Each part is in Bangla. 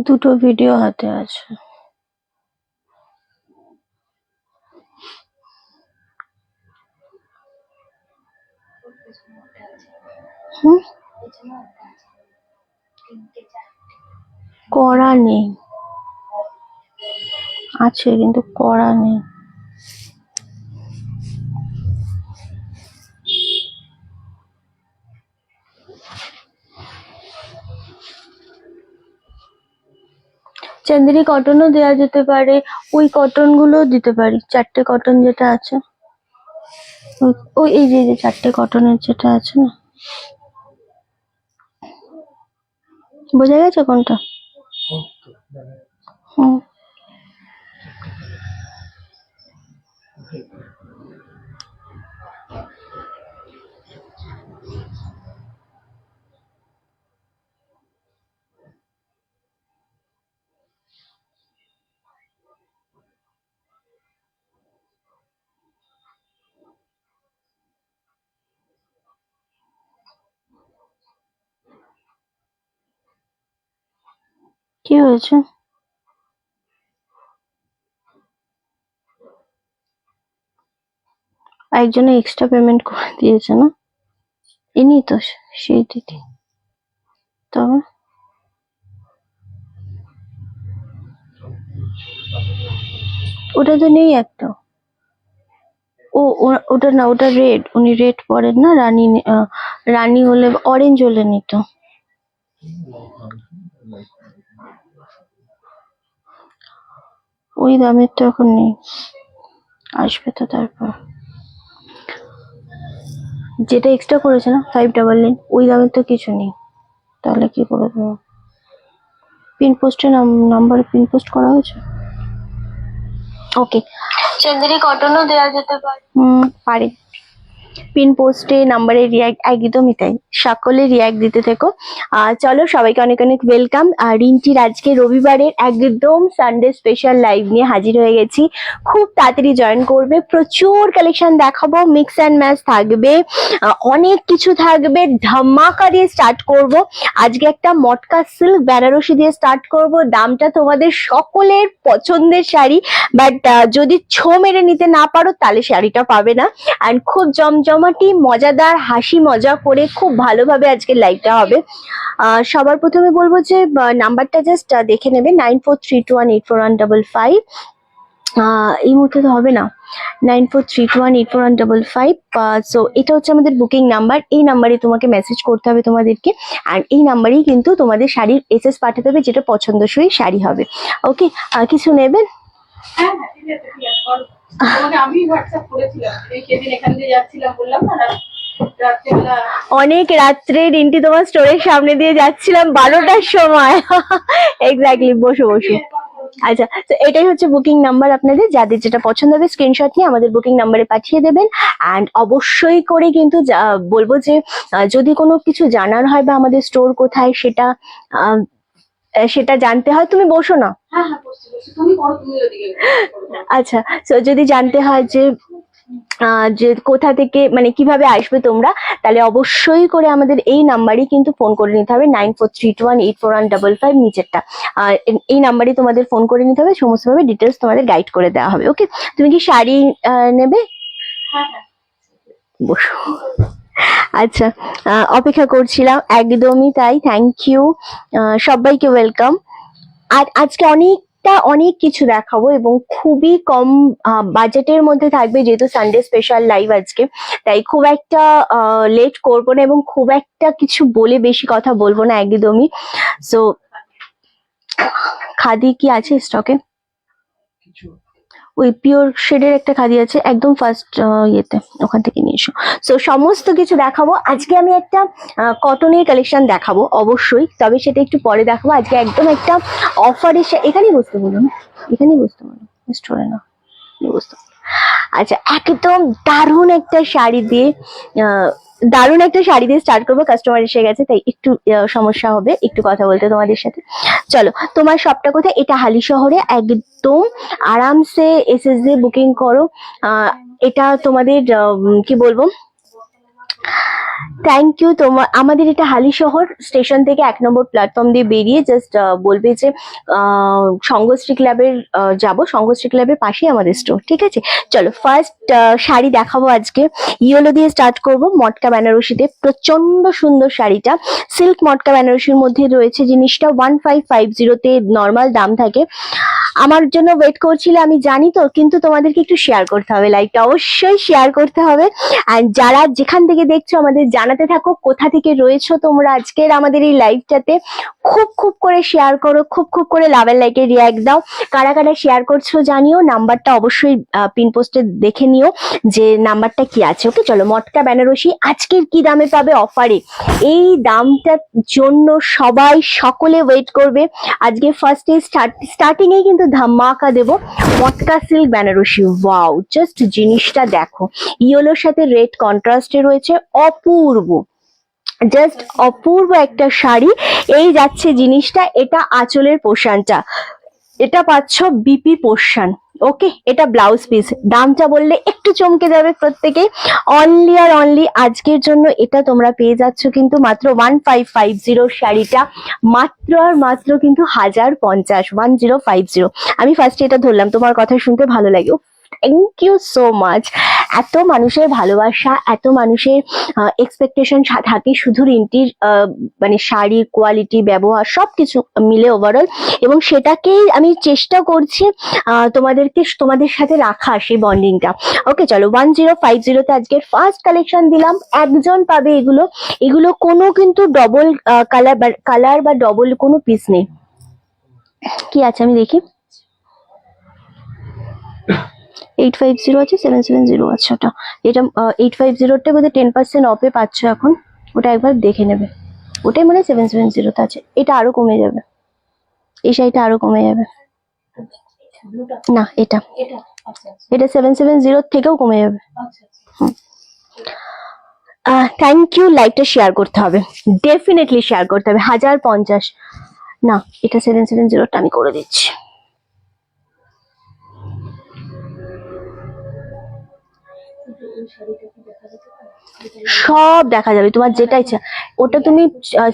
দুটো ভিডিও হাতে আছে। করা নেই, আছে কিন্তু করা নেই। চান্দেরি কটনও দেওয়া যেতে পারে, ওই কটন গুলো দিতে পারি, 4টে কটন যেটা আছে, ওই এই যে 4টে কটনের যেটা আছে না, বোঝা গেছে কোনটা? হুম, কি হয়েছে? একজনে এক্সট্রা পেমেন্ট করে দিয়েছে না, ইনি তো সেই দিদি। তবে ওটা তো নেই একটা। ওটা না, ওটা রেড, উনি রেড পরেন না, রানী রানী হলে অরেঞ্জ হলে নিত। ওই দামের তো এখন নেই, আসবে তো তারপর। যেটা এক্সট্রা করেছে না 599, ওই দামের তো কিছু নেই, তাহলে কি করে দেবো? পিন পোস্টে নাম্বার পিন পোস্ট করা হয়েছে। ওকে, চান্দেরি কটনও দেওয়া যেতে পারে। পারে, পিন পোস্টে নাম্বারে রিয়াক্ট, একদমই তাই, সকলে রিয়াক্ট দিতে থেকো। চলো, সবাইকে অনেক অনেক ওয়েলকাম। আর রিন্টির আজকে রবিবারের একদম সানডে স্পেশাল লাইভ নিয়ে হাজির হয়ে গেছি। খুব তাড়াতাড়ি জয়েন করবে, প্রচুর কালেকশন দেখাবো, মিক্স অ্যান্ড ম্যাচ থাকবে, অনেক কিছু থাকবে, ধামাকা দিয়ে স্টার্ট করব। আজকে একটা মটকা সিল্ক বেনারসি দিয়ে স্টার্ট করব, দামটা তোমাদের সকলের পছন্দের শাড়ি, বাট যদি ছো মেরে নিতে না পারো তাহলে শাড়িটা পাবে না। অ্যান্ড খুব জমজমাটি মজাদার হাসি মজা করে খুব ভালোভাবে আজকে লাইভটা হবে। সবার প্রথমে বলবো যে নাম্বারটা জাস্ট দেখে নেবে, 9432184155। এই মুহূর্তে তো হবে না, 9432184155। সো এটা হচ্ছে আমাদের বুকিং নাম্বার, এই নাম্বারে তোমাকে মেসেজ করতে হবে তোমাদেরকে, আর এই নাম্বারেই কিন্তু তোমাদের শাড়ির এসএস পাঠাতে হবে, যেটা পছন্দসই শাড়ি হবে। ওকে, কিছু নেবেন? আমি হোয়াটসঅ্যাপ করেছিলাম, এই সেদিন এখান দিয়ে যাচ্ছিলাম, বললাম না অনেক রাত্রে রিন্টি তোমার স্টোরের সামনে দিয়ে যাচ্ছিলাম 12টার সময়। এক্স্যাক্টলি, বসো বসো। আচ্ছা, তো এটাই হচ্ছে বুকিং নাম্বার, আপনাদের যাদের যেটা পছন্দ হবে স্ক্রিনশট নিয়ে আমাদের বুকিং নাম্বারে পাঠিয়ে দেবেন। অ্যান্ড অবশ্যই করে কিন্তু বলবো যে যদি কোনো কিছু জানার হয় বা আমাদের স্টোর কোথায় সেটা জানতে হয়, তুমি বসো না। আচ্ছা, তো যদি জানতে হয় যে কোথা থেকে মানে কিভাবে আসবে তোমরা, তাহলে অবশ্যই করে আমাদের এই নাম্বারই কিন্তু ফোন করে নিতে হবে, 9432184155 নিচেরটা। এই নাম্বারই তোমাদের ফোন করে নিতে হবে, সমস্তভাবে ডিটেলস তোমাদের গাইড করে দেওয়া হবে। ওকে, তুমি কি শাড়ি নেবে? বসো। আচ্ছা, অপেক্ষা করছিলাম, একদমই তাই, থ্যাংক ইউ, সবাইকে ওয়েলকাম। আর আজকে অনেক কিছু দেখাবো এবং খুবই কম বাজেটের মধ্যে থাকবে, যেহেতু সানডে স্পেশাল লাইভ আজকে, তাই খুব একটা লেট করবো না এবং খুব একটা কিছু বলে বেশি কথা বলবো না একদমই। সো খাদি কি আছে স্টকে? ওই পিওর শেডের একটা খাদি আছে একদম ফার্স্ট ইয়েতে, ওখান থেকে নিয়ে এসো। সো সমস্ত কিছু দেখাবো আজকে। আমি একটা কটনের কালেকশন দেখাবো অবশ্যই, তবে সেটা একটু পরে দেখাবো। আজকে একদম একটা অফারের, এখানেই বসতে বলুন, এখানেই বসতে বলুন, স্টোরে না, বসতে। আচ্ছা, একদম দারুণ একটা শাড়ি দিয়ে স্টার্ট করবো। কাস্টমার এসে গেছে তাই একটু সমস্যা হবে একটু কথা বলতে তোমাদের সাথে। চলো, তোমার শপটা কোথায়? এটা হালি শহরে, একদম আরামসে এসএস দিয়ে বুকিং করো। এটা তোমাদের কি বলবো, থ্যাংক ইউ। তোমার আমাদের এটা হালিশহর স্টেশন থেকে 1 নম্বর প্ল্যাটফর্ম দিয়ে বেরিয়ে জাস্ট বলবে যে সঙ্গশ্রী ক্লাবের যাব, সঙ্গশ্রী ক্লাবের পাশেই আমাদের স্টোর, ঠিক আছে? চলো ফার্স্ট শাড়ি দেখাবো আজকে। ইয়েলো দিয়ে স্টার্ট করব, মটকা বেনারসিতে। প্রচন্ড সুন্দর শাড়িটা, সিল্ক মটকা বেনারসির মধ্যে রয়েছে জিনিসটা। 1550-তে নর্মাল দাম থাকে। আমার জন্য ওয়েট করছিলে আমি জানি তো, কিন্তু তোমাদেরকে একটু শেয়ার করতে হবে, লাইকটা অবশ্যই শেয়ার করতে হবে। অ্যান্ড যারা যেখান থেকে দেখছো আমাদের জানাতে থাকো কোথা থেকে রয়েছো তোমরা আজকের আমাদের এই লাইভটাতে। খুব খুব করে শেয়ার করো, খুব খুব করে লাভ এন্ড লাইকে রিয়াক্ট দাও। কারা কারা শেয়ার করছো জানিও, নাম্বারটা অবশ্যই পিন পোস্টে দেখে নিও যে নাম্বারটা কি আছে। ওকে চলো, মটকা বেনারসি আজকের কি দামে পাবে অফারে, এই দামটার জন্য সবাই সকলে ওয়েট করবে। আজকে ফার্স্টে স্টার্টিং এ কিন্তু ধামাকা দেব। মটকা সিল্ক বেনারসি, ওয়াও জাস্ট জিনিসটা দেখো, ইয়েলোর সাথে রেড কন্ট্রাস্টে রয়েছে, অপূর্ব, জাস্ট অপূর্ব একটা শাড়ি। এই যাচ্ছে জিনিসটা, এটা আঁচলের পোর্শনটা, এটা পাচ্ছ বিপি পোর্শন। ওকে, এটা ব্লাউজ পিস। দামটা বললে একটু চমকে যাবে প্রত্যেকেই। অনলি আর অনলি আজকের জন্য এটা তোমরা পেয়ে যাচ্ছ কিন্তু মাত্র 1550 শাড়িটা, মাত্র আর মাত্র কিন্তু 1050, 1050। আমি ফার্স্টে এটা ধরলাম, তোমার কথা শুনতে ভালো লাগে। Thank you so much. এত মানুষের ভালোবাসা, এত মানুষের এক্সপেকটেশন থাকে শুধু রিন্টির মানে শাড়ির কোয়ালিটি, ব্যবহার সবকিছু মিলে ওভারঅল, এবং সেটাকেই আমি চেষ্টা করছি তোমাদের সাথে রাখা, সেই বন্ডিংটা। ওকে চলো, 1050তে আজকের ফার্স্ট কালেকশন দিলাম। একজন পাবে এগুলো, এগুলো কোনো কিন্তু ডবল কালার বা ডবল কোনো পিস নেই। কি আছে আমি দেখি, 850 আছে, 770 আছে। ওটা এটা 850টা বোধহয় 10% অফে পাচ্ছ এখন, ওটা একবার দেখে নেবে। ওটাই মানে 770 আছে। এটা আরো কমে যাবে, এই শাড়িটা আরো কমে যাবে। না, এটা 770 থেকেও কমে যাবে। Thank you. লাইভটা শেয়ার করতে হবে, ডেফিনেটলি শেয়ার করতে হবে। 1050 না, এটা 770টা আমি করে দিচ্ছি। সব দেখা যাবে, তোমার যেটা ইচ্ছা। ওটা তুমি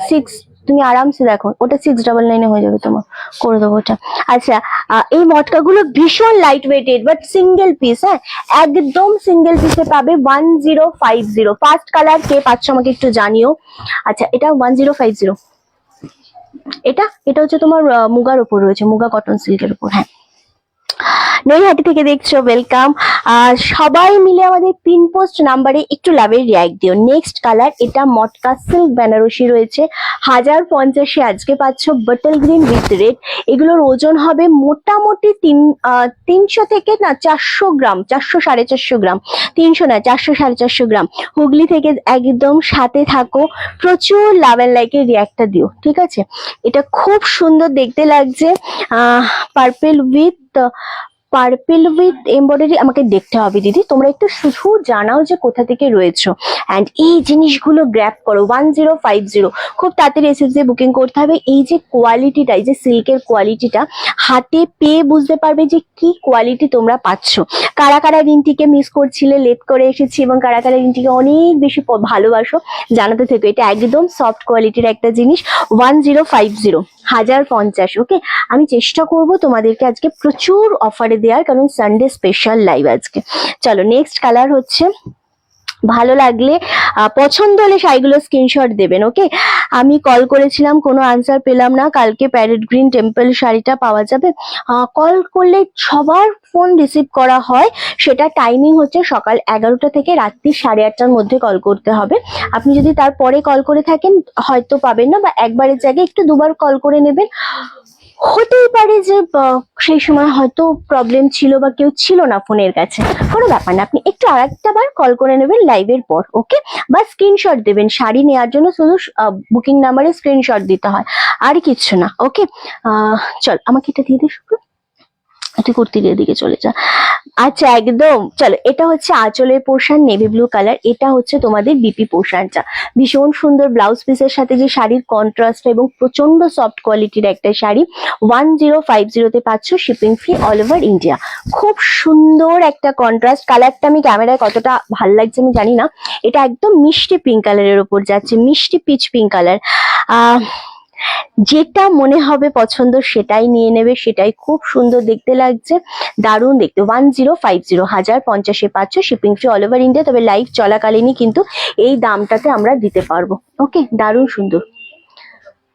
6, তুমি আরামসে দেখো, ওটা 699 হয়ে যাবে তোমার, করে দেবো ওটা। আচ্ছা, এই মটকাগুলো ভীষণ light weighted, but single piece, হ্যাঁ একদম সিঙ্গেল পিসে পাবে। 1050 ফার্স্ট কালার কে পাচ্ছ আমাকে একটু জানিও। আচ্ছা, এটা 1050, এটা এটা হচ্ছে তোমার মুগার উপর রয়েছে, মুগা কটন সিল্কের উপর। হ্যাঁ, নৈহাটি থেকে দেখছো, ওয়েলকাম। সবাই মিলে আমাদের পিন পোস্ট নাম্বারে একটু লাভের রিয়াক্ট দিও। নেক্সট কালার, এটা মটকা সিল্ক বেনারসি রয়েছে, 1050 আজকে পাচ্ছ, বটল গ্রিন উইথ রেড। এগুলোর ওজন হবে মোটামুটি 300 থেকে না 400 গ্রাম, 400 450 গ্রাম, 300 না 400 450 গ্রাম। হুগলি থেকে একদম সাথে থাকো, প্রচুর লাভ এন্ড লাইকের রিয়াক্টটা দিও, ঠিক আছে? এটা খুব সুন্দর দেখতে লাগছে, পার্পেল উইথ এমব্রয়ডারি। আমাকে দেখতে হবে দিদি, তোমরা একটু শুধু জানাও যে কোথা থেকে রয়েছো, অ্যান্ড এই জিনিসগুলো গ্র্যাব করো। 1050, খুব তাড়াতাড়ি এসএস দিয়ে বুকিং করতে হবে। এই যে কোয়ালিটিটা, এই যে সিল্কের কোয়ালিটিটা হাতে পেয়ে বুঝতে পারবে যে কি কোয়ালিটি তোমরা পাচ্ছ। কারা কারা রিন্টিকে মিস করছিলে, লেট করে এসেছি, এবং কারা কারা রিন্টিকে অনেক বেশি ভালোবাসো জানাতে থেকে। এটা একদম সফট কোয়ালিটির একটা জিনিস। 1050, 1050। ওকে, আমি চেষ্টা করব তোমাদেরকে আজকে প্রচুর অফারে দেওয়ার, কারণ সানডে স্পেশাল লাইভ আজকে। চলো, নেক্সট কালার হচ্ছে, ভালো লাগলে পছন্দ হলে শাড়িগুলো স্ক্রিনশট দেবেন। ওকে, আমি কল করেছিলাম, কোনো আনসার পেলাম না। কালকে প্যারেট গ্রিন টেম্পল শাড়িটা পাওয়া যাবে? কল করলে সবার ফোন রিসিভ করা হয়, সেটা টাইমিং হচ্ছে সকাল 11টা থেকে রাত্রি 8:30টার মধ্যে কল করতে হবে। আপনি যদি তারপরে কল করে থাকেন হয়তো পাবেন না, বা একবারের জায়গায় একটু দুবার কল করে নেবেন। হতেই পারে যে সেই সময় হয়তো প্রবলেম ছিল বা কেউ ছিল না ফোনের কাছে, কোনো ব্যাপার না, আপনি একটু আরেকটা বার কল করে নেবেন লাইভের পর। ওকে, বা স্ক্রিনশট দেবেন, শাড়ি নেওয়ার জন্য শুধু বুকিং নাম্বারে স্ক্রিনশট দিতে হয়, আর কিছু না। ওকে, চল আমাকে এটা দিয়ে দে শুক্র। তুই কুর্তির দিকে চলে যা। আচ্ছা একদম, চলো এটা হচ্ছে আঁচলের পোর্শন নেভি ব্লু কালার, এটা হচ্ছে তোমাদের বিপি পোর্শনটা। ভীষণ সুন্দর ব্লাউজ পিসের সাথে যে শাড়ির কন্ট্রাস্ট এবং প্রচন্ড সফট কোয়ালিটির একটা শাড়ি 1050 পাচ্ছ, shipping free all over India. খুব সুন্দর একটা কন্ট্রাস্ট, কালারটা আমি ক্যামেরায় কতটা ভাল লাগছে আমি জানি না। এটা একদম মিষ্টি পিঙ্ক কালারের উপর যাচ্ছে, মিষ্টি পিচ পিঙ্ক কালার। যেটা মনে হবে পছন্দ সেটাই নিয়ে নেবে, সেটাই খুব সুন্দর দেখতে লাগছে, দারুণ দেখতে। 1050 পাচ্ছ, shipping free all over India. তবে লাইভ চলাকালীনই কিন্তু এই দামটাতে আমরা দিতে পারবো। ওকে, দারুণ সুন্দর,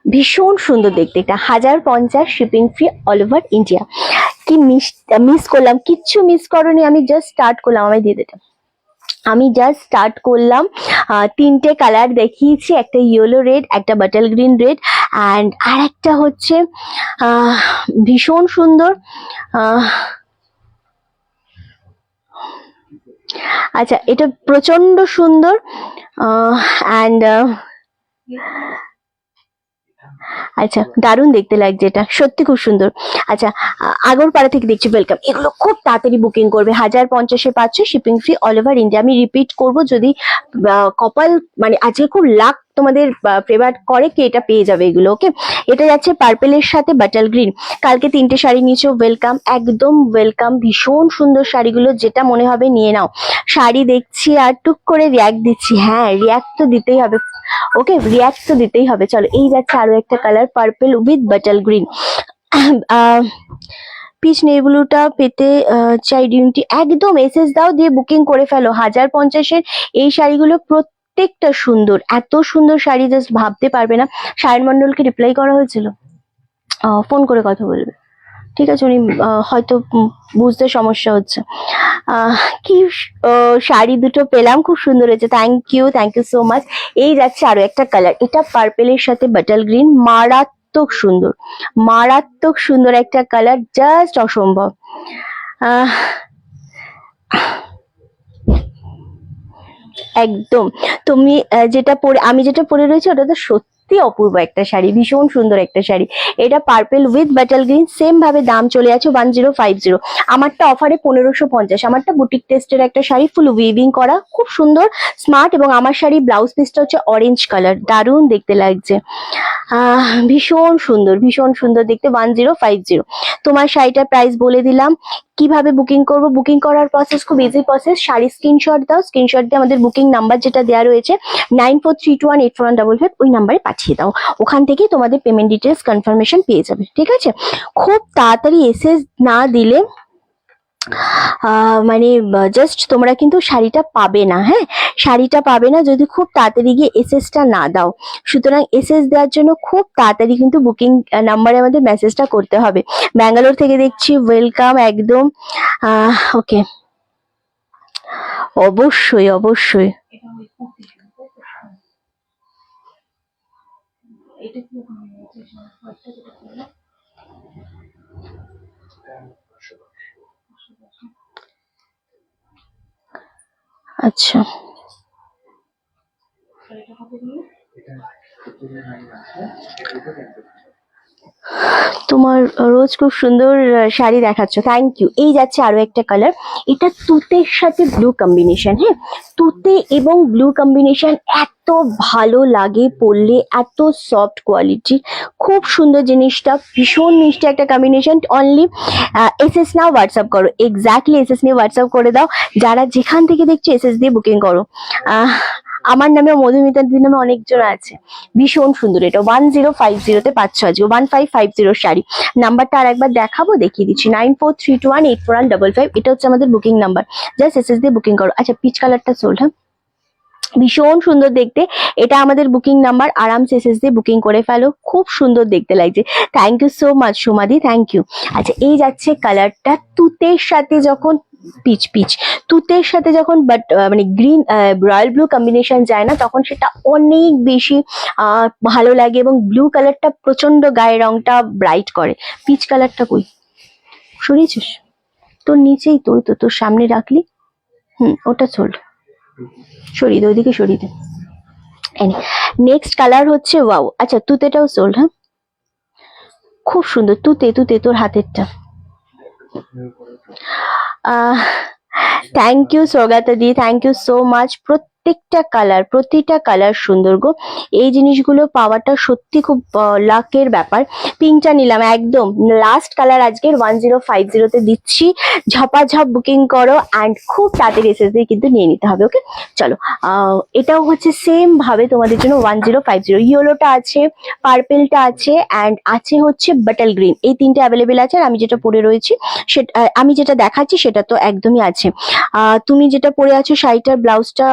ভীষণ সুন্দর দেখতে। এটা 1050, shipping free all over India. কি মিস করলাম? কিচ্ছু মিস করনি, আমি জাস্ট স্টার্ট করলাম। আমায় দিয়ে দিতাম, আমি জাস্ট স্টার্ট করলাম। তিনটে কালার দেখিয়েছি, একটা ইয়েলো রেড, একটা বাটল গ্রিন রেড, অ্যান্ড আর একটা হচ্ছে ভীষণ সুন্দর। আচ্ছা এটা প্রচন্ড সুন্দর, অ্যান্ড আচ্ছা দারুণ দেখতে লাগছে, এটা সত্যি খুব সুন্দর। আচ্ছা আগরপাড়া থেকে দেখছি, ওয়েলকাম। এগুলো খুব তাড়াতাড়ি বুকিং করবে, 1050 পাচ্ছ, shipping free all over India. আমি রিপিট করব, যদি কপাল মানে আজকে খুব লাক তোমাদের ফেভার করে কি এটা পেয়ে যাবে এগুলো। ওকে, এটা যাচ্ছে পার্পেলের সাথে বাটল গ্রিন। কালকে তিনটে শাড়ি নিয়েছো, ওয়েলকাম, একদম ওয়েলকাম। ভীষণ সুন্দর শাড়িগুলো, যেটা মনে হবে নিয়ে নাও। শাড়ি দেখছি আর টুক করে রিয়াক্ট দিচ্ছি, হ্যাঁ রিয়াক্ট তো দিতেই হবে। ওকে, রিয়াক্ট তো দিতেই হবে। চলো এই যাচ্ছে আরো একটা colour, purple with bottle green. Peach নেই ব্লুটা পেতে চাই ডিউটি, একদম এসএস দাও দিয়ে বুকিং করে ফেলো। 1050-এর এই শাড়িগুলো প্রত্যেকটা সুন্দর, এত সুন্দর শাড়ি জাস্ট ভাবতে পারবে না। সায়ন মন্ডলকে রিপ্লাই করা হয়েছিল, ফোন করে কথা বলবে, ঠিক আছে? উনি হয়তো বুঝতে সমস্যা হচ্ছে। কি শাড়ি দুটো পেলাম, খুব সুন্দর হয়েছে, থ্যাংক ইউ সো মাচ। এই যাচ্ছে আরো একটা কালার, এটা পার্পেলের সাথে বাটল গ্রিন, মারাত্মক সুন্দর, মারাত্মক সুন্দর একটা কালার, জাস্ট অসম্ভব। একদম, তুমি যেটা পরে, আমি যেটা পরে রয়েছে ওটা তো সত্যি অপূর্ব একটা শাড়ি, ভীষণ সুন্দর একটা শাড়ি। এটা purple with bottle green, same ভাবে দাম চলে আছে 1050। আমারটা অফারে 1550, আমারটা বুটিক টেস্টের একটা শাড়ি, ফুল উইভিং করা, খুব সুন্দর স্মার্ট। এবং আমার শাড়ি ব্লাউজ পিসটা হচ্ছে অরেঞ্জ কালার, দারুণ দেখতে লাগছে, ভীষণ সুন্দর, ভীষণ সুন্দর দেখতে। 1050। তোমার শাড়িটার প্রাইস বলে দিলাম। কিভাবে বুকিং করব? বুকিং করার প্রসেস খুব ইজি প্রসেস। শাড়ি স্ক্রিনশট দাও, স্ক্রিনশট দিয়ে আমাদের বুকিং নাম্বার যেটা দেওয়া রয়েছে 9432184155, ওই নাম্বারে পাঠিয়ে দাও। ওখান থেকে তোমাদের পেমেন্ট ডিটেলস কনফার্মেশন পেয়ে যাবে, ঠিক আছে? খুব তাড়াতাড়ি এসএস না দিলে মানে জাস্ট তোমরা কিন্তু শাড়িটা পাবে না, হ্যাঁ শাড়িটা পাবে না যদি খুব তাড়াতাড়ি গিয়ে এসএসটা না দাও। সুতরাং এসএস দেওয়ার জন্য খুব তাড়াতাড়ি কিন্তু বুকিং নাম্বারে আমাদের মেসেজটা করতে হবে। ব্যাঙ্গালোর থেকে দেখছি, ওয়েলকাম একদম। ওকে, অবশ্যই অবশ্যই। আচ্ছা তোমার রোজ খুব সুন্দর শাড়ি দেখাচ্ছ, থ্যাংক ইউ। এই যাচ্ছে আরো একটা কালার, এটা তুতের সাথে ব্লু কম্বিনেশন। হ্যাঁ, তুতে এবং ব্লু কম্বিনেশন এত ভালো লাগে পরলে, এত সফট কোয়ালিটি, খুব সুন্দর জিনিসটা, ভীষণ মিষ্টি একটা কম্বিনেশন। অনলি এসএস নাও, হোয়াটসঅ্যাপ করো, এক্স্যাক্টলি এসএস নিয়ে হোয়াটসঅ্যাপ করে দাও। যারা যেখান থেকে দেখছো এসএস দিয়ে বুকিং করো। আমার নামে, মধুমিতা দিদি নামে অনেকজন আছে। ভীষণ সুন্দর, এটা 1050-তে পাচ্ছ আজকে, 1550 শাড়ি। নাম্বারটা আর একবার দেখাবো, দেখিয়ে দিচ্ছি, 9432184155। এটা হচ্ছে আমাদের বুকিং নাম্বার, জাস্ট এসএস দিয়ে বুকিং করো। আচ্ছা পিচ কালারটা সোল্ড, হ্যাঁ ভীষণ সুন্দর দেখতে, এটা আমাদের বুকিং নাম্বার, আরামসে এসএস দিয়ে বুকিং করে ফেলো, খুব সুন্দর দেখতে লাগছে। থ্যাংক ইউ সো মাচ সোমাদি, থ্যাংক ইউ। আচ্ছা এই যাচ্ছে কালারটা, তুতের সাথে যখন পিচ পিচ তুতের সাথে যখন বাট মানে গ্রিন রয়্যাল ব্লু কম্বিনেশন যায় না, তখন সেটা অনেক বেশি ভালো লাগে। এবং ব্লু কালারটা প্রচন্ড গায়ের রংটা ব্রাইট করে। পিচ কালারটা কই সরিয়েছিস? তোর নিচেই তো, তো তোর সামনে রাখলি, ওটা সোল্ড, সরিয়ে দে, ওইদিকে সরিয়ে দে। নেক্সট কালার হচ্ছে ওয়াও। আচ্ছা তুতেটাও সোল্ড, হ্যাঁ খুব সুন্দর, তুতে তুতে তোর হাতেরটা, থ্যাংক ইউ সৌগাতা দি, থ্যাংক ইউ সো মাচ। প্রতিটা কালার সুন্দর গো। এই জিনিসগুলো পাওয়াটা সত্যি খুব লাকের ব্যাপার। পিঙ্কটা নিলাম একদম লাস্ট কালার, আজকের 1050 দিচ্ছি। ঝপাঝপ বুকিং করো অ্যান্ড খুব তাড়াতাড়ি এসএসডি কিন্তু নিয়ে নিতে হবে। ওকে চলো, এটাও হচ্ছে সেম ভাবে তোমাদের জন্য 1050। ইয়েলোটা আছে, পার্পেলটা আছে অ্যান্ড আছে হচ্ছে বাটাল গ্রিন। এই তিনটে অ্যাভেলেবেল আছে। আর আমি যেটা পরে রয়েছি সেটা, আমি যেটা দেখাচ্ছি সেটা তো একদমই আছে। তুমি যেটা পরে আছো শাড়িটার ব্লাউজটা,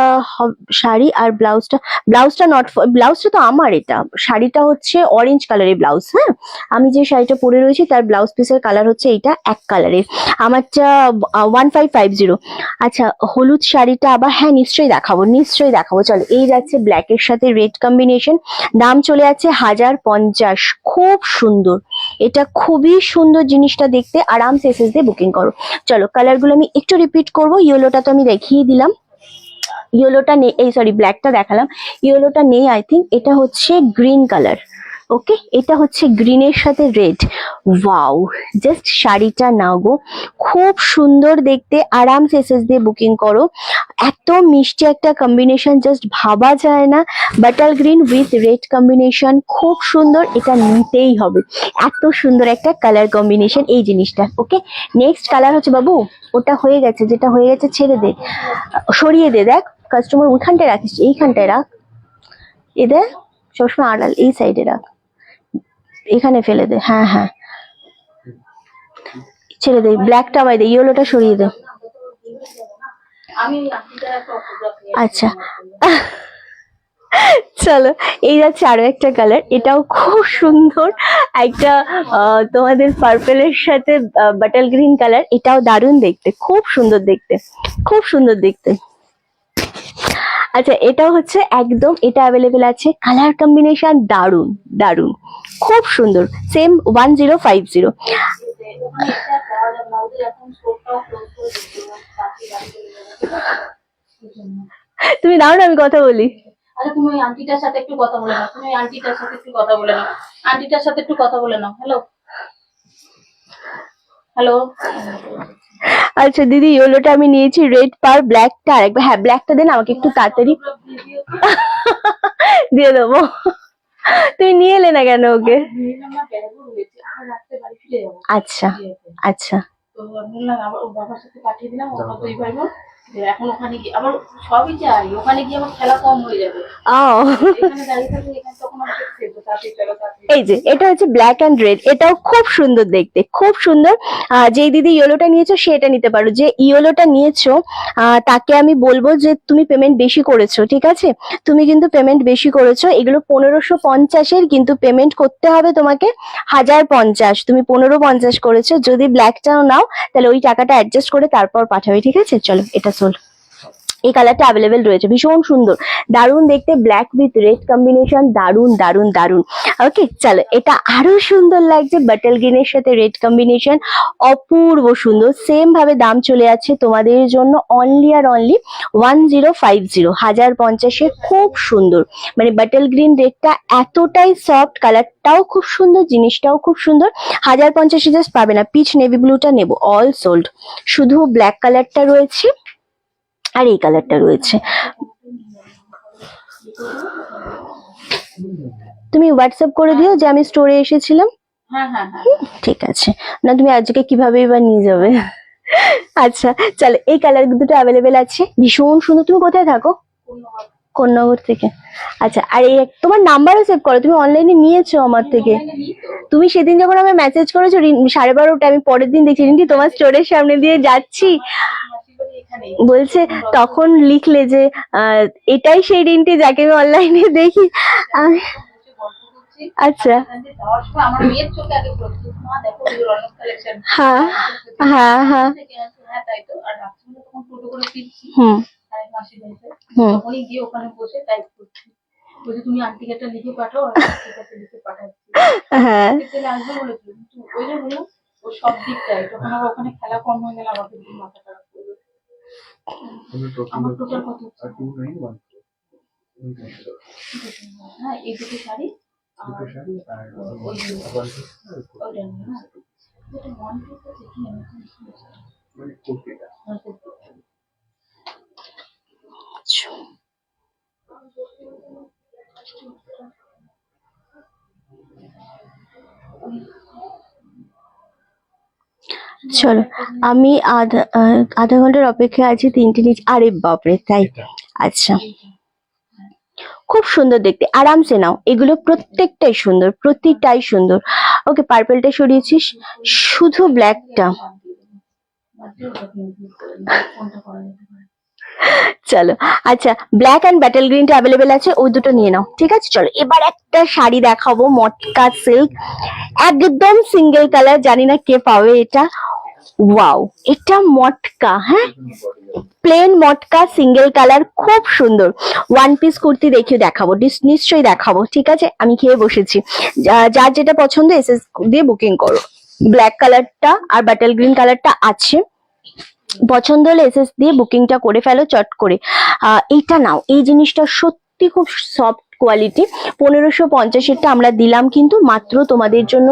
শাড়ি আর ব্লাউজটা নট, ব্লাউজটা তো আমার, এটা শাড়িটা হচ্ছে অরেঞ্জ কালারের ব্লাউজ। হ্যাঁ, আমি যে শাড়িটা পরে রয়েছি তার ব্লাউজ পিসের কালার হচ্ছে এইটা এক কালারের। আমারটা 1550। আচ্ছা, হলুদ শাড়িটা আবার, হ্যাঁ নিশ্চয়ই দেখাবো। চলো, এই যাচ্ছে ব্ল্যাকের সাথে রেড কম্বিনেশন, দাম চলে যাচ্ছে 1050। খুব সুন্দর, এটা খুবই সুন্দর জিনিসটা দেখতে। আরামসে এসএস দিয়ে বুকিং করো। চলো, কালারগুলো আমি একটু রিপিট করবো। ইয়েলোটা তো আমি দেখিয়ে দিলাম, ইয়েলোটা নেই, এই সরি ব্ল্যাকটা দেখালাম, ইয়েলোটা নেই আই থিঙ্ক। এটা হচ্ছে গ্রিন কালার। ওকে, এটা হচ্ছে গ্রিনের সাথে রেড। ওয়াও, জাস্ট শাড়িটা নাও গো, খুব সুন্দর দেখতে। আরামসে এসএস দিয়ে বুকিং করো। এত মিষ্টি একটা কম্বিনেশন, জাস্ট ভাবা যায় না। Butter green with red combination, খুব সুন্দর, এটা নিতেই হবে। এত সুন্দর একটা কালার কম্বিনেশন এই জিনিসটা। ওকে, নেক্সট কালার হচ্ছে, বাবু ওটা হয়ে গেছে, যেটা হয়ে গেছে ছেড়ে দে, সরিয়ে দে। দেখ কাস্টমার ওইখানটায় রাখিস, এইখানটায় রাখ, এদের সবসময় আড়াল, এই সাইডে রাখ, এখানে ফেলে দে। হ্যাঁ হ্যাঁ, ছেড়ে দে, ব্ল্যাকটা বাই দে, ইয়েলোটা সরিয়ে দে। আচ্ছা চলো, এই যাচ্ছে আরো একটা কালার, এটাও খুব সুন্দর একটা, তোমাদের পার্পেলের সাথে বাটাল গ্রিন কালার। এটাও দারুণ দেখতে, খুব সুন্দর দেখতে। আচ্ছা, এটাও হচ্ছে একদম, এটা অ্যাভেলেবেল আছে। কালার কম্বিনেশন দারুণ, খুব সুন্দর। সেম 1050। তুমি দাও না, আমি কথা বলি। আরে তুমি ওই আন্টিটার সাথে একটু কথা বলে নাও, হ্যালো হ্যালো। আচ্ছা দিদি, ইয়েলোটা আমি নিয়েছি, রেড পার ব্ল্যাকটা আরেকবার, হ্যাঁ ব্ল্যাকটা দেন আমাকে একটু তাড়াতাড়ি। দিয়ে দেবো। তুমি নিয়ে এলে না কেন ওকে? আচ্ছা আচ্ছা, তো বললাম আবার ওর বাবার সাথে পাঠিয়ে দিলাম, ওরা দুই ভাই বোন। এখন ওখানে গিয়ে আবার সবই চাই, ওখানে গিয়ে আমার খেলা কম হয়ে যাবে। এখানে দাঁড়িয়ে থাকলে এখানে তখন আমাকে খেলবো, তাড়াতাড়ি চলো তাড়াতাড়ি। এই যে এটা হচ্ছে ব্ল্যাক অ্যান্ড রেড, এটাও খুব সুন্দর দেখতে, খুব সুন্দর। যেই দিদি ইয়েলোটা নিয়েছো সে এটা নিতে পারো। যে ইয়েলোটা নিয়েছো তাকে আমি বলবো যে তুমি পেমেন্ট বেশি করেছো, ঠিক আছে? তুমি কিন্তু পেমেন্ট বেশি করেছো। এগুলো 1550-এর, কিন্তু পেমেন্ট করতে হবে তোমাকে 1050। তুমি 1550 করেছো। যদি ব্ল্যাকটাও নাও তাহলে ওই টাকাটা অ্যাডজাস্ট করে তারপর পাঠাবে, ঠিক আছে? চলো, এটা সোল। এই কালারটা অ্যাভেলেবেল রয়েছে, ভীষণ সুন্দর, দারুণ দেখতে, ব্ল্যাক উইথ রেড কম্বিনেশন, দারুণ। ওকে চলো, এটা আরো সুন্দর লাগছে, বাটাল গ্রিনের সাথে রেড কম্বিনেশন, অপূর্ব সুন্দর। সেম ভাবে দাম চলে যাচ্ছে তোমাদের জন্য অনলি আর অনলি 1050, 1050-এ। খুব সুন্দর, মানে বাটাল গ্রিন রেডটা এতটাই সফট, কালারটাও খুব সুন্দর, জিনিসটাও খুব সুন্দর। 1050-এ জাস্ট পাবে না, পিচ নেভি ব্লুটা নেবো, অল সোল্ড। শুধু ব্ল্যাক কালারটা রয়েছে আর এই কালারটা রয়েছে। তুমি হোয়াটসঅ্যাপ করে দিও যে আমি স্টোরে এসেছিলাম। হ্যাঁ হ্যাঁ হ্যাঁ, ঠিক আছে। না তুমি আজকে কিভাবে এবার নিয়ে যাবে? আচ্ছা চলো, এই কালার দুটো অ্যাভেলেবেল আছে, ভীষণ সুন্দর। তুমি কোথায় থাকো? কোন্নগর থেকে। আচ্ছা, আর এই তোমার নাম্বারও সেভ করো, তুমি অনলাইনে নিয়েছো আমার থেকে। তুমি সেদিন যখন আমি মেসেজ করেছো 12:30, আমি পরের দিন দেখছি রিন্টি তোমার স্টোরের সামনে দিয়ে যাচ্ছি, বলছে, তখন লিখলে যে এটাই সেই রিন্টি যাকে আমি অনলাইনে দেখি। আচ্ছা, হ্যাঁ হ্যাঁ হ্যাঁ, হুম তখনই গিয়ে ওখানে বসে টাইপ করছি, বলছি তুমি আন্টিকে একটা লিখে পাঠাও, আর লিখে পাঠাচ্ছি। হ্যাঁ, আসবে বলেছিল, কিন্তু ওই যে বললাম ও সব দিকটাই, তখন আবার ওখানে খেলা কম হয়ে গেলে আমাকে মাথা খারাপ করবে। আমার টোটাল কত? হ্যাঁ, এই দুটো শাড়ি আর ওই যেটা ওয়ান পিস আছে কি আমি মানে কুর্তিটা আচ্ছা, চলো আমি আধা ঘন্টার অপেক্ষায় আছি, 3টে নিচ, আরে বাপরে তাই? এটা আচ্ছা, খুব সুন্দর দেখতে, আরামসে নাও, এগুলো প্রত্যেকটাই সুন্দর, প্রতিটাই সুন্দর। ওকে, পার্পলটা সরিয়েছিস, শুধু ব্ল্যাকটা। ফোনটা করা যেতে পারে। চলো আচ্ছা, ব্ল্যাক অ্যান্ড ব্যাটেল গ্রিনটা অ্যাভেলেবেল আছে, ওই দুটো নিয়ে নাও, ঠিক আছে? চলো এবার একটা শাড়ি দেখাবো, মটকা সিল্ক, একদম সিঙ্গেল কালার, জানি না কে পাবে এটা। ওয়াও, এটা মটকা, হ্যাঁ, প্লেন মটকা সিঙ্গেল কালার, খুব সুন্দর। ওয়ান পিস কুর্তি দেখাবো, নিশ্চয়ই দেখাবো, ঠিক আছে? আমি খেয়ে বসেছি, যার যেটা পছন্দ এসএস দিয়ে বুকিং করো। ব্ল্যাক কালারটা আর ব্যাটেল গ্রিন কালারটা আছে, পছন্দ হলে এসএস দিয়ে বুকিংটা করে ফেলো চট করে। এইটা নাও, এই জিনিসটা সত্যি খুব সফট কোয়ালিটি। 1550-এরটা আমরা দিলাম কিন্তু মাত্র তোমাদের জন্য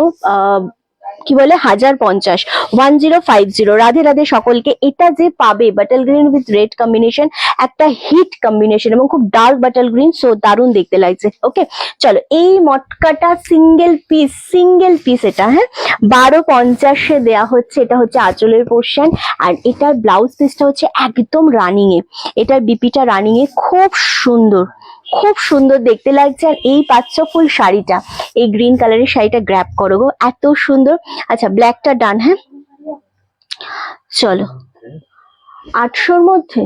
কি বলে 1050, 1050। রাধে রাধে সকলকে। এটা যে পাবে বাটাল গ্রিন উইথ রেড কম্বিনেশন, একটা হিট কম্বিনেশন এবং খুব ডার্ক বাটাল গ্রিন, সো দারুণ দেখতে লাগছে। ওকে চলো, এই মটকাটা সিঙ্গেল পিস এটা, হ্যাঁ, 1250-এ দেয়া হচ্ছে। এটা হচ্ছে আঁচলের পোর্শন, আর এটার ব্লাউজ পিসটা হচ্ছে একদম রানিং এ, এটার বিপিটা রানিং এ, খুব সুন্দর, খুব সুন্দর দেখতে লাগছে। আর এই পাচ্ছ ফুল শাড়িটা, এই গ্রিন কালারের শাড়িটা গ্র্যাব করো গো, এত সুন্দর। আচ্ছা, ব্ল্যাকটা ডান, হ্যাঁ, চলো 800-র মধ্যে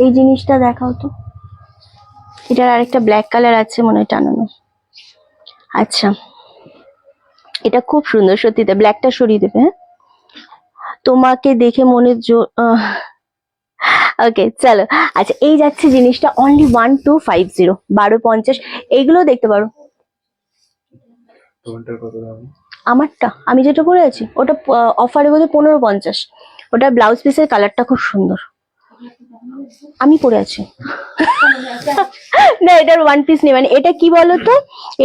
এই জিনিসটা দেখাও তো। এটার আরেকটা ব্ল্যাক কালার আছে মনে হয় টানানো। আচ্ছা, এটা খুব সুন্দর সত্যিতে, ব্ল্যাকটা সরিয়ে দেবে, হ্যাঁ, তোমাকে দেখে মনে ওকে চলো। আচ্ছা, এই যাচ্ছে জিনিসটা অনলি 1250, 1250। এইগুলো দেখতে পারো। তোমারটার কত দাম? আমারটা, আমি যেটা পরে আছি ওটা অফারে বোধহয় 1550। ওটা ব্লাউজ পিসের কালারটা খুব সুন্দর, আমি পরে আছি। না, এটার ওয়ান পিস নেই, মানে এটা কি বলতো,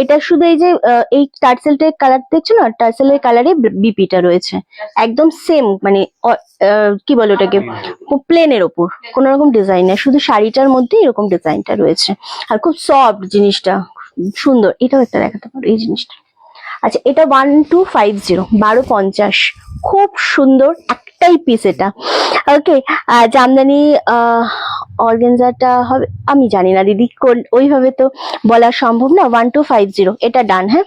এটা শুধু এই যে এই টার্সেলটার কালার দেখছো না, টার্সেলের কালারে বিপিটা রয়েছে একদম সেম, মানে কি বলে ওটাকে, প্লেনের ওপর কোন রকম ডিজাইন নেই, শুধু শাড়িটার মধ্যে এরকম ডিজাইনটা রয়েছে, আর খুব সফট জিনিসটা, সুন্দর। এটাও একটা দেখাতে পারো এই জিনিসটা। আচ্ছা, এটা 1250, 1250, খুব সুন্দর একটাই পিস এটা। ওকে, জামদানি অর্গানজাটা হবে, আমি জানি না দিদি, ওইভাবে তো বলা সম্ভব না। 1250, এটা ডান, হ্যাঁ,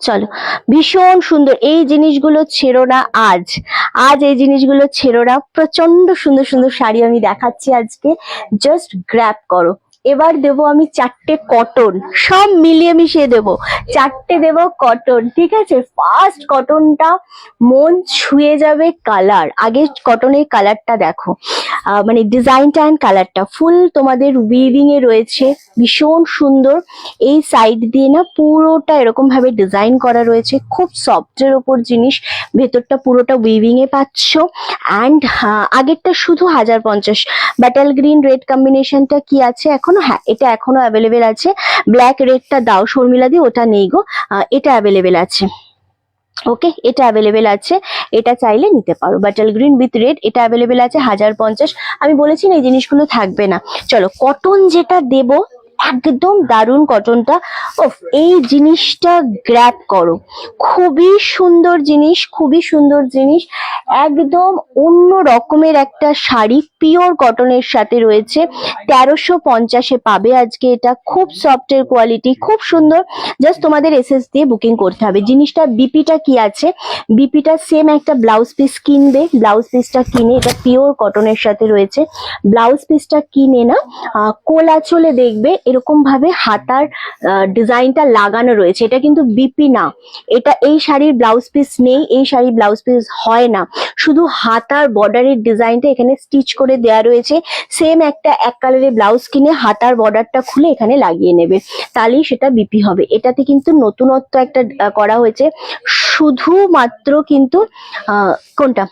চলো। ভীষণ সুন্দর, এই জিনিসগুলো ছেড়ো না, আজ এই জিনিসগুলো ছেড়ো না, প্রচন্ড সুন্দর সুন্দর শাড়ি আমি দেখাচ্ছি আজকে, জাস্ট গ্র্যাব করো। এবার দেবো আমি 4টে কটন, সব মিলিয়ে মিশিয়ে দেবো, 4টে দেবো কটন, ঠিক আছে? ফার্স্ট কটনটা মন ছুঁয়ে যাবে, কালার, আগে কটনের কালারটা দেখো, মানে ডিজাইনটা অ্যান্ড কালারটা ফুল তোমাদের উইভিং এ রয়েছে, ভীষণ সুন্দর। এই সাইড দিয়ে না পুরোটা এরকম ভাবে ডিজাইন করা রয়েছে, খুব সফটের ওপর জিনিস, ভেতরটা পুরোটা উইভিং এ পাচ্ছ। অ্যান্ড আগেরটা শুধু 1050। ব্যাটেল গ্রিন রেড কম্বিনেশনটা কি আছে এখনো? হ্যাঁ, এটা এখনো অ্যাভেলেবেল আছে। ব্ল্যাক রেডটা দাও শর্মিলা দি, ওটা নেই গো, এটা অ্যাভেলেবেল আছে। ওকে, এটা অ্যাভেলেবেল আছে, এটা চাইলে নিতে পারো। বাটাল গ্রিন উইথ রেড, এটা অ্যাভেলেবেল আছে 1050। আমি বলেছি না এই জিনিসগুলো থাকবে না। চলো, কটন যেটা দেব একদম দারুণ কটনটা, ওফ, এই জিনিসটা গ্র্যাব করো, খুবই সুন্দর জিনিস, খুবই সুন্দর জিনিস, একদম অন্য রকমের একটা শাড়ি, পিওর কটনের সাথে রয়েছে। 1350-এ পাবে আজকে এটা, খুব সফটের কোয়ালিটি, খুব সুন্দর। জাস্ট তোমাদের এসএস দিয়ে বুকিং করতে হবে। জিনিসটা বিপিটা কি আছে, বিপিটা সেম একটা ব্লাউজ পিস কিনবে, ব্লাউজ পিসটা কিনে, এটা পিওর কটনের সাথে রয়েছে, ব্লাউজ পিসটা কিনে না কোলা চলে দেখবে এরকম ভাবে হাতার ডিজাইনটা লাগানো রয়েছে, এটা কিন্তু বিপি না, এটা এই শাড়ির ব্লাউজ পিস নেই, এই শাড়ির ব্লাউজ পিস হয় না, শুধু হাতার বর্ডারের ডিজাইনটা এখানে স্টিচ করে দেওয়া রয়েছে। সেম একটা এক কালারের ব্লাউজ কিনে হাতার বর্ডারটা খুলে এখানে লাগিয়ে নেবে, তাহলেই সেটা বিপি হবে। এটাতে কিন্তু নতুনত্ব একটা করা হয়েছে, শুধুমাত্র কিন্তু কোনটা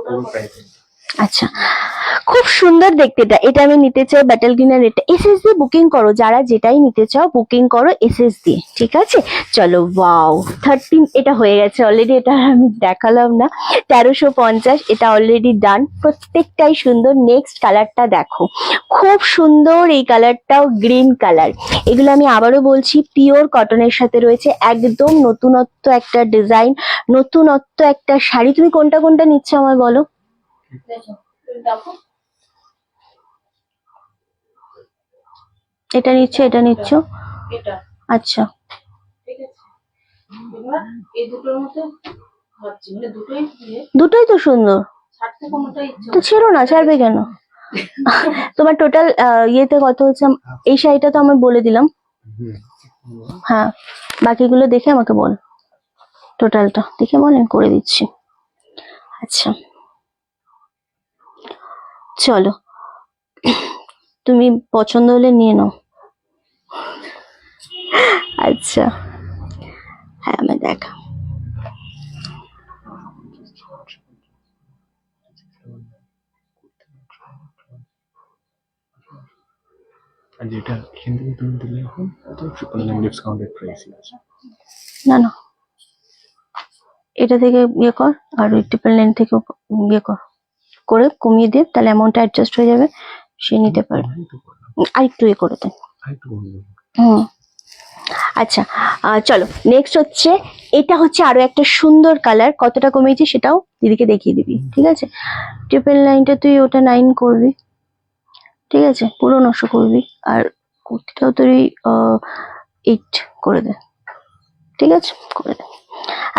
পুরো প্রাইস আচ্ছা, খুব সুন্দর দেখতে এটা। এটা আমি নিতে চাই ব্যাটেল গ্রিনের। এটা এসএস দিয়ে বুকিং করো, যারা যেটাই নিতে চাও বুকিং করো এসএস দিয়ে, ঠিক আছে? চলো, ওয়াও 13 এটা হয়ে গেছে অলরেডি, এটা আর আমি দেখালাম না। 1350 এটা অলরেডি ডান, প্রত্যেকটাই সুন্দর। নেক্সট কালারটা দেখো, খুব সুন্দর এই কালারটাও, গ্রিন কালার। এগুলো আমি আবারও বলছি পিওর কটনের সাথে রয়েছে, একদম নতুনত্ব একটা ডিজাইন, নতুনত্ব একটা শাড়ি। তুমি কোনটা কোনটা নিচ্ছ আমায় বলো। দেখো তুমি দেখো এটা নিচ্ছ, এটা নিচ্ছ, এটা, আচ্ছা। ঠিক আছে? এবার এই দুটোর মধ্যে ভাবছি, মানে দুটোই দিয়ে দুটোই তো সুন্দর, ছাড়তে কোনোটা ইচ্ছে তো ছেড়ো না, ছাড়বে কেন? তোমার টোটাল ইয়েতে কত হচ্ছে? এই শাড়িটা তো আমি বলে দিলাম, হ্যাঁ, বাকিগুলো দেখে আমাকে বল, টোটালটা দেখে বল, আমি করে দিচ্ছি। আচ্ছা, চলো, তুমি পছন্দ হলে নিয়ে নাও। আচ্ছা, হ্যাঁ আমি দেখা। আর যেটা এখান থেকে তুমি দিলে এখন তো 999 ডিসকাউন্টেড প্রাইসই আছে। না না, এটা থেকে ইয়ে কর, আর ওই 999 থেকে ইয়ে কর, করে কমিয়ে দে, তাহলে অ্যামাউন্টটা অ্যাডজাস্ট হয়ে যাবে, সে নিতে পারবে। আর একটু ইয়ে করে দেন। আরেকটু কমিয়ে দেবো। হুম, আচ্ছা, চলো নেক্সট হচ্ছে, এটা হচ্ছে আরো একটা সুন্দর কালার। কতটা কমিয়েছি সেটাও দিদিকে দেখিয়ে দিবি, ঠিক আছে? 999টা তুই ওটা 9 করবি, ঠিক আছে? পুরো 900 করবি, আর কুর্তিটাও তুই 8 করে দে, ঠিক আছে? করে দে।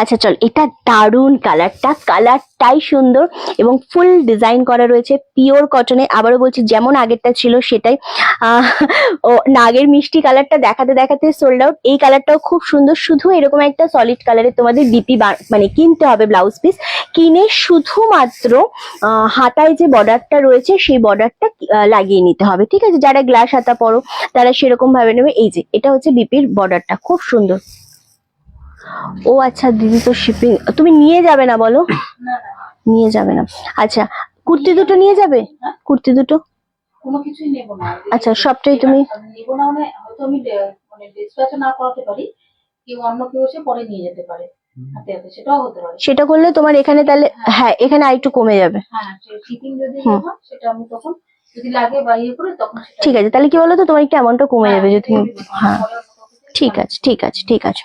আচ্ছা চল, এটা দারুন কালারটা, কালারটাই সুন্দর এবং ফুল ডিজাইন করা রয়েছে পিওর কটনে। আবারও বলছি, যেমন আগেরটা ছিল সেটাই। ও নাগের মিষ্টি কালারটা দেখাতে দেখাতে সোল্ড আউট। এই কালারটাও খুব সুন্দর, শুধু এরকম একটা সলিড কালারে তোমাদের ডিপি মানে কিনতে হবে, ব্লাউজ পিস কিনে শুধুমাত্র হাতায় যে বর্ডারটা রয়েছে সেই বর্ডারটা লাগিয়ে নিতে হবে, ঠিক আছে? যারা গ্লাস হাতা পরো তারা সেরকম ভাবে নেবে। এই যে এটা হচ্ছে বিপির বর্ডারটা, খুব সুন্দর। ও আচ্ছা দিদি, তো শিপিং তুমি নিয়ে যাবে না বলো? না না নিয়ে যাবে না, আচ্ছা। কুর্তি দুটো নিয়ে যাবে? কুর্তি দুটো কোনো কিছুই নেবো না। আচ্ছা, সবটাই তুমি নেবো না মানে হয়তো আমি মানে ডিসপ্যাচ না করাতে পারি, কেউ অন্য কেউ এসে পরে নিয়ে যেতে পারে হাতে হাতে, সেটাও হতে পারে। সেটা করলে তোমার এখানে তাহলে, হ্যাঁ এখানে আরেকটু কমে যাবে। হ্যাঁ, শিপিং যদি ইয়ে হয় সেটা আমি তখন যদি লাগে বা ইয়ে করে তখন সেটা ঠিক আছে, তাহলে কি বলো তো, তোমার একটু অ্যামাউন্টটা কমে যাবে যদি তুমি, হ্যাঁ পরে অন্য কাউকে ঠিক আছে, ঠিক আছে, ঠিক আছে।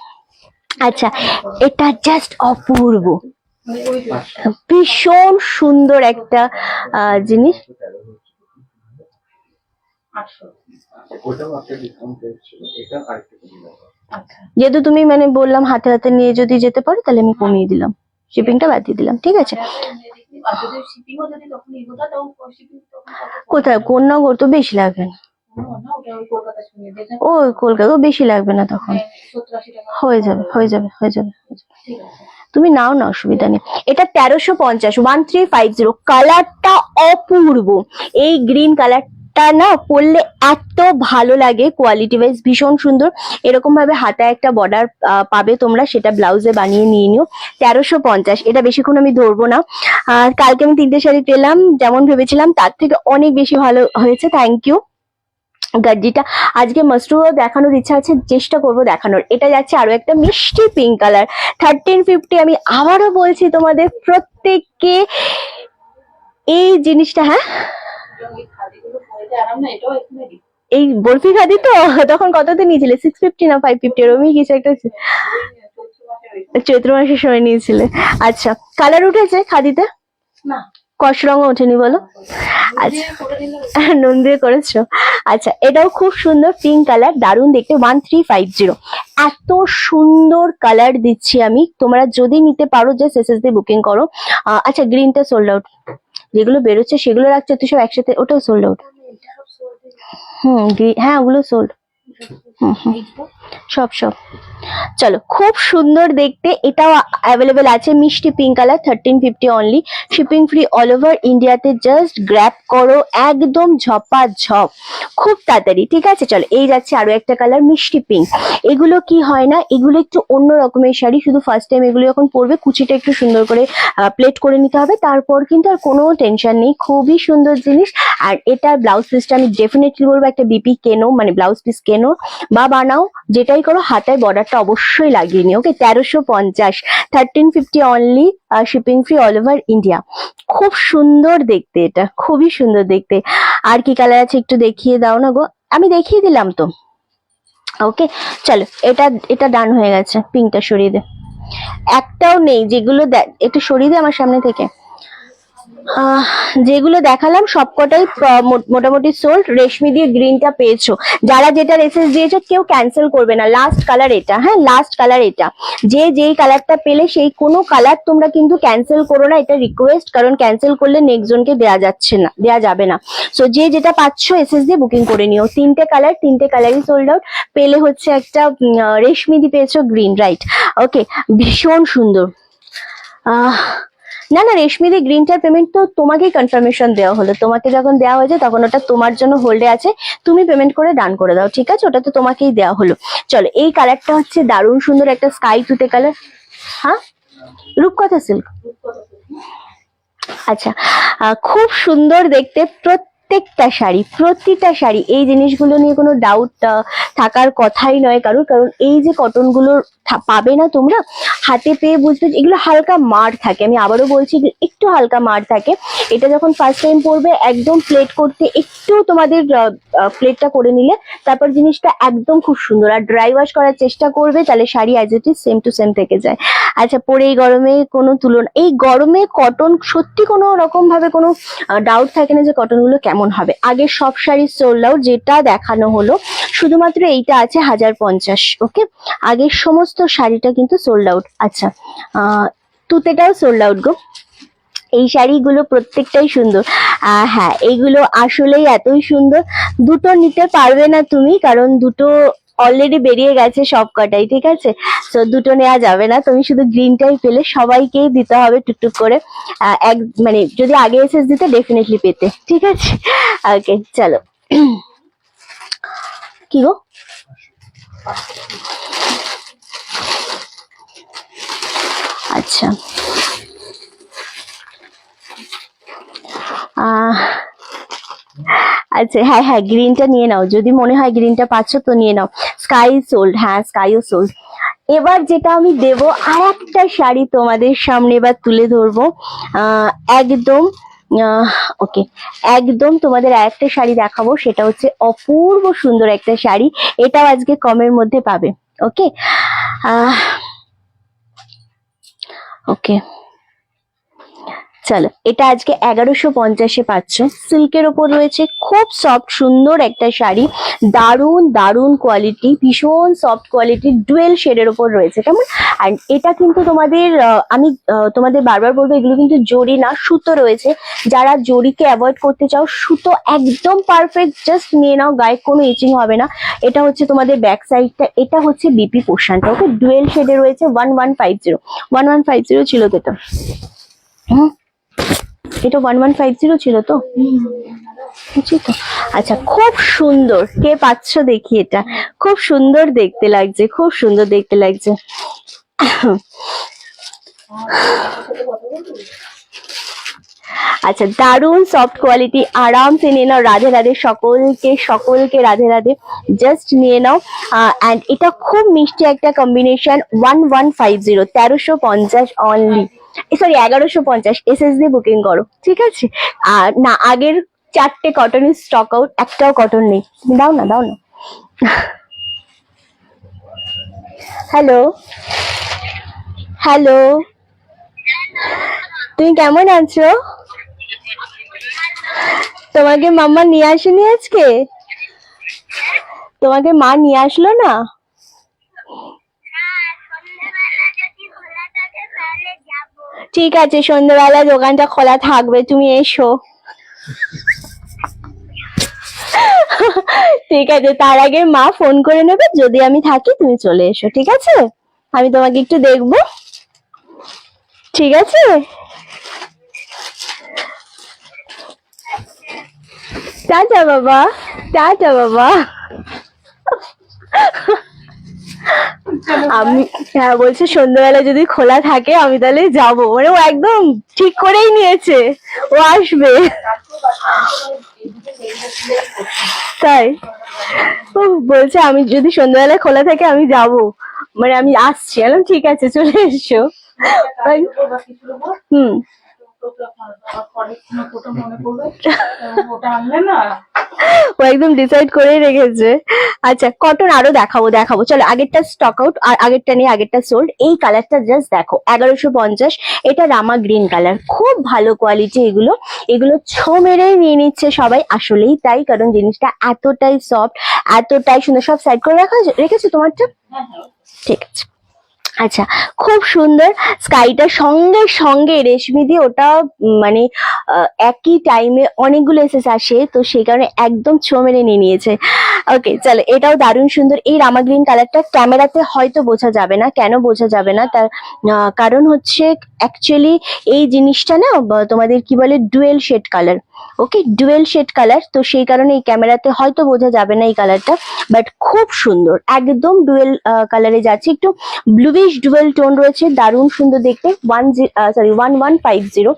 আচ্ছা, এটা জাস্ট অপূর্ব, মানে ওই ভীষণ সুন্দর একটা জিনিস। 800। ওটাও একটা ডিসকাউন্ট প্রাইস ছিল, এটা আরেকটু কমিয়ে দেবো। আচ্ছা, যেহেতু তুমি মানে বললাম হাতে হাতে নিয়ে যদি যেতে পারো, তাহলে আমি কমিয়ে দিলাম, শিপিংটা বাদ দিয়ে দিলাম, ঠিক আছে? আর যদি শিপিংও যদি তখন ইয়ে হতো তখন শিপিং তখন কোথায়, কোন নগর? তো বেশি লাগবে না, না, ওটা ওই কলকাতা শুনিয়ে দেখেন। ও কলকাতা, বেশি লাগবে না তখন, 70-80 টাকা হয়ে যাবে, হয়ে যাবে, হয়ে যাবে, হয়ে যাবে। ঠিক আছে। তুমি নাও না, অসুবিধা নেই। এটা 1350, 1350। কালারটা অপূর্ব, এই গ্রিন কালারটা না পরলে এত ভালো লাগে, কোয়ালিটি ওয়াইজ ভীষণ সুন্দর। এরকম ভাবে হাতায় একটা বর্ডার পাবে তোমরা, সেটা ব্লাউজে বানিয়ে নিয়ে নিও। 1350, এটা বেশিক্ষণ আমি ধরবো না। কালকে আমি 3টে শাড়ি পেলাম, যেমন ভেবেছিলাম তার থেকে অনেক বেশি ভালো হয়েছে, থ্যাংক ইউ। গাজ্জিটা আজকে মাস্টুও দেখানোর ইচ্ছা আছে, চেষ্টা করবো দেখানোর। এটা যাচ্ছে আরো একটা মিষ্টি পিঙ্ক কালার, 1350। আমি আবারও বলছি তোমাদের প্রত্যেককে এই জিনিসটা, হ্যাঁ ওই খাদিগুলো পরে যে আরাম না, এটাও এখানে দিই। এই বরফি খাদি তো তখন কততে নিয়েছিলে? 650 না 550 এরকমই কিছু একটা, চৈত্র মাসের সময় নিয়েছিলে। আচ্ছা, কালার উঠেছে খাদিতে? না, কস রঙও ওঠেনি বলো? আচ্ছা, করে দিলে নুন দিয়ে করেছো? আচ্ছা, এটাও খুব সুন্দর পিঙ্ক কালার, দারুণ দেখতে। 1350, এত সুন্দর কালার দিচ্ছি আমি, তোমরা যদি নিতে পারো জাস্ট এসএস দিয়ে বুকিং করো। আচ্ছা, গ্রিনটা সোল্ড আউট, যেগুলো বেরোচ্ছে সেগুলো রাখছে তুই সব একসাথে, ওটাও সোল্ড আউট। হ্যাঁ ওগুলো সোল্ড, এইটা সব সব চলো, খুব সুন্দর দেখতে, এটাও অ্যাভেলেবেল আছে, মিষ্টি pink colour, 1350 only, shipping free all over ইন্ডিয়াতে। জাস্ট গ্র্যাব করো, একদম ঝপাঝপ, খুব তাড়াতাড়ি, ঠিক আছে। চলো, এই যাচ্ছে আরো একটা কালার, মিষ্টি পিঙ্ক। এগুলো কি হয় না, এগুলো একটু অন্য রকমের শাড়ি, শুধু ফার্স্ট টাইম এগুলো যখন পরবে কুচিটা একটু সুন্দর করে প্লেট করে নিতে হবে, তারপর কিন্তু আর কোনো টেনশন নেই, খুবই সুন্দর জিনিস। আর এটার ব্লাউজ পিসটা আমি ডেফিনেটলি বলবো একটা বিপি কেনো, মানে ব্লাউজ পিস কেনো বা বানাও, যেটাই করো হাতায় বর্ডারটা অবশ্যই লাগিয়ে নিও। ওকে, 1350, 1350 only, shipping free all over India. খুব সুন্দর দেখতে, এটা খুবই সুন্দর দেখতে। আর কি কালার আছে একটু দেখিয়ে দাও না গো, আমি দেখিয়ে দিলাম তো। ওকে, চলো, এটা এটা ডান হয়ে গেছে, পিঙ্কটা সরিয়ে দে, একটাও নেই যেগুলো একটু সরিয়ে দে আমার সামনে থেকে। যেগুলো দেখালাম সবকটাই মোটামুটি সোল্ড। রেশমি দিয়ে গ্রিনটা পেয়েছো, যারা যেটা এসএস দিয়েছো কেউ ক্যান্সেল করবে না। লাস্ট কালার এটা, হ্যাঁ লাস্ট কালার এটা, যে যেই কালারটা পেলে সেই কোনো কালার তোমরা কিন্তু ক্যান্সেল করো না, এটা রিকোয়েস্ট, কারণ ক্যান্সেল করলে নেক্সট জনকে দেওয়া যাচ্ছে না, দেওয়া যাবে না। সো যে যেটা পাচ্ছ এসএস দিয়ে বুকিং করে নিও। তিনটে কালারই সোল্ড আউট। পেলে হচ্ছে একটা রেশমি দিয়ে পেয়েছো গ্রিন, রাইট? ওকে, ভীষণ সুন্দর। না না, রেশমিদি গ্রিনটার পেমেন্ট তো তোমাকেই কনফার্মেশন দেওয়া হলো, তোমাকে যখন দেওয়া হয়েছে তখন ওটা তোমার জন্য হোল্ডে আছে, তুমি পেমেন্ট করে ডান করে দাও, ঠিক আছে? ওটা তো তোমাকেই দেওয়া হলো। চলো, এই কালারটা হচ্ছে দারুণ সুন্দর, একটা স্কাই তুতে কালার। হ্যাঁ, রূপকথা সিল্ক, আচ্ছা। খুব সুন্দর দেখতে, প্রতিটা শাড়ি এই জিনিসগুলো নিয়ে কোনো ডাউট থাকার কথাই নয় কারণ এই যে কটন গুলো পাবে না তোমরা, হাতে পেয়ে বুঝবে এগুলো হালকা মার থাকে। আমি আবারও বলছি, একটু হালকা মার থাকে। এটা যখন ফার্স্ট টাইম পরবে একদম প্লেট করতে একটু তোমাদের প্লেটটা করে নিলে তারপর জিনিসটা একদম খুব সুন্দর। আর ড্রাই ওয়াশ করার চেষ্টা করবে, তাহলে sari as it is same to same থেকে যায়। আচ্ছা, পরে এই গরমে কোনো তুলনা, এই গরমে কটন সত্যি কোনো রকম ভাবে কোনো ডাউট থাকে না যে কটন গুলো কেমন হবে। আগে সব শাড়ি সোল্ড আউট, যেটা দেখানো হলো শুধুমাত্র এইটা আছে 1050। ওকে, আগের সমস্ত শাড়িটা কিন্তু সোল্ড আউট। আচ্ছা, তুতেটাও সোল্ড আউট গো। এই শাড়িগুলো প্রত্যেকটাই সুন্দর। হ্যাঁ, এইগুলো আসলেই এতই সুন্দর, দুটো নিতে পারবে না তুমি, কারণ দুটো অলরেডি বেরিয়ে গেছে সব কটাই, ঠিক আছে? তো দুটো নেওয়া যাবে না, তুমি শুধু গ্রিনটাই পেলে, সবাইকেই দিতে হবে টুকটুক করে। এক মানে যদি আগে এসএস দিতে ডেফিনেটলি পেতে, ঠিক আছে? ওকে, চলো। কি গো, আচ্ছা, আচ্ছা, হ্যাঁ হ্যাঁ, গ্রিনটা নিয়ে নাও, যদি মনে হয় গ্রিনটা পাচ্ছ তো নিয়ে নাও। স্কাই সোল্ড, হ্যাঁ স্কাইও সোল্ড। এবার যেটা আমি দেবো, আর একটা শাড়ি তোমাদের সামনে এবার তুলে ধরবো, একদম ওকে, একদম তোমাদের আরেকটা শাড়ি দেখাবো, সেটা হচ্ছে অপূর্ব সুন্দর একটা শাড়ি, এটাও আজকে কমের মধ্যে পাবে। ওকে, ওকে, চলো, এটা আজকে 1150-এ পাচ্ছ। সিল্কের ওপর রয়েছে, খুব সফট সুন্দর একটা শাড়ি, দারুণ দারুণ কোয়ালিটি, ভীষণ সফট কোয়ালিটি, ডুয়েল শেডের ওপর রয়েছে, কেমন? আর এটা কিন্তু তোমাদের আমি তোমাদের বারবার বলবো, এগুলো কিন্তু জরি না, সুতো রয়েছে। যারা জরিকে অ্যাভয়েড করতে চাও, সুতো একদম পারফেক্ট, জাস্ট নিয়ে নাও, গায়ে কোনো ইচিং হবে না। এটা হচ্ছে তোমাদের ব্যাক সাইডটা, এটা হচ্ছে বিপি পোর্শনটা। ওকে, ডুয়েল শেডে রয়েছে, 1150 ছিল তো এটা। এটা 1150 ছিল তো, বুঝছি তো। আচ্ছা, খুব সুন্দর, কে পাচ্ছ দেখি, এটা খুব সুন্দর দেখতে লাগছে, খুব সুন্দর দেখতে লাগছে। আচ্ছা, দারুণ সফট কোয়ালিটি, আরামসে নিয়ে নাও। রাধে রাধে সকলকে রাধে রাধে, জাস্ট নিয়ে নাও। অ্যান্ড এটা খুব মিষ্টি একটা কম্বিনেশন, 1150, 1350 অনলি, সরি 1150, এসএস দিয়ে বুকিং করো, ঠিক আছে? আর না, আগের 4টে কটনের স্টক আউট, একটাও কটন নেই। দাও না, দাও না। হ্যালো হ্যালো, তুমি কেমন আছো? তোমাকে মাম্মা নিয়ে আসেনি আজকে? তোমাকে মা নিয়ে আসলো না? ঠিক আছে, সন্ধ্যেবেলা দোকানটা খোলা থাকবে, তুমি এসো। ঠিক আছে, তার আগে মা ফোন করে নেবে, যদি আমি থাকি তুমি চলে এসো, ঠিক আছে? আমি তোমাকে একটু দেখবো, ঠিক আছে? টাটা বাবা, টাটা বাবা। আমি হ্যাঁ বলছে সন্ধ্যাবেলা যদি খোলা থাকে আমি তাহলে যাবো, মানে ও একদম ঠিক করেই নিয়েছে, ও আসবে। তাই ও বলছে আমি যদি সন্ধ্যাবেলা খোলা থাকে আমি যাব, মানে আমি আসছি। বললাম ঠিক আছে চলে এসো। হুম, ও একদম ডিসাইড করেই রেখেছে। আচ্ছা কটন আরো দেখাবো দেখাবো, চলো আগেরটা স্টক আউট, আর আগেরটা নিয়ে আগেরটা সোল্ড। এই কালারটা জাস্ট দেখো 1150, এটা রামা গ্রিন কালার, খুব ভালো কোয়ালিটি। এগুলো এগুলো ছো মেরেই নিয়ে নিচ্ছে সবাই, আসলেই তাই, কারণ জিনিসটা এতটাই সফট, এতটাই সুন্দর। সব সাইড করে রেখেছো তোমারটা? ঠিক আছে। আচ্ছা খুব সুন্দর, স্কাইটার সঙ্গে সঙ্গে রেশমি দিয়ে ওটা মানে একই টাইমে অনেকগুলো এসেস আসে, তো সেই কারণে একদম ছো মেরে নিয়ে নিয়েছে। ওকে চলো, এটাও দারুণ সুন্দর। এই রামা গ্রিন কালারটা ক্যামেরাতে হয়তো বোঝা যাবে না, কেন বোঝা যাবে না তার কারণ হচ্ছে অ্যাকচুয়ালি এই জিনিসটা না তোমাদের কি বলে ডুয়েল শেড কালার। ওকে, ডুয়েল শেড কালার, তো সেই কারণে এই ক্যামেরাতে হয়তো বোঝা যাবে না এই কালারটা, বাট খুব সুন্দর, একদম ডুয়েল কালারে যাচ্ছে, একটু ব্লুইশ ডুয়েল টোন রয়েছে, দারুণ সুন্দর দেখতে। 1150,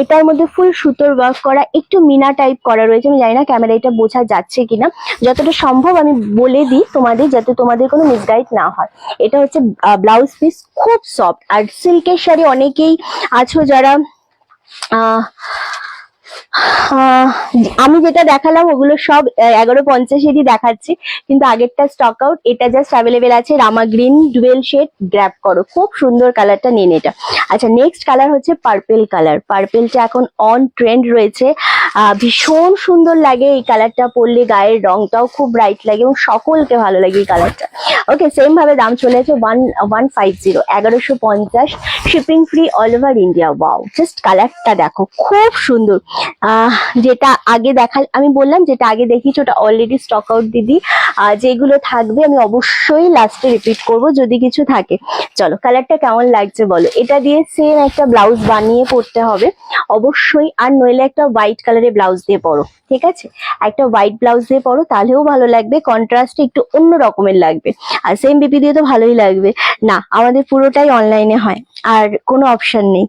এটার মধ্যে ফুল সুতোর ওয়ার্ক করা, একটু মিনা টাইপ করা রয়েছে। আমি জানি না ক্যামেরা এটা বোঝা যাচ্ছে কিনা, যতটা সম্ভব আমি বলে দিই তোমাদের, যাতে তোমাদের কোনো মিসগাইড না হয়। এটা হচ্ছে ব্লাউজ পিস, খুব সফট। আর সিল্কের শাড়ি অনেকেই আছো যারা আমি যেটা দেখালাম ওগুলো সব 1150-এরই দেখাচ্ছি, কিন্তু আগেরটা স্টক আউট, এটা জাস্ট অ্যাভেলেবেল আছে। রামা গ্রিন ডুয়েল শেড, গ্র্যাব করো, খুব সুন্দর কালারটা, নিন এটা। আচ্ছা নেক্সট কালার হচ্ছে পার্পেল কালার। পার্পেলটা এখন অন ট্রেন্ড রয়েছে, ভীষণ সুন্দর লাগে এই কালারটা পরলে, গায়ের রংটাও খুব ব্রাইট লাগে এবং সকলকে ভালো লাগে এই কালারটা। ওকে, সেম ভাবে দাম চলে আছে 1150, 1150, shipping free all over India. Wow, just কালারটা দেখো, খুব সুন্দর। যেটা আগে আমি বললাম যেটা আগে দেখিয়েছি ওটা অলরেডি স্টক আউট দিদি, যেগুলো থাকবে আমি অবশ্যই লাস্টে রিপিট করব যদি কিছু থাকে। চলো কালারটা কেমন লাগছে বলো। এটা দিয়ে সেম একটা ব্লাউজ বানিয়ে পরতে হবে অবশ্যই, আর নইলে একটা হোয়াইট কালারের ব্লাউজ দিয়ে পরো, ঠিক আছে? একটা হোয়াইট ব্লাউজ দিয়ে পরো, তাহলেও ভালো লাগবে, কন্ট্রাস্ট একটু অন্য রকমের লাগবে। আর সেম বিপি দিয়ে তো ভালোই লাগবে না, আমাদের পুরোটাই অনলাইনে হয় আর কোনো অপশন নেই,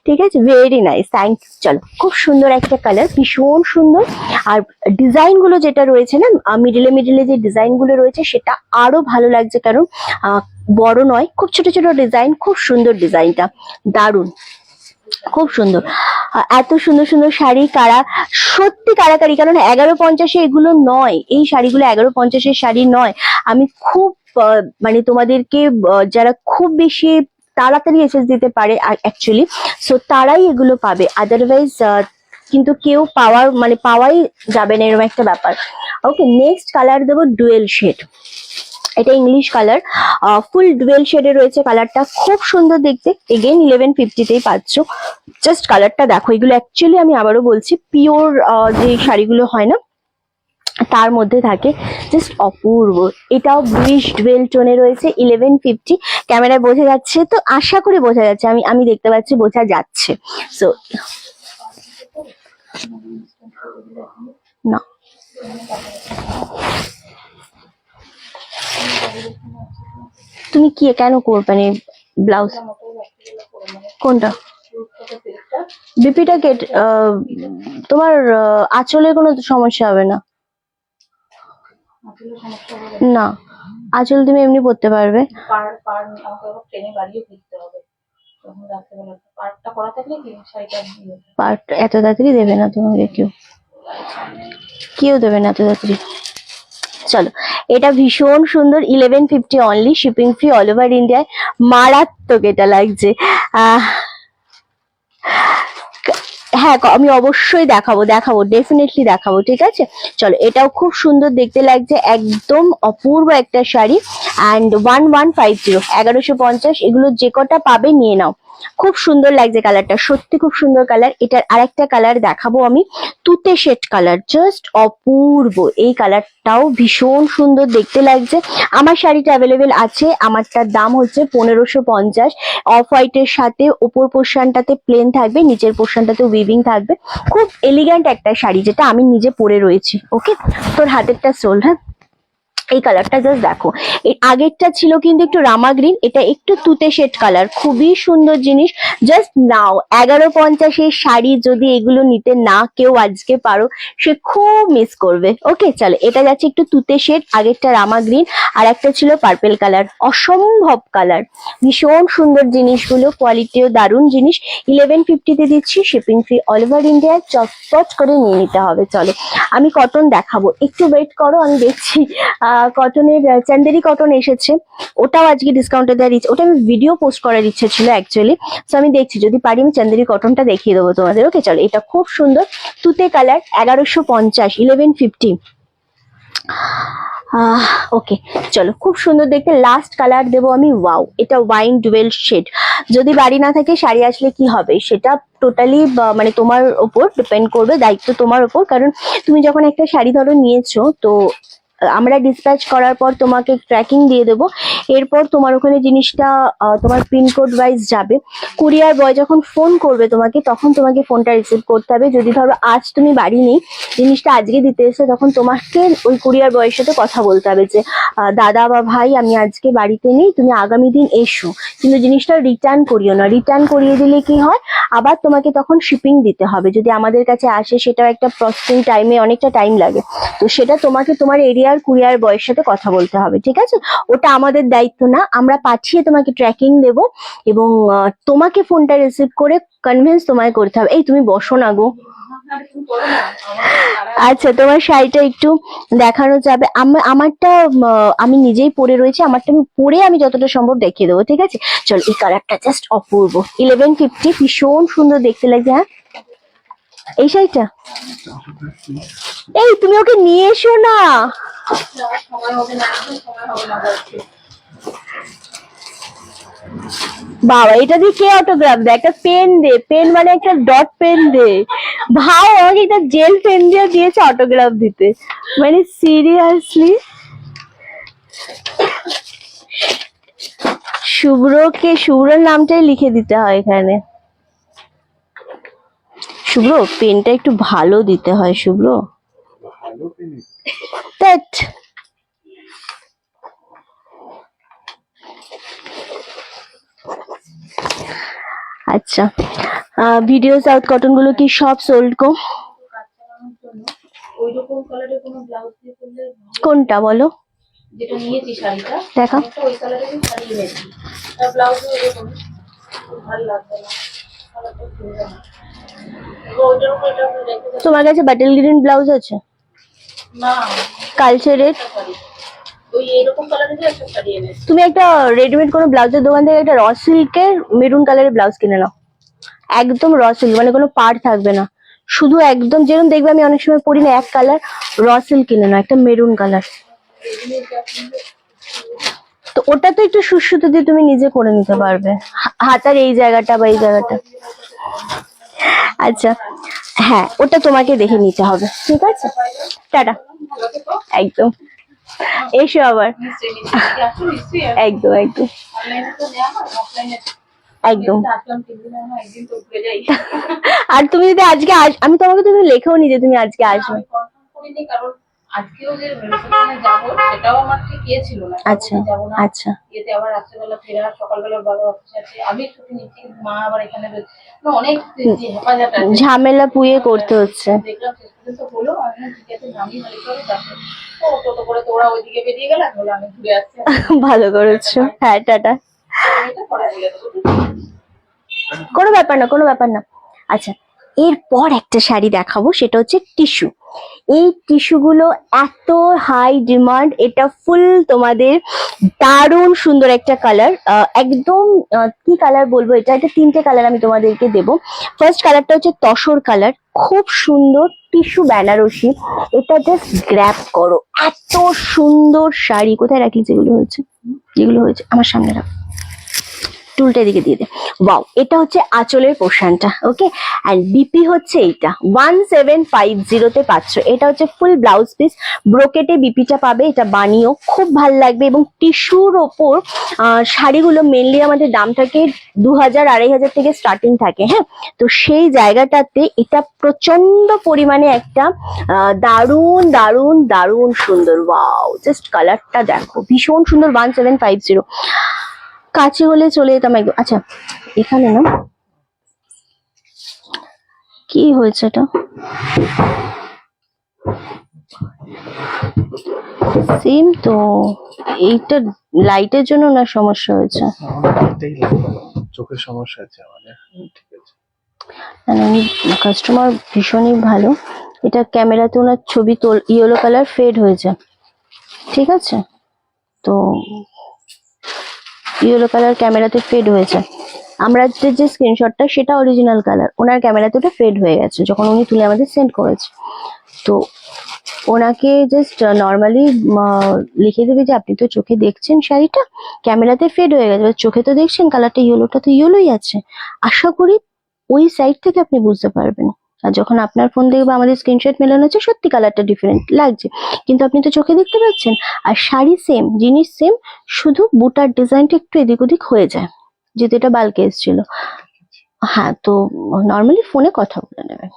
ঠিক আছে? Very nice, thank you. চলো খুব সুন্দর একটা কালার, ভীষণ সুন্দর। আর ডিজাইন গুলো যেটা রয়েছে না, মিডিলে মিডিলে যে ডিজাইন গুলো রয়েছে সেটা আরো ভালো লাগছে, কারণ বড় নয়, খুব ছোট ছোট ডিজাইন, খুব সুন্দর ডিজাইনটা, দারুণ, খুব সুন্দর। এত সুন্দর সুন্দর শাড়ি কারা সত্যি কারাকারি, কারণ 1150-এ এগুলো নয়, এই শাড়িগুলো 1150-এর শাড়ি নয়। আমি খুব মানে তোমাদেরকে যারা খুব বেশি তাড়াতাড়ি এসেস দিতে পারে অ্যাকচুয়ালি, সো তারাই এগুলো পাবে, আদারওয়াইজ কিন্তু কেউ পাওয়াই যাবে না, এরকম একটা ব্যাপার। ওকে, নেক্সট কালার দেবো ডুয়েল শেড। এটা ইংলিশ কালার, ফুল ডুয়েল শেডে রয়েছে, কালারটা খুব সুন্দর দেখতে। এগেইন 1150-তেই পাচ্ছ। জাস্ট কালারটা দেখো, এগুলো অ্যাকচুয়ালি আমি আবারও বলছি পিওর যে শাড়িগুলো হয় না তার মধ্যে থাকে, জাস্ট অপূর্ব। এটাও ব্লুইশ ডুয়েল টোনে রয়েছে, 1150। ক্যামেরায় বোঝা যাচ্ছে তো? আশা করি বোঝা যাচ্ছে, আমি দেখতে পাচ্ছি বোঝা যাচ্ছে। সো না, তুমি কি কেন করবে না ব্লাউজ? কোনটা? বিপিটা কেট, তোমার আঁচলে কোনো সমস্যা হবে না, না আঁচল তুমি এমনি পরতে পারবে। পার্ট এত তাড়াতাড়ি দেবে না তোমাকে, কেউ দেবে না এত তাড়াতাড়ি। চলো, এটা ভীষণ সুন্দর, 1150 only, shipping free all over ইন্ডিয়ায়। মারাত্মক এটা লাগছে। হ্যাঁ আমি অবশ্যই দেখাবো, ডেফিনেটলি দেখাবো, ঠিক আছে? চলো, এটাও খুব সুন্দর দেখতে লাগছে, একদম অপূর্ব একটা শাড়ি, অ্যান্ড 1150, 1150। এগুলো যে কটা পাবে নিয়ে নাও। খুব সুন্দর লাগছে কালারটা, সত্যি খুব সুন্দর কালার। এটার আরেকটা কালার দেখাবো আমি, তুতে শেড কালার, জাস্ট অপূর্ব। এই কালারটাও ভীষণ সুন্দর দেখতে লাগছে। আমার শাড়িটা অ্যাভেলেবেল আছে, আমারটার দাম হচ্ছে 1550। অফ হোয়াইটের সাথে উপর পোর্শনটাতে প্লেন থাকবে, নিচের পোর্শনটাতে উইভিং থাকবে। খুব এলিগ্যান্ট একটা শাড়ি, যেটা আমি নিজে পরে রয়েছি। ওকে, তোর হাতেরটা সোল। হ্যাঁ, এই কালারটা জাস্ট দেখো। এর আগেরটা ছিল কিন্তু একটু রামা গ্রিন, এটা একটু তুতে শেড কালার, খুবই সুন্দর জিনিস। জাস্ট নাও, 1150-এর শাড়ি যদি এগুলো নিতে না কেউ আজকে পারো, সে খুব মিস করবে। ওকে চলো, এটা যাচ্ছে একটু তুতে শেড, আগেরটা রামা গ্রিন, আর একটা ছিল পার্পেল কালার। অসম্ভব কালার, ভীষণ সুন্দর জিনিসগুলো, কোয়ালিটিও দারুণ জিনিস। 1150-তে দিচ্ছি, shipping free all over India. চটপট করে নিয়ে নিতে হবে। চলো আমি কটন দেখাবো, একটু ওয়েট করো, আমি দেখছি। কটনের চান্দেরি কটন এসেছে, ওটাও আজকে ডিসকাউন্টে দেওয়ার ইচ্ছে, ওটা আমি ভিডিও পোস্ট করার ইচ্ছে ছিল অ্যাকচুয়ালি। সো আমি দেখছি যদি পারি আমি চান্দেরি কটনটা দেখিয়ে দেবো তোমাদের। ওকে চলো, এটা খুব সুন্দর তুতে কালার, 1150, 1150। ওকে চলো, খুব সুন্দর দেখতে। লাস্ট কালার দেবো আমি, ওয়াও, এটা ওয়াইন ডুয়েল শেড। যদি বাড়ি না থাকে, শাড়ি আসলে কি হবে সেটা টোটালি মানে তোমার ওপর ডিপেন্ড করবে, দায়িত্ব তোমার ওপর। কারণ তুমি যখন একটা শাড়ি ধরো নিয়েছো, তো আমরা ডিসপ্যাচ করার পর তোমাকে ট্র্যাকিং দিয়ে দেবো। এরপর তোমার ওখানে জিনিসটা তোমার পিনকোড ওয়াইজ যাবে। কুরিয়ার বয় যখন ফোন করবে তোমাকে, তখন তোমাকে ফোনটা রিসিভ করতে হবে। যদি ধরো আজ তুমি বাড়ি নেই, জিনিসটা আজকে দিতে এসে, তখন তোমাকে ওই কুরিয়ার বয়ের সাথে কথা বলতে হবে যে দাদা বা ভাই আমি আজকে বাড়িতে নেই, তুমি আগামী দিন এসো। কিন্তু জিনিসটা রিটার্ন করিও না, রিটার্ন করিয়ে দিলে কি হয়, আবার তোমাকে তখন শিপিং দিতে হবে। যদি আমাদের কাছে আসে, সেটাও একটা প্রসেসিং টাইমে অনেকটা টাইম লাগে। তো সেটা তোমাকে তোমার এরিয়ার কুরিয়ার বয়ের সাথে কথা বলতে হবে, ঠিক আছে? ওটা আমাদের দায়িত্ব না, আমরা পাঠিয়ে তোমাকে ট্র্যাকিং দেব, এবং তোমাকে ফোনটা রিসিভ করে কনভিন্স তোমায় করতে হবে। এই তুমি বসো না গো। আচ্ছা, তোমার শাড়িটা একটু দেখানো যাবে? আমারটা আমি নিজেই পরে রয়েছি, আমারটা আমি পরে আমি যতটা সম্ভব দেখিয়ে দেবো, ঠিক আছে? চল, এই কালারটা জাস্ট অপূর্ব, 1150, ভীষণ সুন্দর দেখতে লাগছে। হ্যাঁ, এই শাড়িটা, এই তুমি ওকে নিয়ে এসো না। বাবা, এটা দিয়ে কে অটোগ্রাফ দেয়? একটা পেন দে, পেন মানে একটা ডট পেন দে। ভাই আমাকে একটা জেল পেন দিয়ে দিয়েছে অটোগ্রাফ দিতে, মানে সিরিয়াসলি। শুভ্রকে, শুভ্রর নামটাই লিখে দিতে হয় এখানে। শুভ্র, পেনটা একটু ভালো দিতে হয় শুভ্র। ধ্যাৎ। আচ্ছা, ভিডিও সাউথ কটন গুলো কি সব সোল্ড গো? ওইরকম কালারের কোনো ব্লাউজ দিয়ে করলে কোনটা বলো? যেটা নিয়েছি শাড়িটা, দেখা। একটা ওই কালারেরই শাড়ি এনেছি, তার ব্লাউজও এরকম, ভালো লাগবে না, কালারটা সুন্দর না। এবার ওইটার উপর এটা রেখে দেবো। তোমার কাছে বাটেল গ্রিন ব্লাউজ আছে? না, কালচারের শাড়ি ওই এরকম কালারেরই একটা শাড়ি এনেছি। তুমি একটা রেডিমেড কোনো ব্লাউজের দোকান থেকে একটা র সিল্কের মেরুন কালারের ব্লাউজ কিনে নাও। একদম র সিল্ক, মানে কোনো পাড় থাকবে না, শুধু একদম যেরকম দেখবে আমি অনেক সময় পরি না, এক কালার র সিল্ক কিনে নাও, একটা মেরুন কালার। তো ওটা তো একটু সুসুতো দিয়ে তুমি নিজে করে নিতে পারবে, হাতার এই জায়গাটা বা এই জায়গাটা। আচ্ছা, হ্যাঁ, ওটা তোমাকে দেখে নিতে হবে, ঠিক আছে? টাটা। একদম, এসো আবার। একদম একদম একদম। আর তুমি যদি আজকে আমি তোমাকে তুমি লেখেও নি যে তুমি আজকে আসবে। কারণ আজকেও যে রিসেপশনে যাব সেটাও আমার ঠিক ইয়ে ছিল না। আচ্ছা আচ্ছা, এতে আবার রাত্রেবেলা ফেরা, সকালবেলা বাবা অফিস আছে, আমি ছুটি নিচ্ছি, কিন্তু মা আবার এখানে রয়েছে, অনেক হেফাজত আছে, ঝামেলা পুয়ে করতে হচ্ছে। দেখলাম শেষ পর্যন্ত হলো, আমি ঠিক আছে নামি ভালো করে তারপর টোটো করে তো ওরা ওইদিকে বেরিয়ে গেল, বলে আমি ঘুরে আসছি। ভালো করেছো, হ্যাঁ টাটা। এটা পরে দিয়ে দেবো। কোনো ব্যাপার না, কোনো ব্যাপার না। আচ্ছা, এরপর একটা শাড়ি দেখাবো, সেটা হচ্ছে টিস্যু। এই টিস্যুগুলো এত হাই ডিমান্ড, এটা ফুল তোমাদের দারুণ সুন্দর একটা কালার, একদম কি কালার বলবো, এটা এটা তিনটে কালার আমি তোমাদেরকে দেবো। ফার্স্ট কালারটা হচ্ছে তসর কালার, খুব সুন্দর টিস্যু বেনারসি, এটা জাস্ট গ্র্যাব করো, এত সুন্দর শাড়ি। কোথায় রাখলি যেগুলো হয়েছে আমার সামনে রাখ, টুলটা এদিকে দিয়ে দে। ওয়াও, এটা হচ্ছে আঁচলের পোর্শনটা, ওকে। অ্যান্ড বিপি হচ্ছে এইটা 1750 পাচ্ছ। এটা হচ্ছে ফুল ব্লাউজ পিস, ব্রোকেটে বিপিটা পাবে, এটা বানিয়েও খুব ভাল লাগবে। এবং টিস্যুর ওপর শাড়িগুলো মেনলি আমাদের দাম থাকে 2000-2500 থেকে স্টার্টিং থাকে, হ্যাঁ। তো সেই জায়গাটাতে এটা প্রচন্ড পরিমাণে একটা দারুণ দারুণ দারুণ সুন্দর। ওয়াও, জাস্ট কালারটা দেখো, ভীষণ সুন্দর। 1750 কাছে হলে চলে যেতাম একদম। আচ্ছা, এখানে না কি হয়েছে, এটা সেম তো, এইটা লাইটের জন্য না সমস্যা হয়েছে? এটাই লাগবে, চোখের সমস্যা আছে আমাদের। ঠিক আছে, উনি কাস্টমার ভীষণই ভালো। এটা ক্যামেরাতে ওনার ছবি ইয়েলো কালার ফেড হয়েছে, ঠিক আছে? তো ইয়েলো কালার ক্যামেরাতে ফেড হয়েছে, আমরা যে স্ক্রিনশটটা সেটা অরিজিনাল কালার, ওনার ক্যামেরাতে ওটা ফেড হয়ে গেছে যখন উনি তুলে আমাদের সেন্ড করেছে। তো ওনাকে জাস্ট নর্মালি লিখে দেবে যে আপনি তো চোখে দেখছেন শাড়িটা ক্যামেরাতে ফেড হয়ে গেছে, চোখে তো দেখছেন কালারটা ইয়েলোটা তো ইয়েলোই আছে, আশা করি ওই সাইড থেকে আপনি বুঝতে পারবেন। আর যখন আপনার ফোন দেখবে আমাদের স্ক্রিনশট মেলানো হচ্ছে, সত্যি কালারটা ডিফারেন্ট লাগছে, কিন্তু আপনি তো চোখে দেখতে পাচ্ছেন। আর শাড়ি সেম, জিনিস সেম, শুধু বুটার ডিজাইনটা একটু এদিক ওদিক হয়ে যায়, যেহেতু এটা বাল্কে এসেছিল। হ্যাঁ, তো নর্মালি ফোনে কথা বলে নেবেন।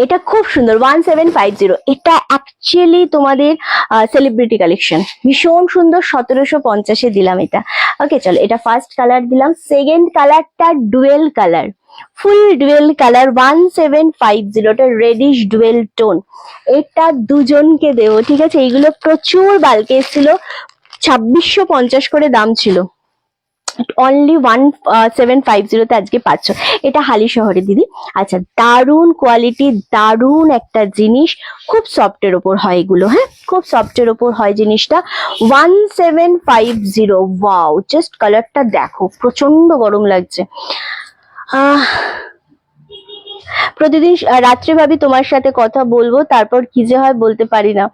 এটা খুব সুন্দর 1750, এটা অ্যাকচুয়ালি তোমাদের সেলিব্রিটি কালেকশন, ভীষণ সুন্দর। 1750-এ দিলাম এটা, ওকে। চলো, এটা ফার্স্ট কালার দিলাম। সেকেন্ড কালারটা ডুয়েল কালার, ফুল ডুয়েল কালার 1750, এটা রেডিশ ডুয়েল টোন। এটা দুজনকে দেবো, ঠিক আছে? এইগুলো প্রচুর বাল্কে এসেছিল, 2650 করে দাম ছিল, অনলি 1750-তে আজকে পাচ্ছ। এটা হালি শহরে দিদি। আচ্ছা, দারুণ কোয়ালিটি, দারুণ একটা জিনিস, খুব সফটের ওপর হয় এগুলো, হ্যাঁ, খুব সফটের ওপর হয় জিনিসটা। 1750, ওয়াও, জাস্ট কালারটা দেখো, প্রচন্ড গরম লাগছে। প্রতিদিন রাত্রে ভাবি তোমার সাথে কথা বলবো, তারপর কি যে হয় বলতে পারি না।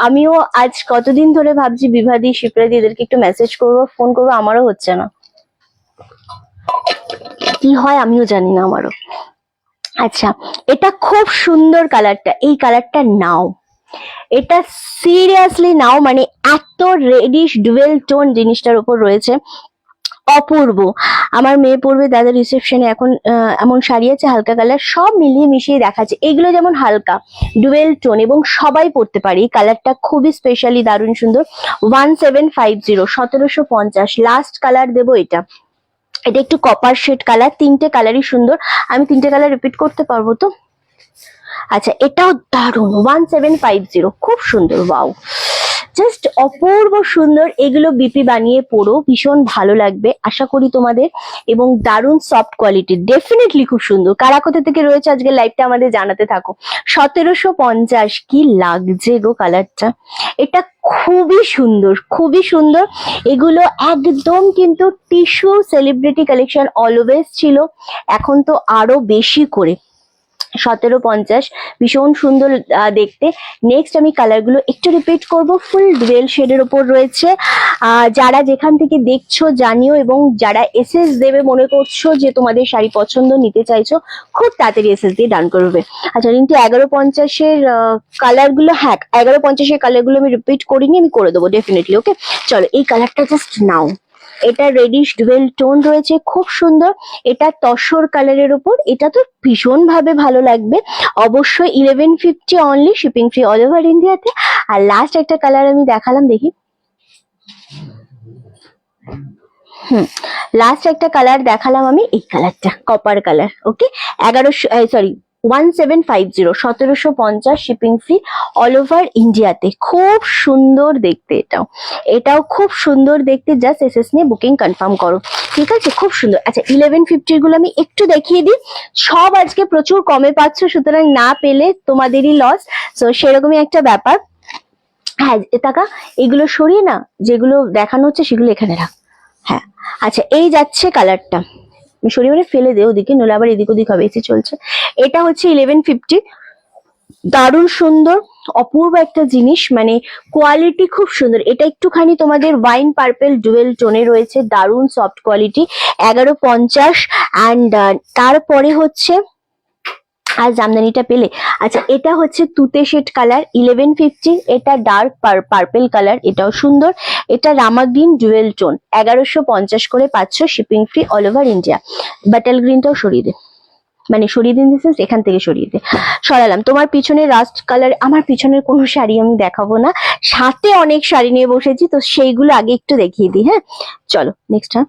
আমিও আজ কতদিন ধরে ভাবছি বিভাদি, শিপ্রাদি এদেরকে একটু মেসেজ করবো, ফোন করবো, আমারও হচ্ছে না, কি হয় আমিও জানি না আমারও। আচ্ছা, এটা খুব সুন্দর কালারটা, এই কালারটা নাও, এটা সিরিয়াসলি নাও, মানে এত রেডিশ ডুয়েল টোন জিনিসটার উপর রয়েছে, অপূর্ব। আমার মেয়ে পরবে দাদার রিসেপশনে, এখন এমন শাড়ি আছে হালকা কালার, সব মিলিয়ে মিশিয়ে দেখাচ্ছে। এগুলো যেমন হালকা ডুয়েল টোন এবং সবাই পরতে পারে, এই কালারটা খুবই স্পেশালি দারুণ সুন্দর। 1750, 1750, লাস্ট কালার দেবো এটা। এটা একটু কপার শেড কালার, তিনটে কালারই সুন্দর, আমি তিনটে কালার রিপিট করতে পারবো তো? আচ্ছা, এটাও দারুণ 1750, খুব সুন্দর, ওয়াও, জাস্ট অপূর্ব সুন্দর। এগুলো বিপি বানিয়ে পরো, ভীষণ ভালো লাগবে আশা করি তোমাদের, এবং দারুণ সফট কোয়ালিটি, ডেফিনেটলি খুব সুন্দর। কারা কোথা থেকে রয়েছে আজকে লাইভটা আমাদের জানাতে থাকো। 1750, কি লাগছে গো কালারটা, এটা খুবই সুন্দর, খুবই সুন্দর। এগুলো একদম কিন্তু টিস্যু সেলিব্রিটি কালেকশন অলওয়েজ ছিল, এখন তো আরো বেশি করে। 1750, ভীষণ সুন্দর দেখতে। নেক্সট আমি কালার গুলো একটু রিপিট করব, ফুল ডুয়েল শেডের ওপর রয়েছে। যারা যেখান থেকে দেখছো জানিও, এবং যারা এসএস দেবে মনে করছো যে তোমাদের শাড়ি পছন্দ নিতে চাইছো, খুব তাড়াতাড়ি এসএস দিয়ে ডান করবে। আচ্ছা, কিন্তু 1150-এর কালার গুলো, হ্যাঁ 1150-এর কালার গুলো আমি রিপিট করিনি, আমি করে দেবো ডেফিনেটলি, ওকে। চলো, এই কালারটা জাস্ট নাও, এটা রেডিশ ডুয়েল টোন রয়েছে, খুব সুন্দর। এটা তসর কালারের উপর, এটা তো ভীষণ ভাবে ভালো লাগবে। অবশ্যই 1150 only, shipping free all over ইন্ডিয়াতে। আর লাস্ট একটা কালার আমি দেখালাম, দেখি, লাস্ট একটা কালার দেখালাম আমি, এই কালারটা কপার কালার, ওকে। 1100, sorry 1750, 1750 shipping free all over ইন্ডিয়াতে। খুব সুন্দর দেখতে, এটাও খুব সুন্দর দেখতে। জাস্ট এসএস নিয়ে বুকিং কনফার্ম করো, ঠিক আছে? খুব সুন্দর। আচ্ছা 1150 গুলো আমি একটু দেখিয়ে দিই। সব আজকে প্রচুর কমে পাচ্ছ, সুতরাং না পেলে তোমাদেরই লস। তো সেরকমই একটা ব্যাপার। হ্যাঁ টাকা এগুলো সরিয়ে না, যেগুলো দেখানো হচ্ছে সেগুলো এখানে রাখ। হ্যাঁ আচ্ছা, এই যাচ্ছে কালারটা, সরিয়ে মানে ফেলে দে ওদিকে, নইলে আবার এদিক ওদিক হবে, এসি চলছে। এটা হচ্ছে 1150, দারুণ সুন্দর অপূর্ব একটা জিনিস, মানে কোয়ালিটি খুব সুন্দর। এটা একটুখানি তোমাদের ওয়াইন পার্পেল ডুয়েল টোনে রয়েছে, দারুণ সফট কোয়ালিটি। 1150 অ্যান্ড তারপরে হচ্ছে আর জামদানিটা পেলে। আচ্ছা এটা হচ্ছে তুতে শেড কালার 1150, এটা ডার্ক পার্পেল কালার, এটাও সুন্দর। এটা রামা গ্রিন ডুয়েল টোন 1150 করে পাচ্ছ, shipping free all over India. বাটাল গ্রিনটাও সরিয়ে দে, মানে সরিয়ে দিন, দিস এখান থেকে সরিয়ে দে, সরালাম। তোমার পিছনে রাস্ট কালার, আমার পিছনের কোনো শাড়ি আমি দেখাবো না, সাথে অনেক শাড়ি নিয়ে বসেছি, তো সেইগুলো আগে একটু দেখিয়ে দিই। হ্যাঁ চলো নেক্সট। হ্যাঁ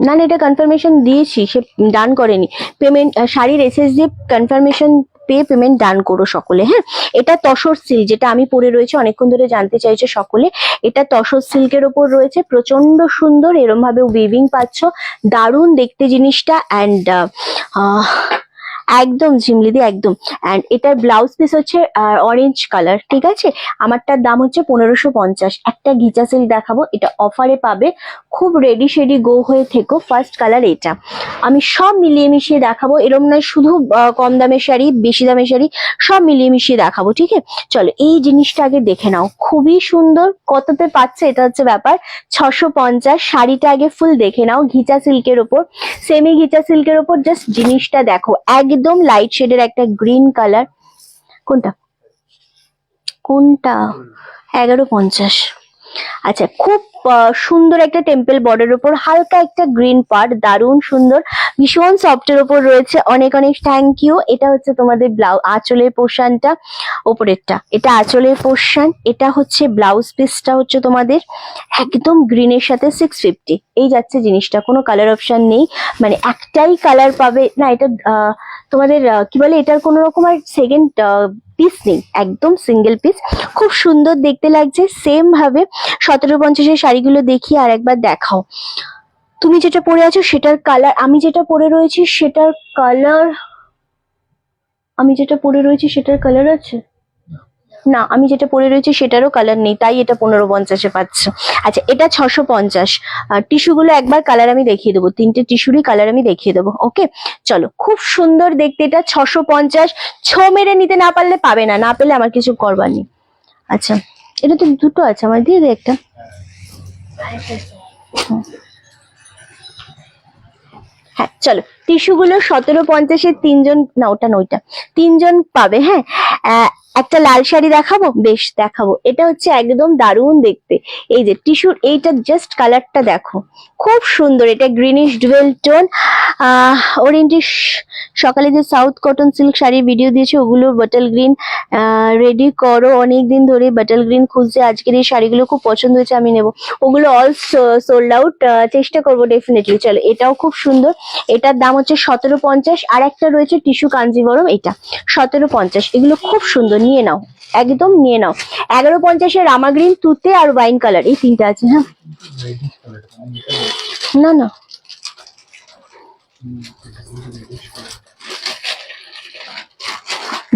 না না, এটা কনফার্মেশন দিয়েছি, সে ডান করেনি পেমেন্ট। শাড়ির এসএস দিয়ে কনফার্মেশন পেয়ে পেমেন্ট ডান করো সকলে। হ্যাঁ এটা তসর সিল্ক, যেটা আমি পরে রয়েছে, অনেকক্ষণ ধরে জানতে চাইছো সকলে। এটা তসর সিল্কের ওপর রয়েছে, প্রচন্ড সুন্দর, এরম ভাবে উইভিং পাচ্ছ, দারুণ দেখতে জিনিসটা। অ্যান্ড একদম ঝিমলিদি একদম। অ্যান্ড এটার ব্লাউজ পিস হচ্ছে অরেঞ্জ কালার, ঠিক আছে? আমারটার দাম হচ্ছে 1550। একটা ঘিচা সিল্ক দেখাবো, এটা অফারে পাবে, খুব রেডি শেডি গো হয়ে থেকো। ফার্স্ট কালার এটা, আমি সব মিলিয়ে মিশিয়ে দেখাবো, এরম নয় শুধু কম দামের শাড়ি বেশি দামের শাড়ি, সব মিলিয়ে মিশিয়ে দেখাবো, ঠিক আছে? চলো এই জিনিসটা আগে দেখে নাও, খুবই সুন্দর। কততে পাচ্ছে এটা হচ্ছে ব্যাপার, 650। শাড়িটা আগে ফুল দেখে নাও, ঘিচা সিল্কের ওপর, সেমি ঘিচা সিল্কের ওপর। জাস্ট জিনিসটা দেখো, একদম লাইট শেডের একটা গ্রিন কালার। কোনটা কোনটা 1150। আচ্ছা খুব সুন্দর একটা টেম্পল বর্ডার উপর হালকা একটা গ্রিন পার্ট, দারুণ সুন্দর, ভীষণ সফটের উপর রয়েছে। অনেক অনেক থ্যাংক ইউ। এটা হচ্ছে তোমাদের ব্লাউজ, আঁচলের পোর্শনটা, ওপরেরটা এটা আঁচলের পোর্শন। এটা হচ্ছে ব্লাউজ পিসটা হচ্ছে তোমাদের একদম গ্রিনের সাথে 650। এই যাচ্ছে জিনিসটা, কোনো কালার অপশন নেই, মানে একটাই কালার পাবে না। এটা তোমাদের কি বলে, এটার কোনো রকম আর সেকেন্ড পিস নেই, একদম সিঙ্গেল পিস, খুব সুন্দর দেখতে লাগছে। সেম ভাবে 1750 শাড়িগুলো দেখি আর একবার দেখাও। তুমি যেটা পরে আছো সেটার কালার, আমি যেটা পরে রয়েছি সেটার কালার, আমি যেটা পরে রয়েছি সেটার কালার আছে না, আমি যেটা পরে রয়েছি সেটারও কালার নেই, তাই এটা 1550-এ পাচ্ছ। আচ্ছা এটা 650। টিস্যু গুলো একবার কালার আমি দেখিয়ে দেবো, তিনটে টিস্যুরই কালার আমি দেখিয়ে দেবো। ওকে চলো, খুব সুন্দর দেখতে এটা, 650। মেরে নিতে না পারলে পাবে না, না পেলে আমার কিছু করবার নেই। আচ্ছা এটা তো দুটো আছে, আমার দিয়ে দে একটা। হ্যাঁ চলো, টিস্যু গুলো 1750-এর তিনজন, না ওটা নয়টা, তিনজন পাবে। হ্যাঁ একটা লাল শাড়ি দেখাবো, বেশ দেখাবো। এটা হচ্ছে একদম দারুণ দেখতে, এই যে টিস্যুর এইটা জাস্ট কালারটা দেখো, খুব সুন্দর। এটা গ্রিনিশ ডুয়েল টোন, ওরেঞ্জিশ। সকালে যে সাউথ কটন সিল্ক শাড়ির ভিডিও দিয়েছে ওগুলো বাটাল গ্রিন রেডি করো, অনেকদিন ধরে বাটাল গ্রিন খুঁজছে, আজকের এই শাড়িগুলো খুব পছন্দ হয়েছে, আমি নেবো। ওগুলো অল সোল্ড আউট, চেষ্টা করবো ডেফিনেটলি। চলো এটাও খুব সুন্দর, এটার দাম হচ্ছে 1750। আর একটা রয়েছে টিস্যু কাঞ্জিভরম, এটা 1750। এগুলো খুব সুন্দর, নিয়ে নাও, একদম নিয়ে নাও। 1150-এর রামা গ্রিন, তুতে আর ওয়াইন কালার, এই তিনটা আছে। হ্যাঁ না না,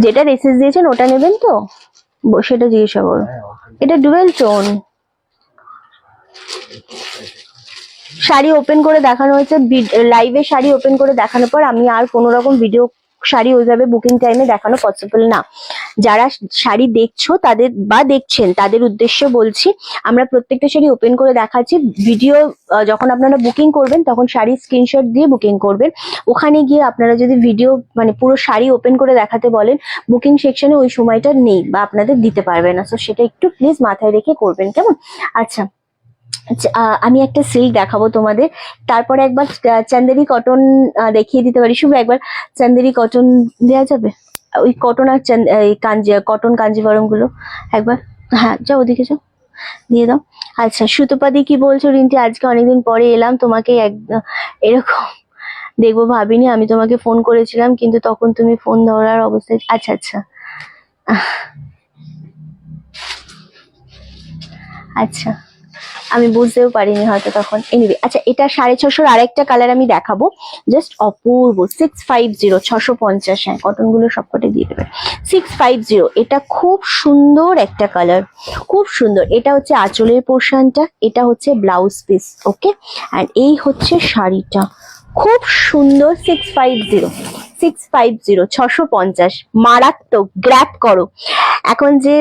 যেটা রেসেস দিয়েছেন ওটা নেবেন তো, সেটা জিজ্ঞাসা করো। এটা ডুয়েল টোন শাড়ি ওপেন করে দেখানো হয়েছে, লাইভে শাড়ি ওপেন করে দেখানোর পর আমি আর কোনো রকম ভিডিও শাড়ি ওইভাবে বুকিং টাইমে দেখানো পসিবল না। যারা শাড়ি দেখছো তাদের বা দেখছেন তাদের উদ্দেশ্যে বলছি, আমরা প্রত্যেকটা শাড়ি ওপেন করে দেখাচ্ছি। ভিডিও যখন আপনারা বুকিং করবেন তখন শাড়ির স্ক্রিনশট দিয়ে বুকিং করবেন। ওখানে গিয়ে আপনারা যদি ভিডিও মানে পুরো শাড়ি ওপেন করে দেখাতে বলেন, বুকিং সেকশনে ওই সময়টা নেই বা আপনাদের দিতে পারবে না, তো সেটা একটু প্লিজ মাথায় রেখে করবেন, কেমন? আচ্ছা আমি একটা সিল্ক দেখাবো তোমাদের, তারপরে একবার চান্দেরি কটন দেখিয়ে দিতে পারি। শুভ একবার চান্দেরি কটন দেওয়া যাবে, ওই কটন আর কটন কাঞ্জিভরম গুলো একবার। হ্যাঁ যাও ওদিকে যাও, দিয়ে দাও। আচ্ছা সুতোপাদি কি বলছো রিন্টি, আজকে অনেকদিন পরে এলাম, তোমাকে এরকম দেখবো ভাবিনি। আমি তোমাকে ফোন করেছিলাম কিন্তু তখন তুমি ফোন ধরার অবস্থায়। আচ্ছা আচ্ছা আচ্ছা, আমি বুঝতেও পারিনি হয়তো তখন। এনিওয়ে, আচ্ছা এটা 650 আরেকটা কালার আমি দেখাবো, জাস্ট অপূর্ব। 650, 650, হ্যাঁ কটন গুলো সবকটা দিয়ে দেবে। 650, এটা খুব সুন্দর একটা কালার, খুব সুন্দর। এটা হচ্ছে আঁচলের পোর্শনটা, এটা হচ্ছে ব্লাউজ পিস, ওকে। অ্যান্ড এই হচ্ছে শাড়িটা, খুব সুন্দর। 650, 650, মারাত্মক, গ্র্যাব করো। এখন যে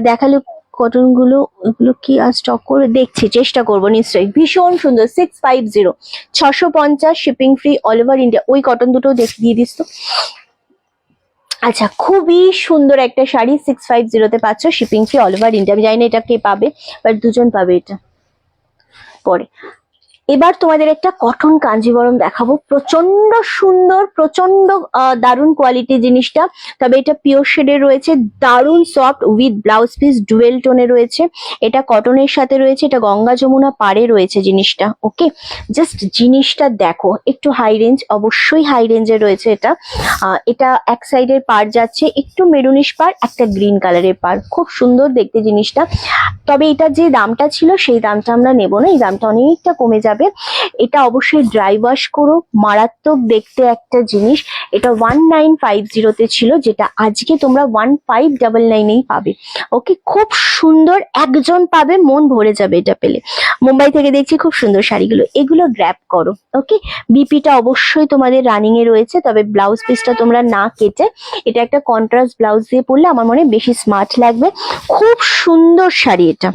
দেখালো কটন গুলো, এগুলো কি আর স্টক করে দেখছি, চেষ্টা করবো নিশ্চয়ই। ভীষণ সুন্দর। 650, 650, shipping free all over India. ওই কটন দুটো দিয়ে দিস তো। আচ্ছা, খুবই সুন্দর একটা শাড়ি, 650 পাচ্ছ, shipping free all over India. আমি জানি না এটা কে পাবে, বাট দুজন পাবে এটা পরে। এবার তোমাদের একটা কটন কাঞ্জিবরম দেখাবো, প্রচন্ড সুন্দর, প্রচন্ড দারুণ কোয়ালিটি জিনিসটা। তবে এটা পিওর শেডে রয়েছে, দারুণ soft, with blouse piece dual টোনে রয়েছে। এটা কটনের সাথে রয়েছে, এটা গঙ্গা যমুনা পাড়ে রয়েছে জিনিসটা, ওকে। জাস্ট জিনিসটা দেখো, একটু হাই রেঞ্জ, অবশ্যই হাই রেঞ্জে রয়েছে এটা। এটা এক সাইডের পাড় যাচ্ছে একটু মেরুনিশ পাড়, একটা গ্রিন কালারের পাড়, খুব সুন্দর দেখতে জিনিসটা। তবে এটা যে দামটা ছিল সেই দামটা আমরা নেব না, এই দামটা অনেকটা কমে যাবে। এটা অবশ্যই ড্রাই ওয়াশ করো, মারাত্মক দেখতে একটা জিনিস। এটা 1950 ছিল, যেটা আজকে তোমরা 1599 পাবে, ওকে। খুব সুন্দর, একজন পাবে, মন ভরে যাবে এটা পেলে। মুম্বাই থেকে দেখছি খুব সুন্দর শাড়িগুলো, এগুলো গ্র্যাব করো, ওকে। বিপিটা অবশ্যই তোমাদের রানিং এ রয়েছে, তবে ব্লাউজ পিসটা তোমরা না কেটে এটা একটা কন্ট্রাস্ট ব্লাউজ দিয়ে পরলে আমার মনে হয় বেশি স্মার্ট লাগবে। খুব সুন্দর শাড়ি এটা,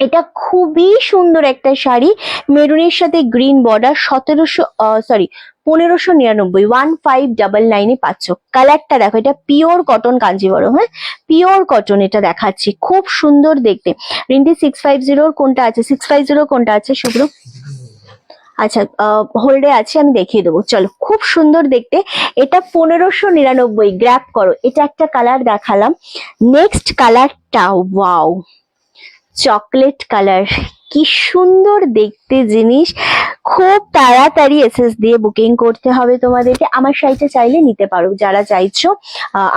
এটা খুবই সুন্দর একটা শাড়ি, মেরুনের সাথে গ্রিন বর্ডার। 1599, 1599 পাচ্ছ। কালারটা দেখো, এটা পিওর কটন কাঞ্জিবরম, হ্যাঁ পিওর কটন, এটা দেখাচ্ছি, খুব সুন্দর দেখতে। রিন্টি 650 কোনটা আছে, 650 কোনটা আছে শুভ্র? আচ্ছা হোল্ডে আছে, আমি দেখিয়ে দেবো, চলো। খুব সুন্দর দেখতে, এটা 1599, গ্র্যাব করো। এটা একটা কালার দেখালাম, নেক্সট কালারটা ওয়াও, চকলেট কালার, কি সুন্দর দেখতে জিনিস। খুব তাড়াতাড়ি এসএস দিয়ে বুকিং করতে হবে তোমাদেরকে। আমার শাড়িটা চাইলে নিতে পারো যারা চাইছো।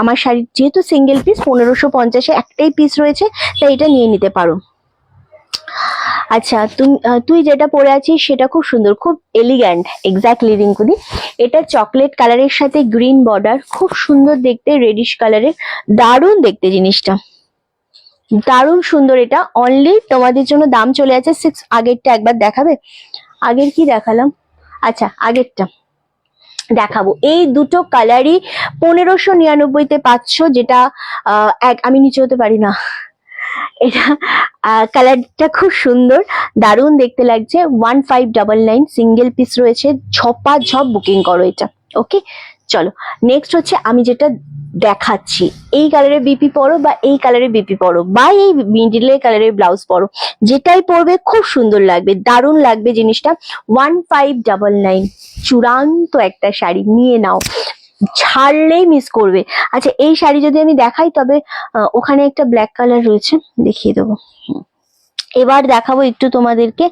আমার শাড়ি যেহেতু সিঙ্গেল পিস, 1550 একটাই পিস রয়েছে, তাই এটা নিয়ে নিতে পারো। আচ্ছা তুই যেটা পরে আছিস সেটা খুব সুন্দর, খুব এলিগ্যান্ট, এক্স্যাক্টলি রিঙ্কুদি। এটা চকলেট কালারের সাথে গ্রিন বর্ডার, খুব সুন্দর দেখতে, রেডিশ কালারের, দারুণ দেখতে জিনিসটা, দারুণ সুন্দর। এটা অনলি তোমাদের জন্য দাম চলে আছে 6। আগেরটা একবার দেখাবে, আগের কি দেখালাম? আচ্ছা আগেরটা দেখাবো। এই দুটো কালারই 1599 পাচ্ছ, যেটা আমি নিচে হতে পারি না। এটা কালারটা খুব সুন্দর, দারুণ দেখতে লাগছে। 1599, সিঙ্গেল পিস রয়েছে, ঝপাঝপ বুকিং করো এটা, ওকে। চলো নেক্সট হচ্ছে আমি যেটা দেখাচ্ছি, এই কালারের বিপি পরো বা এই কালারের বিপি পরো বা এই মিডিলের কালারের ব্লাউজ পরো, যেটাই পরবে খুব সুন্দর লাগবে, দারুণ লাগবে জিনিসটা। 1599, চূড়ান্ত একটা শাড়ি, নিয়ে নাও, ছাড়লেই মিস করবে। আচ্ছা এই শাড়ি যদি আমি দেখাই, তবে ওখানে একটা ব্ল্যাক কালার রয়েছে, দেখিয়ে দেবো। এবার দেখাবো একটু তোমাদেরকে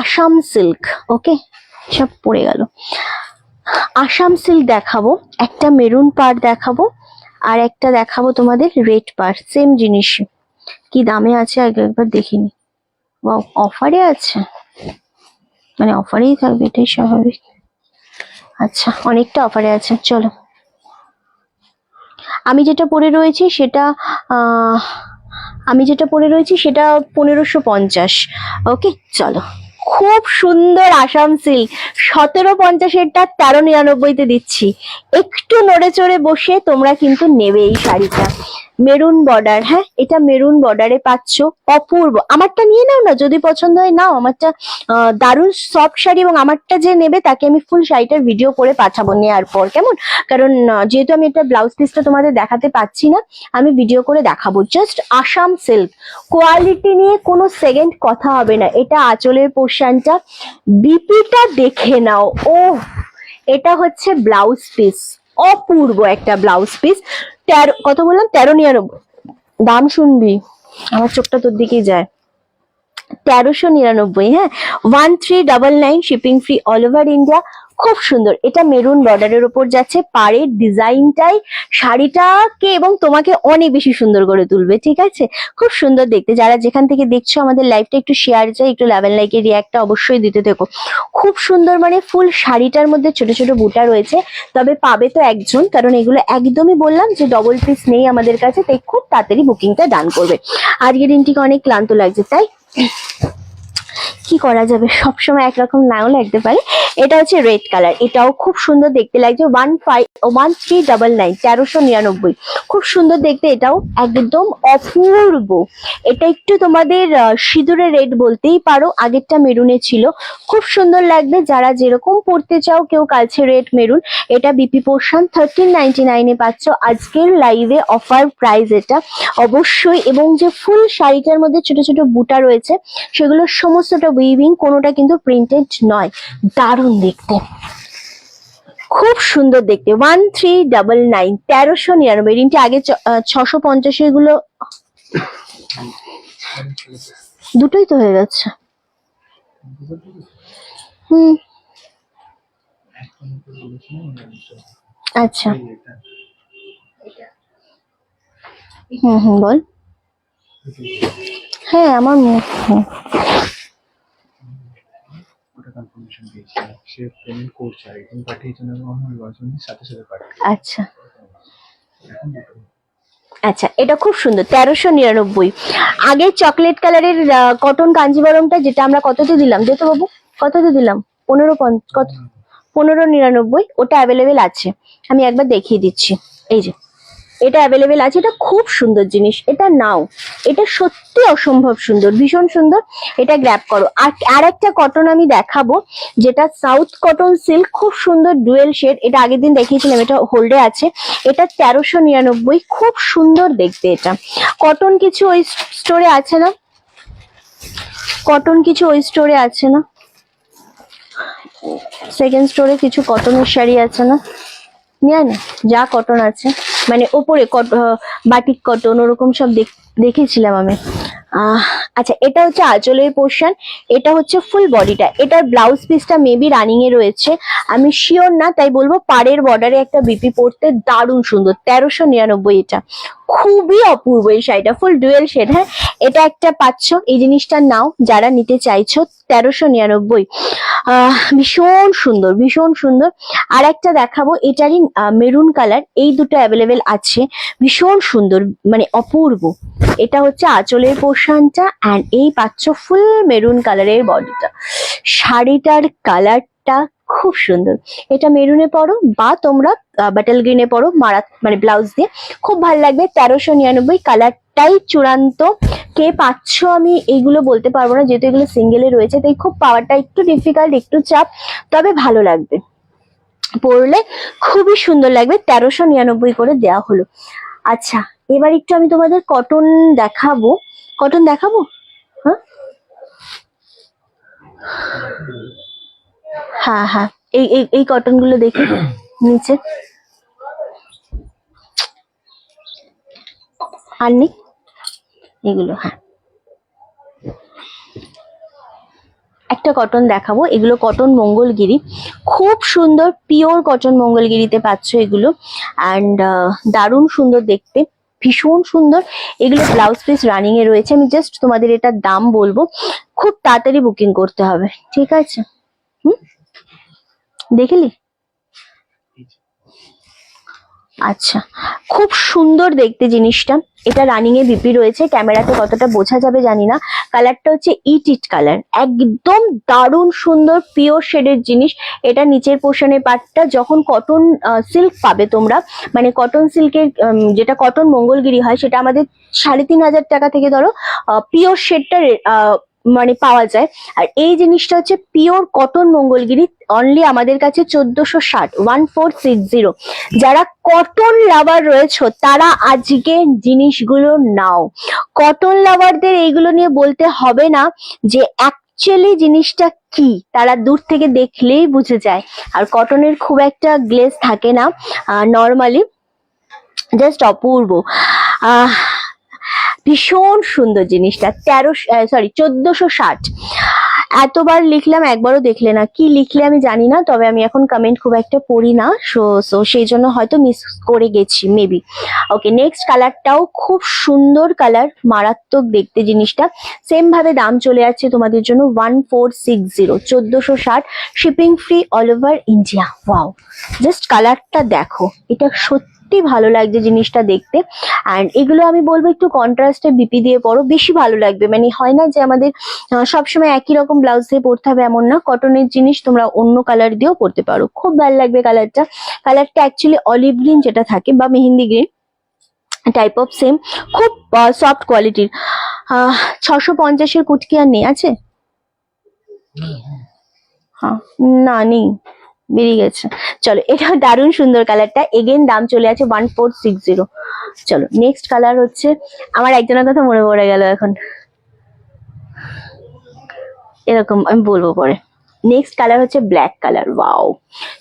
আসাম সিল্ক, ওকে। সব পড়ে গেল। আসাম সিল্ক দেখাবো, একটা মেরুন পাড় দেখাবো, আর একটা দেখাবো তোমাদের রেড পাড়, সেম জিনিস। কি দামে আছে আগে একবার দেখিনি। অফারে আছে, মানে অফারেই থাকবে, এটাই স্বাভাবিক। আচ্ছা অনেকটা অফারে আছে, চলো। আমি যেটা পরে রয়েছি সেটা 1550, ওকে। চলো, খুব সুন্দর আসাম সিল্ক, 1750-এরটা 1399 দিচ্ছি। একটু নড়ে চড়ে বসে তোমরা কিন্তু নেবে এই শাড়িটা। মেরুন বর্ডার, হ্যাঁ এটা মেরুন বর্ডারে পাচ্ছ, অপূর্ব। আমারটা নিয়ে নাও না, যদি পছন্দ হয় নাও। আমারটা দারুণ সফট শাড়ি, এবং আমারটা যে নেবে তাকে আমি ফুল শাড়িটার ভিডিও করে পাঠাবো নেওয়ার পর, কেমন? কারণ যেহেতু আমি একটা ব্লাউজ পিসটা তোমাদের দেখাতে পাচ্ছি না, আমি ভিডিও করে দেখাবো। জাস্ট আসাম সিল্ক, কোয়ালিটি নিয়ে কোনো সেকেন্ড কথা হবে না। এটা আঁচলের পোর্শনটা, বিপিটা দেখে নাও, ও এটা হচ্ছে ব্লাউজ পিস, অপূর্ব একটা ব্লাউজ পিস। কত বললাম? 1399। দাম শুনবি, আমার চোখটা তোর দিকেই যায়। 1399, হ্যাঁ, 1399 shipping free all over India. খুব সুন্দর, এটা মেরুন বর্ডারের উপর যাচ্ছে, পাড়ের ডিজাইনটাই শাড়িটাকে এবং তোমাকে অনেক বেশি সুন্দর করে তুলবে, ঠিক আছে? খুব সুন্দর দেখতে। যারা যেখান থেকে দেখছো আমাদের লাইভটা একটু শেয়ার চাই, একটু লেভেল লাইকের রিয়াক্টটা অবশ্যই দিতে থেকো। খুব সুন্দর, মানে ফুল শাড়িটার মধ্যে ছোট ছোট বুটা রয়েছে, তবে পাবে তো একজন, কারণ এগুলো একদমই বললাম যে ডবল পিস নেই আমাদের কাছে, তাই খুব তাড়াতাড়ি বুকিংটা ডান করবে। আজকের দিনটিকে অনেক ক্লান্ত লাগছে, তাই কি করা যাবে, সবসময় একরকম নাও লাগতে পারে। এটা হচ্ছে রেড কালার, এটাও খুব সুন্দর দেখতে লাগছে। 1399, 1399, খুব সুন্দর দেখতে, এটাও একদম অপূর্ব। এটা একটু তোমাদের সিঁদুরে রেড বলতেই পারো, আগেরটা মেরুনে ছিল, খুব সুন্দর লাগবে। যারা যেরকম পড়তে চাও, কেউ কালচে রেড মেরুন, এটা বিপি পোর্শন 1399 পাচ্ছ আজকের লাইভে, অফার প্রাইস এটা অবশ্যই। এবং যে ফুল শাড়িটার মধ্যে ছোট ছোট বুটা রয়েছে সেগুলো সমস্তটা উইভিং, কোনোটা কিন্তু প্রিন্টেড নয়। দারুণ দেখতে, খুব সুন্দর দেখতে। 1399, 1399। রিনটি আগে 650, এগুলো দুটোই তো হয়ে যাচ্ছে। হুম, আচ্ছা, বল। হ্যাঁ, আমার ওটা কনফার্মেশন দিয়েছে, সে পেমেন্ট করছে, একদম পাঠিয়েছে না, আমার লজনের সাথে সাথে পাঠিয়ে। আচ্ছা আচ্ছা, এটা খুব সুন্দর, 1399। আগে চকলেট কালারের কটন কাঞ্জিবরমটা, যেটা আমরা কততে দিলাম যেত বাবু, কততে দিলাম, 1599, ওটা অ্যাভেলেবেল আছে। আমি একবার দেখিয়ে দিচ্ছি, এই যে এটা অ্যাভেলেবেল আছে। এটা খুব সুন্দর জিনিস, এটা নাও, এটা সত্যি অসম্ভব সুন্দর, ভীষণ সুন্দর। এটা গ্র্যাব করো। আর একটা কটন আমি দেখাবো, যেটা সাউথ কটন সিল্ক, খুব সুন্দর ডুয়েল শেড। এটা আগের দিন দেখিয়েছিলাম, এটা হোল্ডে আছে। এটা 1399, খুব সুন্দর দেখতে। এটা কটন কিছু ওই স্টোরে আছে না, কটন কিছু ওই স্টোরে আছে না, সেকেন্ড স্টোরে কিছু কটনের শাড়ি আছে না, নিয়ে না, যা কটন আছে, মানে ওপরে বাটিক কটন ওরকম সব দেখেছিলাম আমি। আচ্ছা, এটা হচ্ছে আঁচলের পোর্শন, এটা হচ্ছে ফুল বডিটা। এটার ব্লাউজ পিসটা মেবি রানিং এ রয়েছে, আমি শিওর না, তাই বলবো পাড়ের বর্ডারে একটা বিপি পড়তে দারুণ সুন্দর। 1399, এটা খুবই অপূর্ব এই শাড়িটা, ফুল ডুয়েল শেড। হ্যাঁ, এটা একটা পাচ্ছ, এই জিনিসটা নাও যারা নিতে চাইছো, 1399। ভীষণ সুন্দর, ভীষণ সুন্দর। আর একটা দেখাবো, এটারই মেরুন কালার, এই দুটো অ্যাভেলেবেল আছে, ভীষণ সুন্দর, মানে অপূর্ব। এটা হচ্ছে আঁচলের পোর্শনটা, অ্যান্ড এই পাচ্ছ ফুল মেরুন কালারের বডিটা। শাড়িটার কালারটা খুব সুন্দর, এটা মেরুনে পরো বা তোমরা বাটল গ্রিনে পরো, মানে ব্লাউজ দিয়ে, খুব ভালো লাগবে। 1399, কালারটাই চূড়ান্ত। কে পাচ্ছ আমি এইগুলো বলতে পারবো না, যেহেতু এগুলো সিঙ্গেলে রয়েছে, তাই খুব পাওয়াটা একটু ডিফিকাল্ট, একটু চাপ, তবে ভালো লাগবে, পরলে খুবই সুন্দর লাগবে। 1399 করে দেওয়া হলো। আচ্ছা, এবার একটু আমি তোমাদের কটন দেখাবো, কটন দেখাবো। হ্যাঁ হ্যাঁ হ্যাঁ, এই কটন গুলো দেখি নিচে, আর নেই এগুলো। হ্যাঁ, একটা কটন দেখাবো, এগুলো কটন মঙ্গলগিরি, খুব সুন্দর পিওর কটন মঙ্গলগিরিতে পাচ্ছ এগুলো, অ্যান্ড দারুণ সুন্দর দেখতে, ভীষণ সুন্দর। এগুলো ব্লাউজ পিস রানিং এ রয়েছে, আমি জাস্ট তোমাদের এটার দাম বলবো, খুব তাড়াতাড়ি বুকিং করতে হবে, ঠিক আছে? দেখলি? আচ্ছা, খুব সুন্দর দেখতে জিনিসটা। এটা রানিং এ বিপি রয়েছে, ক্যামেরাতে কতটা বোঝা যাবে জানি না। কালারটা হচ্ছে ইট কালার, একদম দারুণ সুন্দর পিওর শেডের জিনিস। এটা নিচের পোর্শনের পার্টটা, যখন কটন সিল্ক পাবে তোমরা, মানে কটন সিল্কের যেটা কটন মঙ্গলগিরি হয়, সেটা আমাদের 3500 টাকা থেকে ধরো পিওর শেডটা মানে পাওয়া যায়। আর এই জিনিসটা হচ্ছে পিওর কটন মঙ্গলগিরি, অনলি আমাদের কাছে 1460, 1460। যারা কটন লাভার রয়েছে তারা আজকে জিনিসগুলো নাও। কটন লাভারদের এইগুলো নিয়ে বলতে হবে না যে অ্যাকচুয়ালি জিনিসটা কি, তারা দূর থেকে দেখলেই বুঝে যায়। আর কটনের খুব একটা গ্লেজ থাকে না নর্মালি, জাস্ট অপূর্ব। ভীষণ সুন্দর জিনিসটা। 1460। এতবার লিখলাম, একবারও দেখলে না। কি লিখলে আমি জানি না, তবে আমি এখন কমেন্ট খুব একটা পড়ি না, সো সেই জন্য হয়তো মিস করে গেছি মেবি। ওকে, নেক্সট কালারটাও খুব সুন্দর কালার, মারাত্মক দেখতে জিনিসটা। সেম ভাবে দাম চলে যাচ্ছে তোমাদের জন্য 1460, 1460, shipping free all over India. Wow, just কালারটা দেখো, এটা সত্যি ভালো লাগছে জিনিসটা দেখতে। অ্যান্ড এগুলো আমি বলবো একটু কন্ট্রাস্টে বিপি দিয়ে পরো, বেশি ভালো লাগবে। মানে হয় না যে আমাদের সবসময় একই রকম ব্লাউজ দিয়ে পরতে হবে এমন না, কটনের জিনিস তোমরা অন্য কালার দিয়েও পরতে পারো, খুব ভালো লাগবে কালারটা। কালারটা অ্যাকচুয়ালি অলিভ গ্রিন যেটা থাকে বা mehendi green type of, same, খুব সফট কোয়ালিটির। 650-এর কুটকি আর নেই, আছে? হ্যাঁ, না নেই, বেরিয়ে গেছে। চলো, এটা দারুণ সুন্দর কালারটা, এগেন দাম চলে আছে 1460। চলো, নেক্সট কালার হচ্ছে, আমার একজনের কথা মনে পড়ে গেল এখন, এরকম আমি বলবো পরে। নেক্সট কালার হচ্ছে ব্ল্যাক কালার। ওয়াও,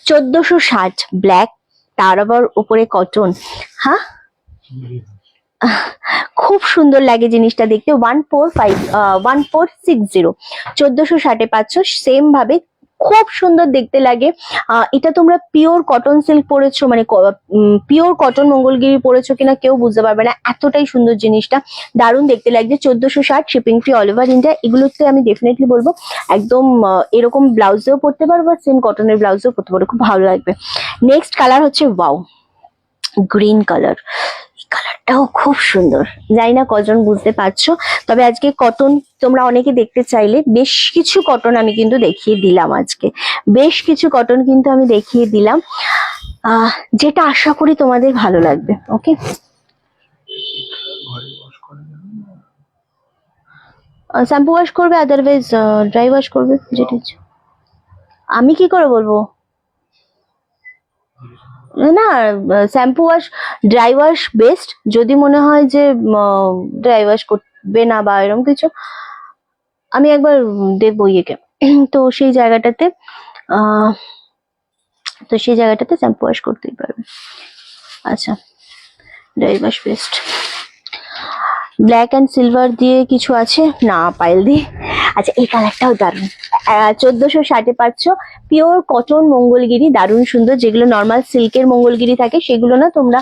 1460 ব্ল্যাক, তার আবার উপরে কটন। হ্যাঁ, খুব সুন্দর লাগে জিনিসটা দেখতে। 1460, 1460-এ পাচ্ছ। সেম ভাবে খুব সুন্দর দেখতে লাগে। এটা তোমরা পিওর কটন সিল্ক পরেছো, মানে পিওর কটন মঙ্গলগিরি পরেছো কিনা কেউ বুঝতে পারবে না, এতটাই সুন্দর জিনিসটা, দারুণ দেখতে লাগছে। 1460, shipping free all over India. এগুলোতে আমি ডেফিনেটলি বলবো একদম এরকম ব্লাউজেও পরতে পারবো, সেম কটনের ব্লাউজেও পরতে পারবো, খুব ভালো লাগবে। নেক্সট কালার হচ্ছে ওয়াও, গ্রিন কালার। কালারটাও খুব সুন্দর, জানি না কজন বুঝতে পারছো, তবে আজকে কটন তোমরা অনেকে দেখতে চাইলে বেশ কিছু কটন আমি কিন্তু দেখিয়ে দিলাম আজকে, বেশ কিছু কটন কিন্তু আমি দেখিয়ে দিলাম, যেটা আশা করি তোমাদের ভালো লাগবে। ওকে, শ্যাম্পু ওয়াশ করবে, আদারওয়াইজ ড্রাই ওয়াশ করবে, যেটা ইচ্ছে। আমি কি করে বলবো? না, shampoo wash, dry wash best. যদি মনে হয় যে ড্রাই ওয়াশ করবে না বা এরকম কিছু, আমি একবার দেখবো ইয়েকে, তো সেই জায়গাটাতে শ্যাম্পু ওয়াশ করতেই পারবে। আচ্ছা, dry wash best. Black and silver দিয়ে কিছু আছে না, পাইল দিয়ে। আচ্ছা, এই কালারটাও দারুণ, 1460-এ পাচ্ছ, পিওর কটন মঙ্গলগিরি, দারুণ সুন্দর। যেগুলো নর্মাল সিল্কের মঙ্গলগিরি থাকে সেগুলো না, তোমরা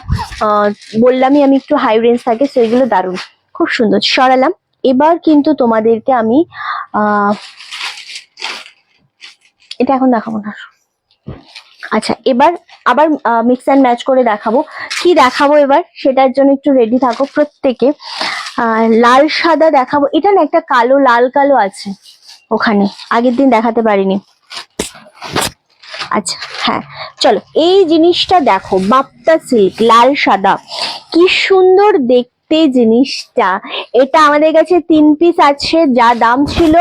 বললামই আমি একটু হাই রেঞ্জ থাকে, সেগুলো দারুণ, খুব সুন্দর। সরালাম। এবার কিন্তু তোমাদেরকে আমি এটা এখন দেখাবো না। আচ্ছা, এবার আবার মিক্স অ্যান্ড ম্যাচ করে দেখাবো। কি দেখাবো এবার, সেটার জন্য একটু রেডি থাকো প্রত্যেকে। লাল সাদা দেখাবো। এটা না একটা কালো, লাল কালো আছে ওখানে, আগের দিন দেখাতে পারিনি। আচ্ছা, হ্যাঁ, চলো, এই জিনিসটা দেখো, বাপ্তা সিল্ক, লাল সাদা, কি সুন্দর দেখতে জিনিসটা। এটা আমাদের কাছে 3 পিস আছে, যা দাম ছিল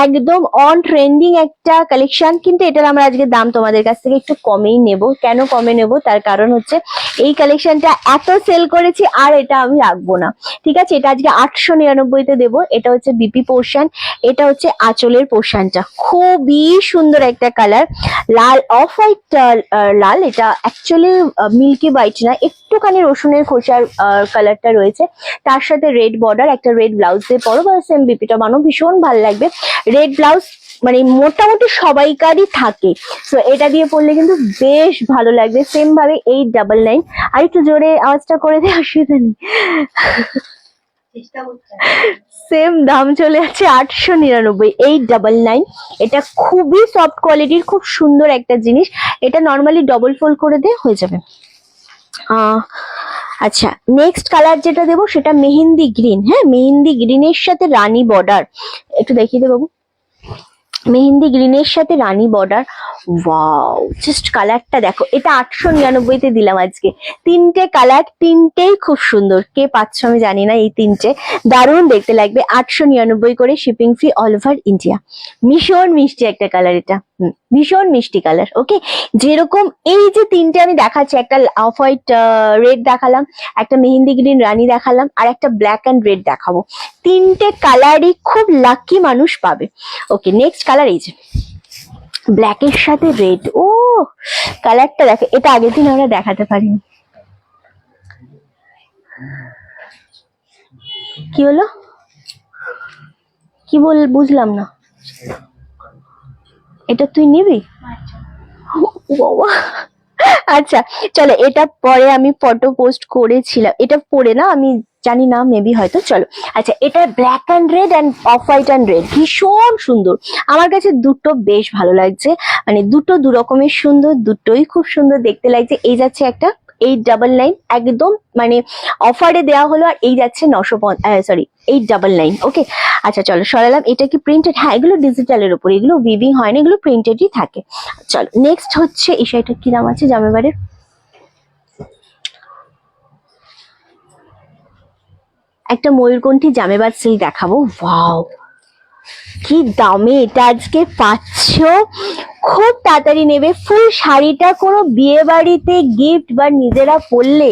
একদম অন ট্রেন্ডিং একটা কালেকশন, কিন্তু এটার আমরা আজকে দাম তোমাদের কাছ থেকে একটু কমেই নেব। কেন কমে নেব, তার কারণ হচ্ছে এই কালেকশনটা এত সেল করেছি আর এটা আমি রাখবো না, ঠিক আছে? এটা আজকে 899-তে দেবো। এটা হচ্ছে বিপি পোর্শন, এটা হচ্ছে আঁচলের পোর্শনটা, খুবই সুন্দর একটা কালার, লাল, অফ হোয়াইট লাল। এটা অ্যাকচুয়ালি মিল্কি হোয়াইট না, একটুখানি রসুনের খোসার কালারটা রয়েছে, তার সাথে রেড বর্ডার, একটা রেড ব্লাউজ দিয়ে পরো বা সেম বিপিটা বানো, ভীষণ ভালো লাগবে। রেড ব্লাউজ মানে মোটামুটি সবাইকারই থাকে, তো এটা দিয়ে পরলে কিন্তু বেশ ভালো লাগবে। সেম ভাবে 899, আর একটু জোরে আওয়াজটা করে দেয়, অসুবিধা নেই। সেম দাম চলে আছে 899, 899। এটা খুবই সফট কোয়ালিটির, খুব সুন্দর একটা জিনিস। এটা নর্মালি ডবল ফোল্ড করে দিয়ে হয়ে যাবে। আচ্ছা, নেক্সট কালার যেটা দেবো সেটা মেহেন্দি গ্রিন। হ্যাঁ, মেহেন্দি গ্রিনের সাথে রানী বর্ডার, একটু দেখিয়ে দে বাবু। মেহেন্দি গ্রিনের সাথে রানী বর্ডার। ওয়াও, জাস্ট কালারটা দেখো। এটা 899-তে দিলাম আজকে। 3টে কালার, 3টেই খুব সুন্দর। কে পাচ্ছ আমি জানি না, এই 3টে দারুণ দেখতে লাগবে। 899 করে, shipping free all over India. ভীষণ মিষ্টি একটা কালার এটা, ভীষণ মিষ্টি কালার। ওকে, যেরকম এই যে 3টে আমি দেখাচ্ছি, একটা অফ হোয়াইট রেড দেখালাম, একটা মেহেন্দি গ্রিন রানী দেখালাম, আর একটা ব্ল্যাক অ্যান্ড রেড দেখাবো। 3টে কালারই খুব লাকি মানুষ পাবে। ওকে, নেক্সট কালার এই যে ব্ল্যাকের সাথে রেড। ও, কালারটা দেখো, এটা আগের দিন আমরা দেখাতে পারিনি। কি হলো? কি বুঝলাম না। এটা তুই নিবি? ও বাবা। আচ্ছা চলো, এটা পরে আমি ফটো পোস্ট করেছিলাম, এটা পরে না, আমি জানি না, মেবি হয়তো। চলো আচ্ছা, এটা black and red and off white and red, ভীষণ সুন্দর। আমার কাছে দুটো বেশ ভালো লাগছে, মানে দুটো দু রকমের সুন্দর, দুটোই খুব সুন্দর দেখতে লাগছে। এই যাচ্ছে একটা 899, একদম মানে অফারে দেওয়া হলো, আর এই যাচ্ছে 899। ওকে আচ্ছা চলো সরালাম। এটা কি প্রিন্টেড? হ্যাঁ, এগুলো ডিজিটালের উপর, এগুলো উইভিং হয় না, এগুলো প্রিন্টেডই থাকে। চলো নেক্সট হচ্ছে এই শাড়িটা, কি দাম আছে জামাইবারের? একটা ময়ূরকণ্ঠী জামেবার সিল্ক দেখাবো। ওয়াও, কি দামে এটা আজকে পাচ্ছ! খুব তাড়াতাড়ি নেবে। ফুল শাড়িটা কোনো বিয়ে বাড়িতে গিফট বা নিজেরা পরলে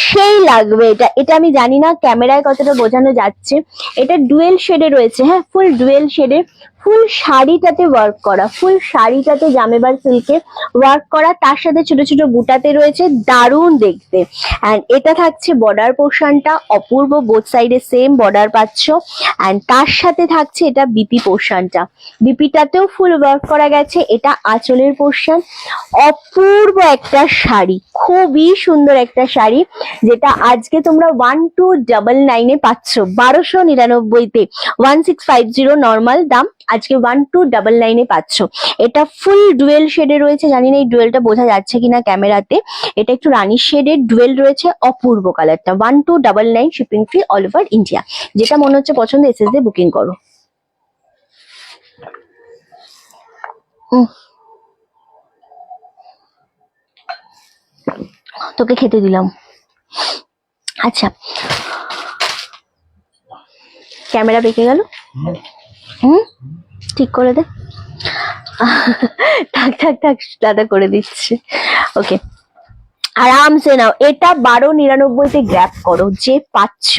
সেই লাগবে। এটা আমি জানি না ক্যামেরায় কতটা বোঝানো যাচ্ছে। এটা ডুয়েল শেডে রয়েছে, হ্যাঁ ফুল ডুয়েল শেডে, ফুল শাড়িটাতে ওয়ার্ক করা, ফুল শাড়িটাতে জামেবার সিল্কে ওয়ার্ক করা, তার সাথে ছোট ছোট বুটাতে রয়েছে, দারুণ দেখতে। অ্যান্ড এটা থাকছে বর্ডার পোর্শনটা অপূর্ব, বোথ সাইডে সেম বর্ডার পাচ্ছ। অ্যান্ড তার সাথে থাকছে এটা বিপি পোর্শনটা, বিপিটাতেও ফুল ওয়ার্ক করা গেছে। এটা আঁচলের পোর্শন, অপূর্ব একটা শাড়ি, খুবই সুন্দর একটা শাড়ি, যেটা আজকে তোমরা 1299 পাচ্ছ, 1299-তে। 1650 নর্মাল দাম, আজকে 1299 পাচ্ছ। এটা ফুল ডুয়েল শেডে রয়েছে, জানি না এই ডুয়েলটা বোঝা যাচ্ছে কিনা ক্যামেরাতে। এটা একটু রানী শেডের ডুয়েল রয়েছে, অপূর্ব কালারটা। 1299, shipping free all over India. যেটা মনে হচ্ছে পছন্দ এসএস দিয়ে বুকিং করো। তোকে খেতে দিলাম। আচ্ছা, ক্যামেরা বেঁকে গেল, ঠিক করে দে। থাক থাক থাক, দাদা করে দিচ্ছে। ওকে, আরামসে নাও। এটা 1299-তে গ্র্যাব করো, যে পাচ্ছ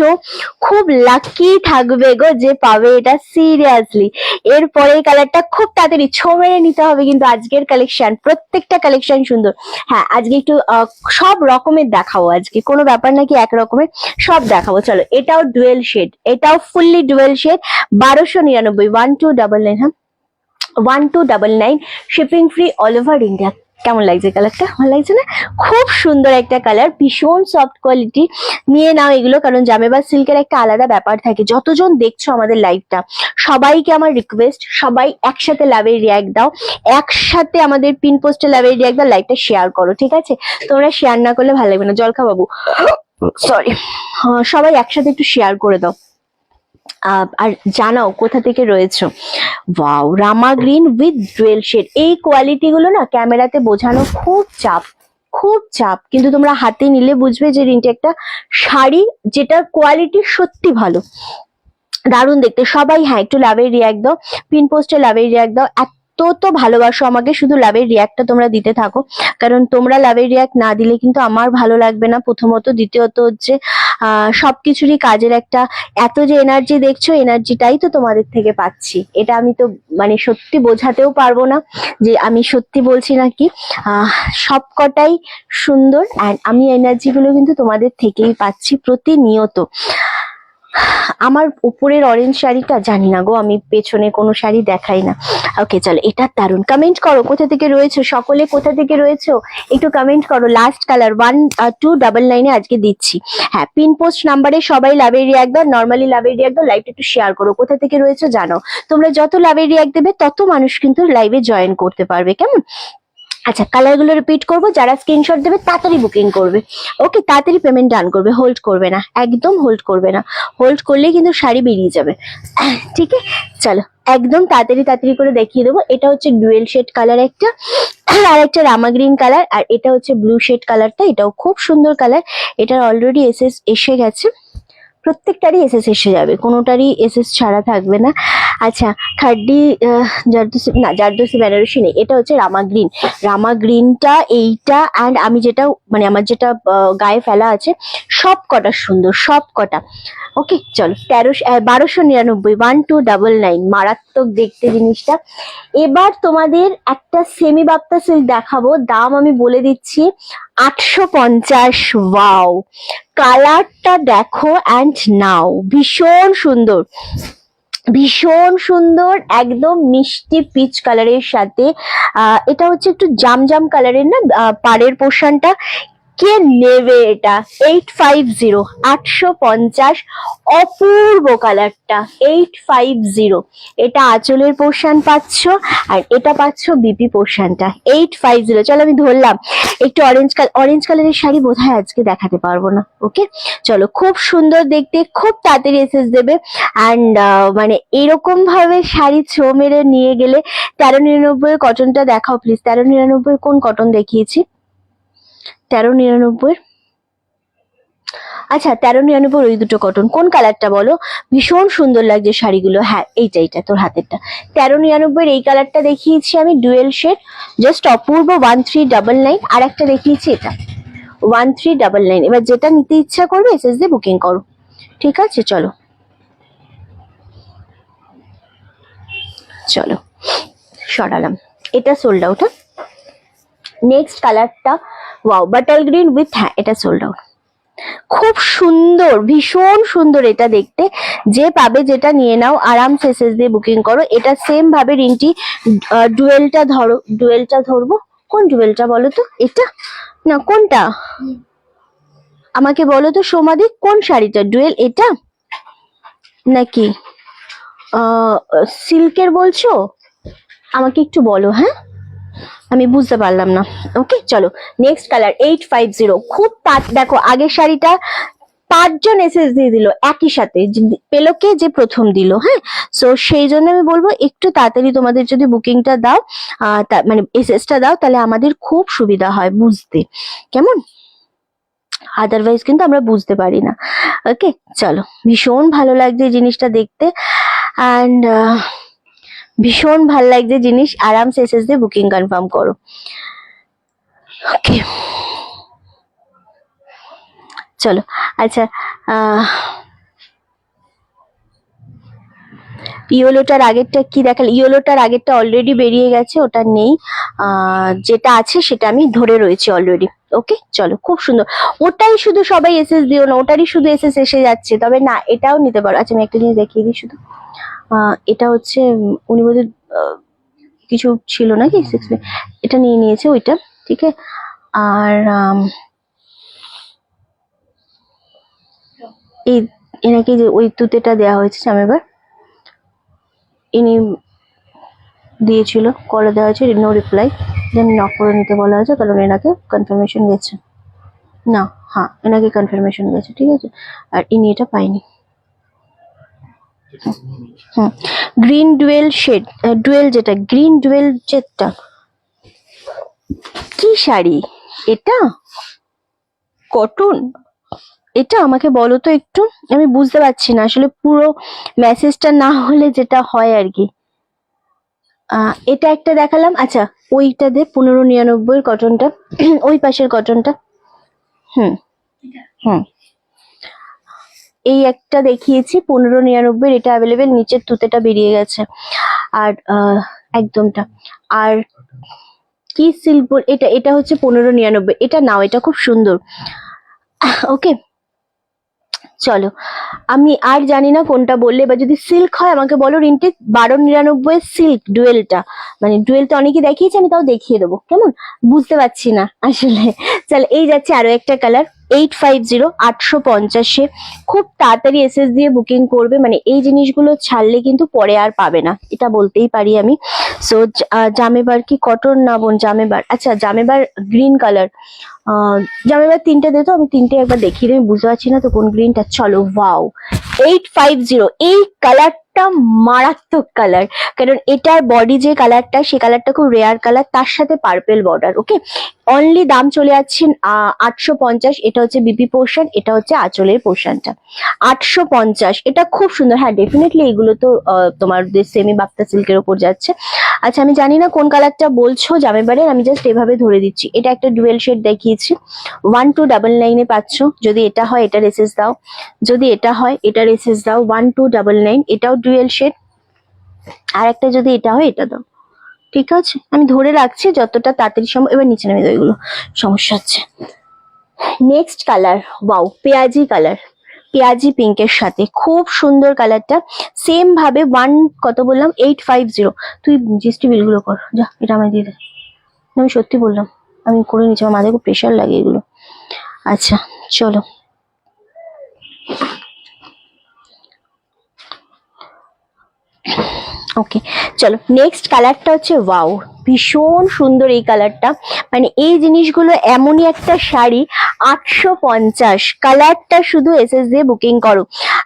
খুব লাকি থাকবে গো যে পাবে এটা, সিরিয়াসলি। এরপরে কালারটা খুব তাড়াতাড়ি ছো মেরে নিতে হবে, কিন্তু আজকের কালেকশন, প্রত্যেকটা কালেকশন সুন্দর। হ্যাঁ আজকে একটু সব রকমের দেখাবো, আজকে কোনো ব্যাপার নাকি এক রকমের, সব দেখাবো। চলো, এটাও ডুয়েল শেড, এটাও ফুললি ডুয়েল শেড, 1299, 1299, হ্যাঁ 1299, shipping free all over India. কেমন লাগছে কালারটা? ভালো লাগছে না? খুব সুন্দর একটা কালার, ভীষণ সফট কোয়ালিটি। নিয়ে নাও এগুলো, কারণ জামেবার সিল্কের একটা আলাদা ব্যাপার থাকে। যতজন দেখছো আমাদের লাইভটা, সবাইকে আমার রিকোয়েস্ট, সবাই একসাথে লাভের রিয়াক্ট দাও, একসাথে আমাদের পিন পোস্টে লাভের রিয়াক্ট দাও, লাইভটা শেয়ার করো, ঠিক আছে? তোমরা শেয়ার না করলে ভালো লাগবে না। জলখা বাবু, সরি, সবাই একসাথে একটু শেয়ার করে দাও, আর জানাও কোথা থেকে রয়েছো। Wow, Rama green with dual shade. এই কোয়ালিটি গুলো না ক্যামেরাতে বোঝানো খুব চাপ, খুব চাপ, কিন্তু তোমরা হাতে নিলে বুঝবে যে রিন্টি একটা শাড়ি যেটার কোয়ালিটি সত্যি ভালো, দারুণ দেখতে। সবাই হ্যাঁ একটু লাভের রিয়াক্ট দাও, পিন পোস্টে লাভের রিয়াক্ট দাও। তো ভালোবাসো আমাকে, শুধু লাভের রিয়াক্টটা তোমরা দিতে থাকো, কারণ তোমরা লাভের রিয়াক্ট না দিলে কিন্তু আমার ভালো লাগবে না, প্রথমত। দ্বিতীয়ত হচ্ছে সবকিছুরই কাজের একটা, এত যে এনার্জি দেখছো, এনার্জিটাই তো তোমাদের থেকে পাচ্ছি। এটা আমি তো মানে সত্যি বোঝাতেও পারবো না যে আমি সত্যি বলছি নাকি। সব কটাই সুন্দর, অ্যান্ড আমি এনার্জিগুলো কিন্তু তোমাদের থেকেই পাচ্ছি প্রতিনিয়ত। আমার উপরের অরেঞ্জ শাড়িটা জানি না গো, আমি পেছনে কোনো শাড়ি দেখাই না। ওকে চলো, এটা দারুন। কমেন্ট করো কোথা থেকে রয়েছো, সকলে কোথা থেকে রয়েছো একটু কমেন্ট করো। লাস্ট কালার 1299-এ আজকে দিচ্ছি। হ্যাঁ, পিন পোস্ট নাম্বারে সবাই লাভের রিয়াক্ট দাও, নর্মালি লাভের রিয়াক্ট দাও, লাইভটা একটু শেয়ার করো। কোথা থেকে রয়েছো জানো, তোমরা যত লাভের রিয়াক্ট দেবে তত মানুষ কিন্তু লাইভে জয়েন করতে পারবে, কেমন? আচ্ছা, কালার গুলো রিপিট করবো, যারা স্ক্রিনশট দেবে তাড়াতাড়ি বুকিং করবে। ওকে, তাড়াতাড়ি পেমেন্ট ডান করবে, হোল্ড করবে না, একদম হোল্ড করবে না। হোল্ড করলে কিন্তু শাড়ি বেরিয়ে যাবে, ঠিক আছে? চলো, একদম তাড়াতাড়ি করে দেখিয়ে দেবো। এটা হচ্ছে ডুয়েল শেড কালার একটা, আর একটা রামা গ্রিন কালার, আর এটা হচ্ছে ব্লু শেড কালারটা, এটাও খুব সুন্দর কালার। এটার অলরেডি এসএস এসে গেছে, প্রত্যেকটারই এসএস এসে যাবে, কোনোটারই এসএস ছাড়া থাকবে না। আচ্ছা, খাড্ডি জারদোসি, না জারদোসি বেনারসি নেই, এটা হচ্ছে রামা গ্রিন। রামা গ্রিনটা এইটা, অ্যান্ড আমি যেটা মানে আমার যেটা গায়ে ফেলা আছে সব কটা সুন্দর, সব কটা। ওকে চলো, 1299, 1299, মারাত্মক দেখতে জিনিসটা। এবার তোমাদের একটা সেমি বাপ্তা সিল্ক দেখাবো, দাম আমি বলে দিচ্ছি 850। ওয়াও, কালারটা দেখো অ্যান্ড নাও, ভীষণ সুন্দর, ভীষণ সুন্দর, একদম মিষ্টি পিচ কালারের সাথে। এটা হচ্ছে একটু জাম জাম কালারের না পাড়ের পোর্শনটা। কে নেবে এটা? 850, 850, অপূর্ব কালারটা, 850। এটা আঁচলের পোর্শন পাচ্ছ, আর এটা পাচ্ছ বিপি পোর্শনটা, 850। চলো আমি ধরলাম, একটু অরেঞ্জ কালারের শাড়ি বোধহয় আজকে দেখাতে পারবো না। ওকে চলো, খুব সুন্দর দেখতে, খুব তাড়াতাড়ি এসেস দেবে, অ্যান্ড মানে এরকম ভাবে শাড়ি ছো মেরে নিয়ে গেলে। 1399 কটনটা দেখাও প্লিজ। 1399 কোন কটন দেখিয়েছি? 1399, আচ্ছা 1399 ওই দুটো কটন। কোন কালারটা বলো? ভীষণ সুন্দর লাগছে শাড়িগুলো। হ্যাঁ এইটা তোর হাতেরটা। 1399 এই কালারটা দেখিয়েছি আমি, ডুয়েল শেড, জাস্ট অপূর্ব, 1399। আর একটা দেখিয়েছি এটা 1399। এবার যেটা নিতে ইচ্ছা করবে এসএস দিয়ে বুকিং করো, ঠিক আছে? চলো চলো সরালাম, এটা সোল্ড আউট। নেক্সট কালারটা, ওয়াও, বাটার গ্রিন উইথ, হ্যাঁ এটা সোল্ড আউট। খুব সুন্দর, ভীষণ সুন্দর এটা দেখতে। যে পাবে যেটা নিয়ে নাও, আরাম এসএস দিয়ে বুকিং করো। এটা সেম ভাবে রিন্টি ডুয়েলটা ধরো, ডুয়েলটা ধরবো। কোন ডুয়েলটা বলো তো? এটা না, কোনটা আমাকে বলো তো সোমাদি, কোন শাড়িটা ডুয়েল? এটা নাকি সিল্কের বলছো? আমাকে একটু বলো, হ্যাঁ আমি বুঝতে পারলাম না। ওকে চলো, নেক্সট কালার 850। খুব দেখো, আগের শাড়িটা 5 জন এসএস দিয়ে দিল একই সাথে, পেলো কে? যে প্রথম দিল। হ্যাঁ, সো সেই জন্য আমি বলবো একটু তাড়াতাড়ি তোমাদের যদি বুকিংটা দাও, মানে এসএসটা দাও, তাহলে আমাদের খুব সুবিধা হয় বুঝতে, কেমন? আদারওয়াইজ কিন্তু আমরা বুঝতে পারি না। ওকে চলো, ভীষণ ভালো লাগছে জিনিসটা দেখতে, অ্যান্ড ভীষণ ভালো লাগছে জিনিস। আরামসে এসএস দিয়ে বুকিং কনফার্ম করো। ওকে চলো, আচ্ছা ইয়েলোটার আগেরটা কি দেখাল? ইয়েলোটার আগেরটা অলরেডি বেরিয়ে গেছে, ওটা নেই। যেটা আছে সেটা আমি ধরে রয়েছি অলরেডি। ওকে চলো, খুব সুন্দর। ওটাই শুধু সবাই এসএস দিও না, ওটারই শুধু এসএস এসে যাচ্ছে, তবে না এটাও নিতে পারো। আচ্ছা আমি একটা জিনিস দেখিয়ে দিই শুধু, এটা হচ্ছে উনি বোধহয় কিছু ছিল নাকি 6, এটা নিয়ে নিয়েছে ওইটা, ঠিক আছে। আর এই এনাকে যে ওই তুতেটা দেওয়া হয়েছে জামাইবার, ইনি দিয়েছিল, কলে দেওয়া হয়েছে, নো রিপ্লাই, দেন নক করে নিতে বলা হয়েছে, কারণ এনাকে কনফার্মেশন গেছে না। হ্যাঁ এনাকে কনফার্মেশন গেছে, ঠিক আছে। আর ইনি এটা পাইনি। হুম, গ্রিন ডুয়েল শেড, ডুয়েল যেটা গ্রিন ডুয়েল যেটা, কি শাড়ি এটা? কটন? এটা আমাকে বলো তো একটু, আমি বুঝতে পারছি না আসলে পুরো মেসেজটা না হলে যেটা হয় আর কি। এটা একটা দেখালাম, আচ্ছা ওইটা দে 1599 কটনটা, ওই পাশের কটনটা। হুম হুম, এই একটা দেখিয়েছি 1599, এটা অ্যাভেলেবেল, নিচের তুতেটা বেরিয়ে গেছে। আর একদমটা, আর কি সিল্ক, এটা হচ্ছে 1599, এটা নাও, এটা খুব সুন্দর। ওকে চলো, আমি আর জানি না কোনটা বললে, বা যদি সিল্ক হয় আমাকে বলো রিন্টি। 1299 সিল্ক ডুয়েলটা, মানে ডুয়েল তো অনেকে দেখিয়েছে, আমি তাও দেখিয়ে দেবো, কেমন? বুঝতে পারছি না আসলে। চলো এই যাচ্ছে আরো একটা কালার, 850, 850। খুব তাড়াতাড়ি এসএস দিয়ে বুকিং করবে, মানে এই জিনিসগুলো ছাড়লে কিন্তু পরে আর পাবে না, এটা বলতেই পারি আমি। সো জামেবার কি কটন না বোন? জামেবার, আচ্ছা জামেবার গ্রিন কালার, জামেবার 3টে দে তো, আমি 3টে একবার দেখিয়ে দিই, আমি বুঝতে পারছি না তো কোন গ্রিনটা। চলো ওয়াও, 850। এই কালারটা মারাত্মক কালার, কারণ এটার বডি যে কালারটা, সে কালারটা খুব রেয়ার কালার, তার সাথে পার্পেল বর্ডার। ওকে অনলি দাম চলে যাচ্ছে 850। এটা হচ্ছে বিপি পোর্শন, এটা হচ্ছে আঁচলের পোর্শনটা 850। এটা খুব সুন্দর। হ্যাঁ ডেফিনেটলি এগুলো তো তোমার সেমি বাক্তা সিল্কের ওপর যাচ্ছে। আচ্ছা আমি জানি না কোন কালারটা বলছো জামেবারের, আমি জাস্ট এভাবে ধরে দিচ্ছি। এটা একটা ডুয়েল শেড দেখিয়েছি, 1299 পাচ্ছ। যদি এটা হয় এটা এসএস দাও, যদি এটা হয় এটার এসএস দাও 1299। এটাও ডুয়েল শেড। আর একটা যদি এটা হয় এটা দাও, ঠিক আছে? আমি ধরে রাখছি যতটা তাড়াতাড়ি সম্ভব। এবার নিচে নেমে দাও, এগুলো সমস্যা হচ্ছে। নেক্সট কালার, ওয়াও, পেঁয়াজি কালার, পেঁয়াজি পিঙ্কের সাথে খুব সুন্দর কালারটা। সেম ভাবে কত বললাম 850। তুই জিএসটি বিলগুলো কর যা, এটা আমায় দিয়ে দে। আমি সত্যি বললাম, আমি করে নিচ্ছি, আমার মাথায় খুব প্রেশার লাগে এগুলো। আচ্ছা চলো, ওকে চলো নেক্সট কালারটা হচ্ছে ওয়াও, ভীষণ সুন্দর এই কালারটা। মানে এই জিনিসগুলো এমনই একটা শাড়ি, 850। কালারটা শুধু এসএস দিয়ে বুকিং করো,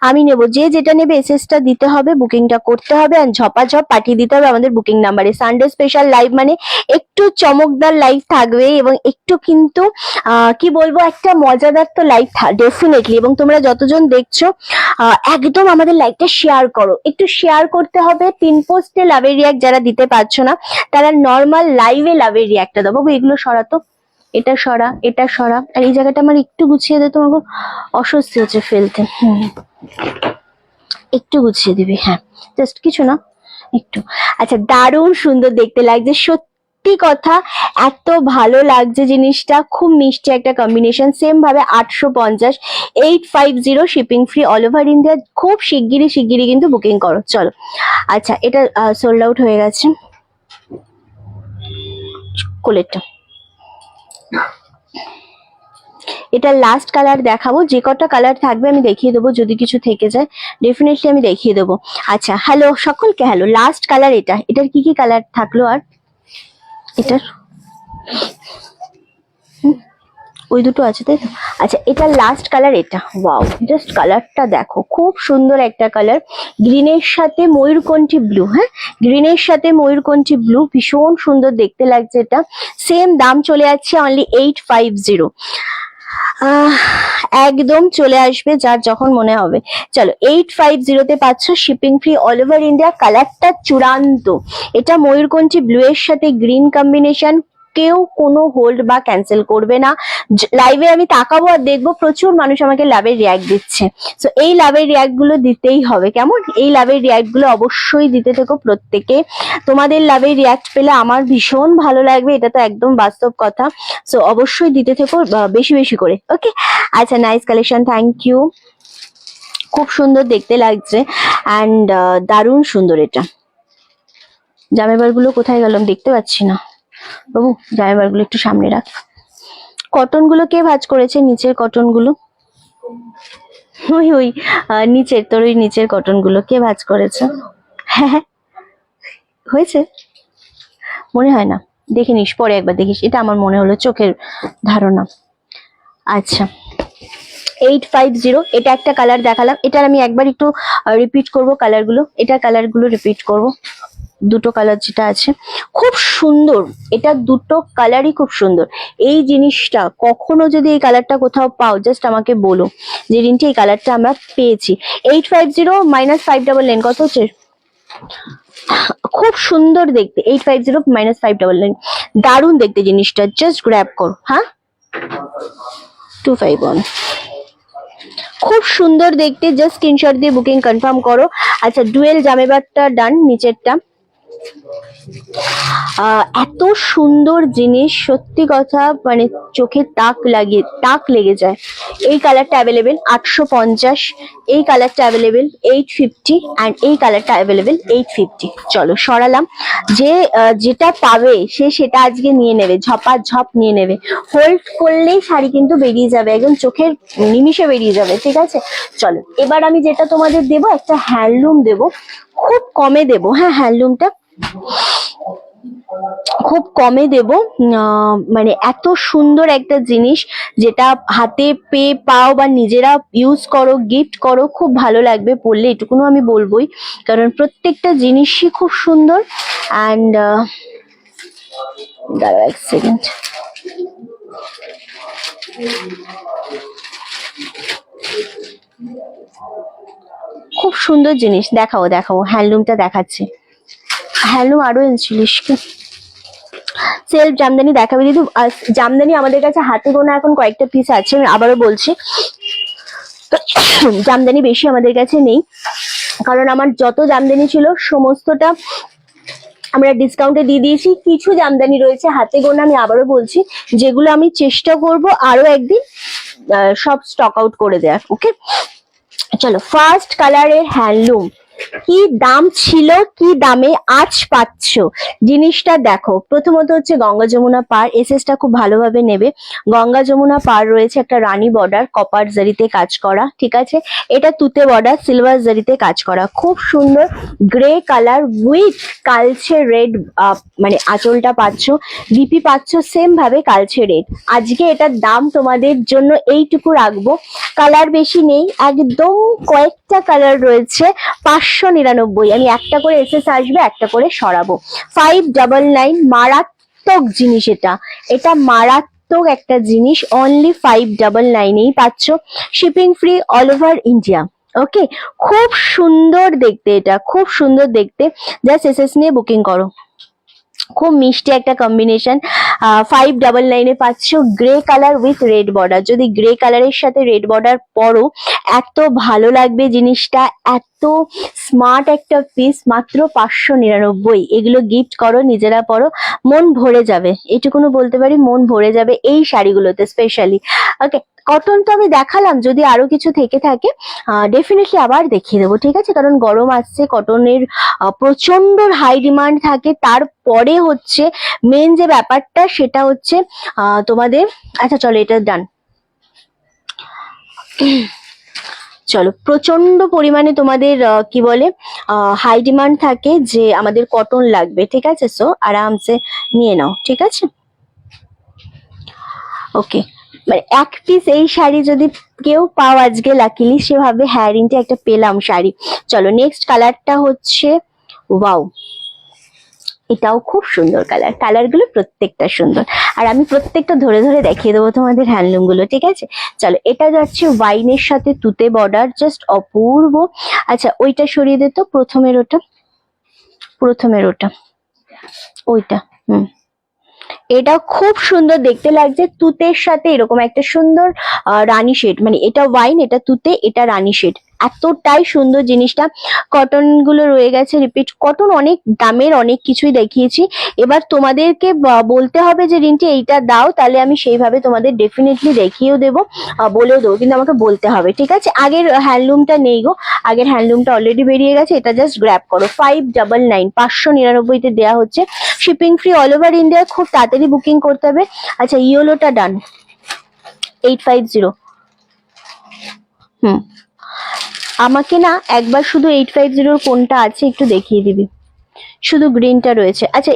আমি নেব। যে যেটা নেবে এসএসটা দিতে হবে, বুকিংটা করতে হবে, আর ঝপাঝপ পাঠিয়ে দিতে হবে আমাদের বুকিং নাম্বারে। সানডে স্পেশাল লাইভ মানে একটু চমকদার লাইভ থাকবে, এবং একটু কিন্তু কি বলবো, একটা মজাদার তো লাইভ ডেফিনেটলি। এবং তোমরা যতজন দেখছো একদম আমাদের লাইভটা শেয়ার করো, একটু শেয়ার করতে হবে। পিন পোস্টে লাভের রিয়াক্ট যারা দিতে পারছো না, তারা নর্মাল লাইভে লাভের রিয়াক্টটা দাও। বাবু এগুলো সরাতো, এটা সরা, এটা সরা, আর এই জায়গাটা আমার একটু গুছিয়ে দে, তোমার খুব অস্বস্তি হচ্ছে ফেলতে। একটু গুছিয়ে দিবি, হ্যাঁ জাস্ট কিছু না, একটু। আচ্ছা দারুণ সুন্দর দেখতে লাগছে, সত্যি কথা এত ভালো লাগছে জিনিসটা, খুব মিষ্টি একটা কম্বিনেশন। সেম ভাবে 850, 850 shipping free all over India. খুব শিগগিরই কিন্তু বুকিং করো। চলো আচ্ছা, এটা সোল্ড আউট হয়ে গেছে। কোলেরটা, এটা লাস্ট কালার দেখাবো। যে কটা কালার থাকবে আমি দেখিয়ে দেবো, যদি কিছু থেকে যায় ডেফিনেটলি আমি দেখিয়ে দেবো। আচ্ছা হ্যালো সকলকে, হ্যালো। লাস্ট কালার এটা, এটার কি কি কালার থাকলো? আর এটার ওই দুটো আছে তাই তো? আচ্ছা এটার লাস্ট কালার এটা। ওয়াও, জাস্ট কালারটা দেখো, খুব সুন্দর একটা কালার। গ্রিনের সাথে ময়ূরকণ্ঠী ব্লু, হ্যাঁ গ্রিনের সাথে ময়ূরকণ্ঠী ব্লু, ভীষণ সুন্দর দেখতে লাগছে এটা। সেম দাম চলে যাচ্ছে অনলি 850। একদম চলে আসবে যার যখন মনে হবে। চলো 850 পাচ্ছ, shipping free all over India. কালারটা চূড়ান্ত, এটা ময়ূরকণ্ঠী ব্লু এর সাথে গ্রিন কম্বিনেশন, কেউ কোনো হোল্ড বা ক্যান্সেল করবে না। লাইভে আমি তাকাবো আর দেখবো প্রচুর মানুষ আমাকে লাভের রিয়াক্ট দিচ্ছে। সো এই লাভের রিয়াক্ট গুলো দিতেই হবে, কেমন? এই লাভের রিয়াক্ট গুলো অবশ্যই দিতে থেকো প্রত্যেকে। তোমাদের লাভের রিয়াক্ট পেলে আমার ভীষণ ভালো লাগবে, এটা তো একদম বাস্তব কথা। সো অবশ্যই দিতে থেকো বেশি বেশি করে, ওকে? আচ্ছা নাইস কালেকশন, থ্যাংক ইউ। খুব সুন্দর দেখতে লাগছে অ্যান্ড দারুণ সুন্দর এটা। জামেবার গুলো কোথায় গেল দেখতে পাচ্ছি না বাবু, জামেবার গুলো একটু সামনে রাখ। কটন গুলো কে ভাঁজ করেছে? নিচের কটন গুলো, ওই নিচের, তোর ওই নিচের কটন গুলো কে ভাঁজ করেছে? হ্যাঁ হয়েছে, মনে হয় না, দেখে নিস, পরে একবার দেখিস। এটা আমার মনে হলো, চোখের ধারণা। আচ্ছা 850, এটা একটা কালার দেখালাম। এটার আমি একবার একটু রিপিট করব কালারগুলো, এটা কালারগুলো রিপিট করব। দুটো কালার যেটা আছে খুব সুন্দর, এটা দুটো কালারই খুব সুন্দর। এই জিনিসটা কখনো যদি এই কালারটা কোথাও পাও, জাস্ট আমাকে বলো যে রিন্টি এই কালারটা আমরা পেয়েছি। 850 মাইনাস 599 কত হচ্ছে? খুব সুন্দর দেখতে, 850 মাইনাস 599, দারুণ দেখতে জিনিসটা। জাস্ট গ্র্যাব করো। হ্যাঁ 251, খুব সুন্দর দেখতে। জাস্ট স্ক্রিনশট দিয়ে বুকিং কনফার্ম করো। আচ্ছা ডুয়েল জামেবারটা ডান, নিচেরটা। এত সুন্দর জিনিস, সত্যি কথা মানে চোখে তাক লেগে যায়। এই কালারটা অ্যাভেলেবেল 850, এই কালারটা অ্যাভেলেবেল 850, অ্যান্ড এই কালারটা অ্যাভেলেবেল 850। চলো সরালাম, যে যেটা পাবে সে সেটা আজকে নিয়ে নেবে, ঝপাঝপ নিয়ে নেবে। হোল্ড করলেই শাড়ি কিন্তু বেরিয়ে যাবে, একদম চোখের নিমিষে বেরিয়ে যাবে, ঠিক আছে? চলো এবার আমি যেটা তোমাদের দেবো, একটা হ্যান্ডলুম দেবো, খুব কমে দেবো। হ্যাঁ হ্যান্ডলুমটা খুব কমে দেব, মানে এত সুন্দর একটা জিনিস, যেটা হাতে পেয়ে পাও বা নিজেরা ইউজ করো, গিফট করো, খুব ভালো লাগবে পরলে, এটুকুনো আমি বলবোই, কারণ প্রত্যেকটা জিনিসই খুব সুন্দর। অ্যান্ড দাঁড়াও এক সেকেন্ড, খুব সুন্দর জিনিস, দেখাবো দেখাবো, হ্যান্ডলুমটা দেখাচ্ছি। হ্যান্ডলুম আরো এনেছিলিস কি? সেলফ জামদানি দেখাবে দিদি। জামদানি আমাদের কাছে হাতে গোনা এখন কয়েকটা পিস আছে, আমি আবারও বলছি। জামদানি বেশি আমাদের কাছে নেই, কারণ আমার যত জামদানি ছিল সমস্তটা আমরা ডিসকাউন্টে দিয়ে দিয়েছি। কিছু জামদানি রয়েছে হাতে গোনা, আমি আবারও বলছি, যেগুলো আমি চেষ্টা করব আরো একদিন সব স্টক আউট করে দেওয়ার। ওকে, চলো ফার্স্ট কালারের হ্যান্ডলুম। কি দাম ছিল, কি দামে আজ পাচ্ছ জিনিসটা দেখো। প্রথমত হচ্ছে গঙ্গা যমুনা পার, এসএসটা খুব ভালোভাবে নেবে। গঙ্গা যমুনা পার রয়েছে, একটা রানী বর্ডার কপার জারিতে কাজ করা, ঠিক আছে। এটা তুতে বর্ডার সিলভার জারিতে কাজ করা, খুব সুন্দর গ্রে কালার উইথ কালচে রেড, মানে আঁচলটা পাচ্ছ, লিপি পাচ্ছ সেম ভাবে কালচে রেড। আজকে এটার দাম তোমাদের জন্য এইটুকু রাখবো, কালার বেশি নেই, একদম কয়েকটা কালার রয়েছে, 599। আমি একটা করে এসএস আসবে, একটা করে সরাবো। 599, মারাত্মক জিনিস এটা, এটা মারাত্মক একটা জিনিস, অনলি 599 পাচ্ছ, shipping free all over India. Okay, খুব সুন্দর দেখতে, এটা খুব সুন্দর দেখতে, জাস্ট এসএস নিয়ে বুকিং করো। খুব মিষ্টি একটা কম্বিনেশন। 599 পাচ্ছ, grey colour with red border. যদি গ্রে কালারের সাথে রেড বর্ডার পরো এত ভালো লাগবে জিনিসটা, এত স্মার্ট একটা পিস, মাত্র 599। এগুলো গিফট করো, নিজেরা পরো, মন ভরে যাবে, এটুকুনো বলতে পারি, মন ভরে যাবে এই শাড়িগুলোতে স্পেশালি। ওকে, কটন তো আমি দেখালাম, যদি আরো কিছু থেকে থাকে ডেফিনেটলি আবার দেখিয়ে দেবো, ঠিক আছে, কারণ গরম আসছে, কটনের প্রচন্ড হাই ডিমান্ড থাকে। তারপরে হচ্ছে মেন যে ব্যাপারটা সেটা হচ্ছে তোমাদের, আচ্ছা চলো এটা ডান। চলো, প্রচন্ড পরিমাণে তোমাদের কি বলে হাই ডিমান্ড থাকে যে আমাদের কটন লাগবে, ঠিক আছে। সো আরামসে নিয়ে নাও, ঠিক আছে। ওকে, মানে এক পিস এই শাড়ি যদি কেউ পাও আজকে লাকিলি, সে ভাবে হ্যাঁ রিন্টি একটা পেলাম শাড়ি। চলো নেক্সট কালারটা হচ্ছে, ওয়াও, এটাও খুব সুন্দর কালার, কালারগুলো প্রত্যেকটা সুন্দর, আর আমি প্রত্যেকটা ধরে ধরে দেখিয়ে দেবো তোমাদের হ্যান্ডলুম গুলো, ঠিক আছে। চলো, এটা যাচ্ছে ওয়াইনের সাথে তুতে বর্ডার, জাস্ট অপূর্ব। আচ্ছা ওইটা সরিয়ে দে তো, প্রথমের ওটা, প্রথমের ওটা, ওইটা, এটা খুব সুন্দর দেখতে লাগছে, তুতের সাথে এরকম একটা সুন্দর রানী শেড, মানে এটা ওয়াইন, এটা তুতে, এটা রানী শেড, এতটাই সুন্দর জিনিসটা। কটন গুলো রয়ে গেছে রিপিট, কটন অনেক দামের অনেক কিছুই দেখিয়েছি, এবার তোমাদেরকে বলতে হবে যে রিন্টি এইটা দাও, তাহলে আমি সেইভাবে তোমাদের ডেফিনেটলি দেখিয়েও দেবো, বলেও দেবো, কিন্তু আমাকে বলতে হবে, ঠিক আছে। আগের হ্যান্ডলুমটা নেই গো, আগের হ্যান্ডলুমটা অলরেডি বেরিয়ে গেছে, এটা জাস্ট গ্র্যাব করো। 599, 599 দেওয়া হচ্ছে, shipping free all over India, খুব তাড়াতাড়ি বুকিং করতে হবে। আচ্ছা ইয়েলোটা ডান, 850। আমাকে না একবার শুধু 850 কোনটা আছে একটু দেখিয়ে দিবি, শুধু গ্রিনটা রয়েছে। আচ্ছা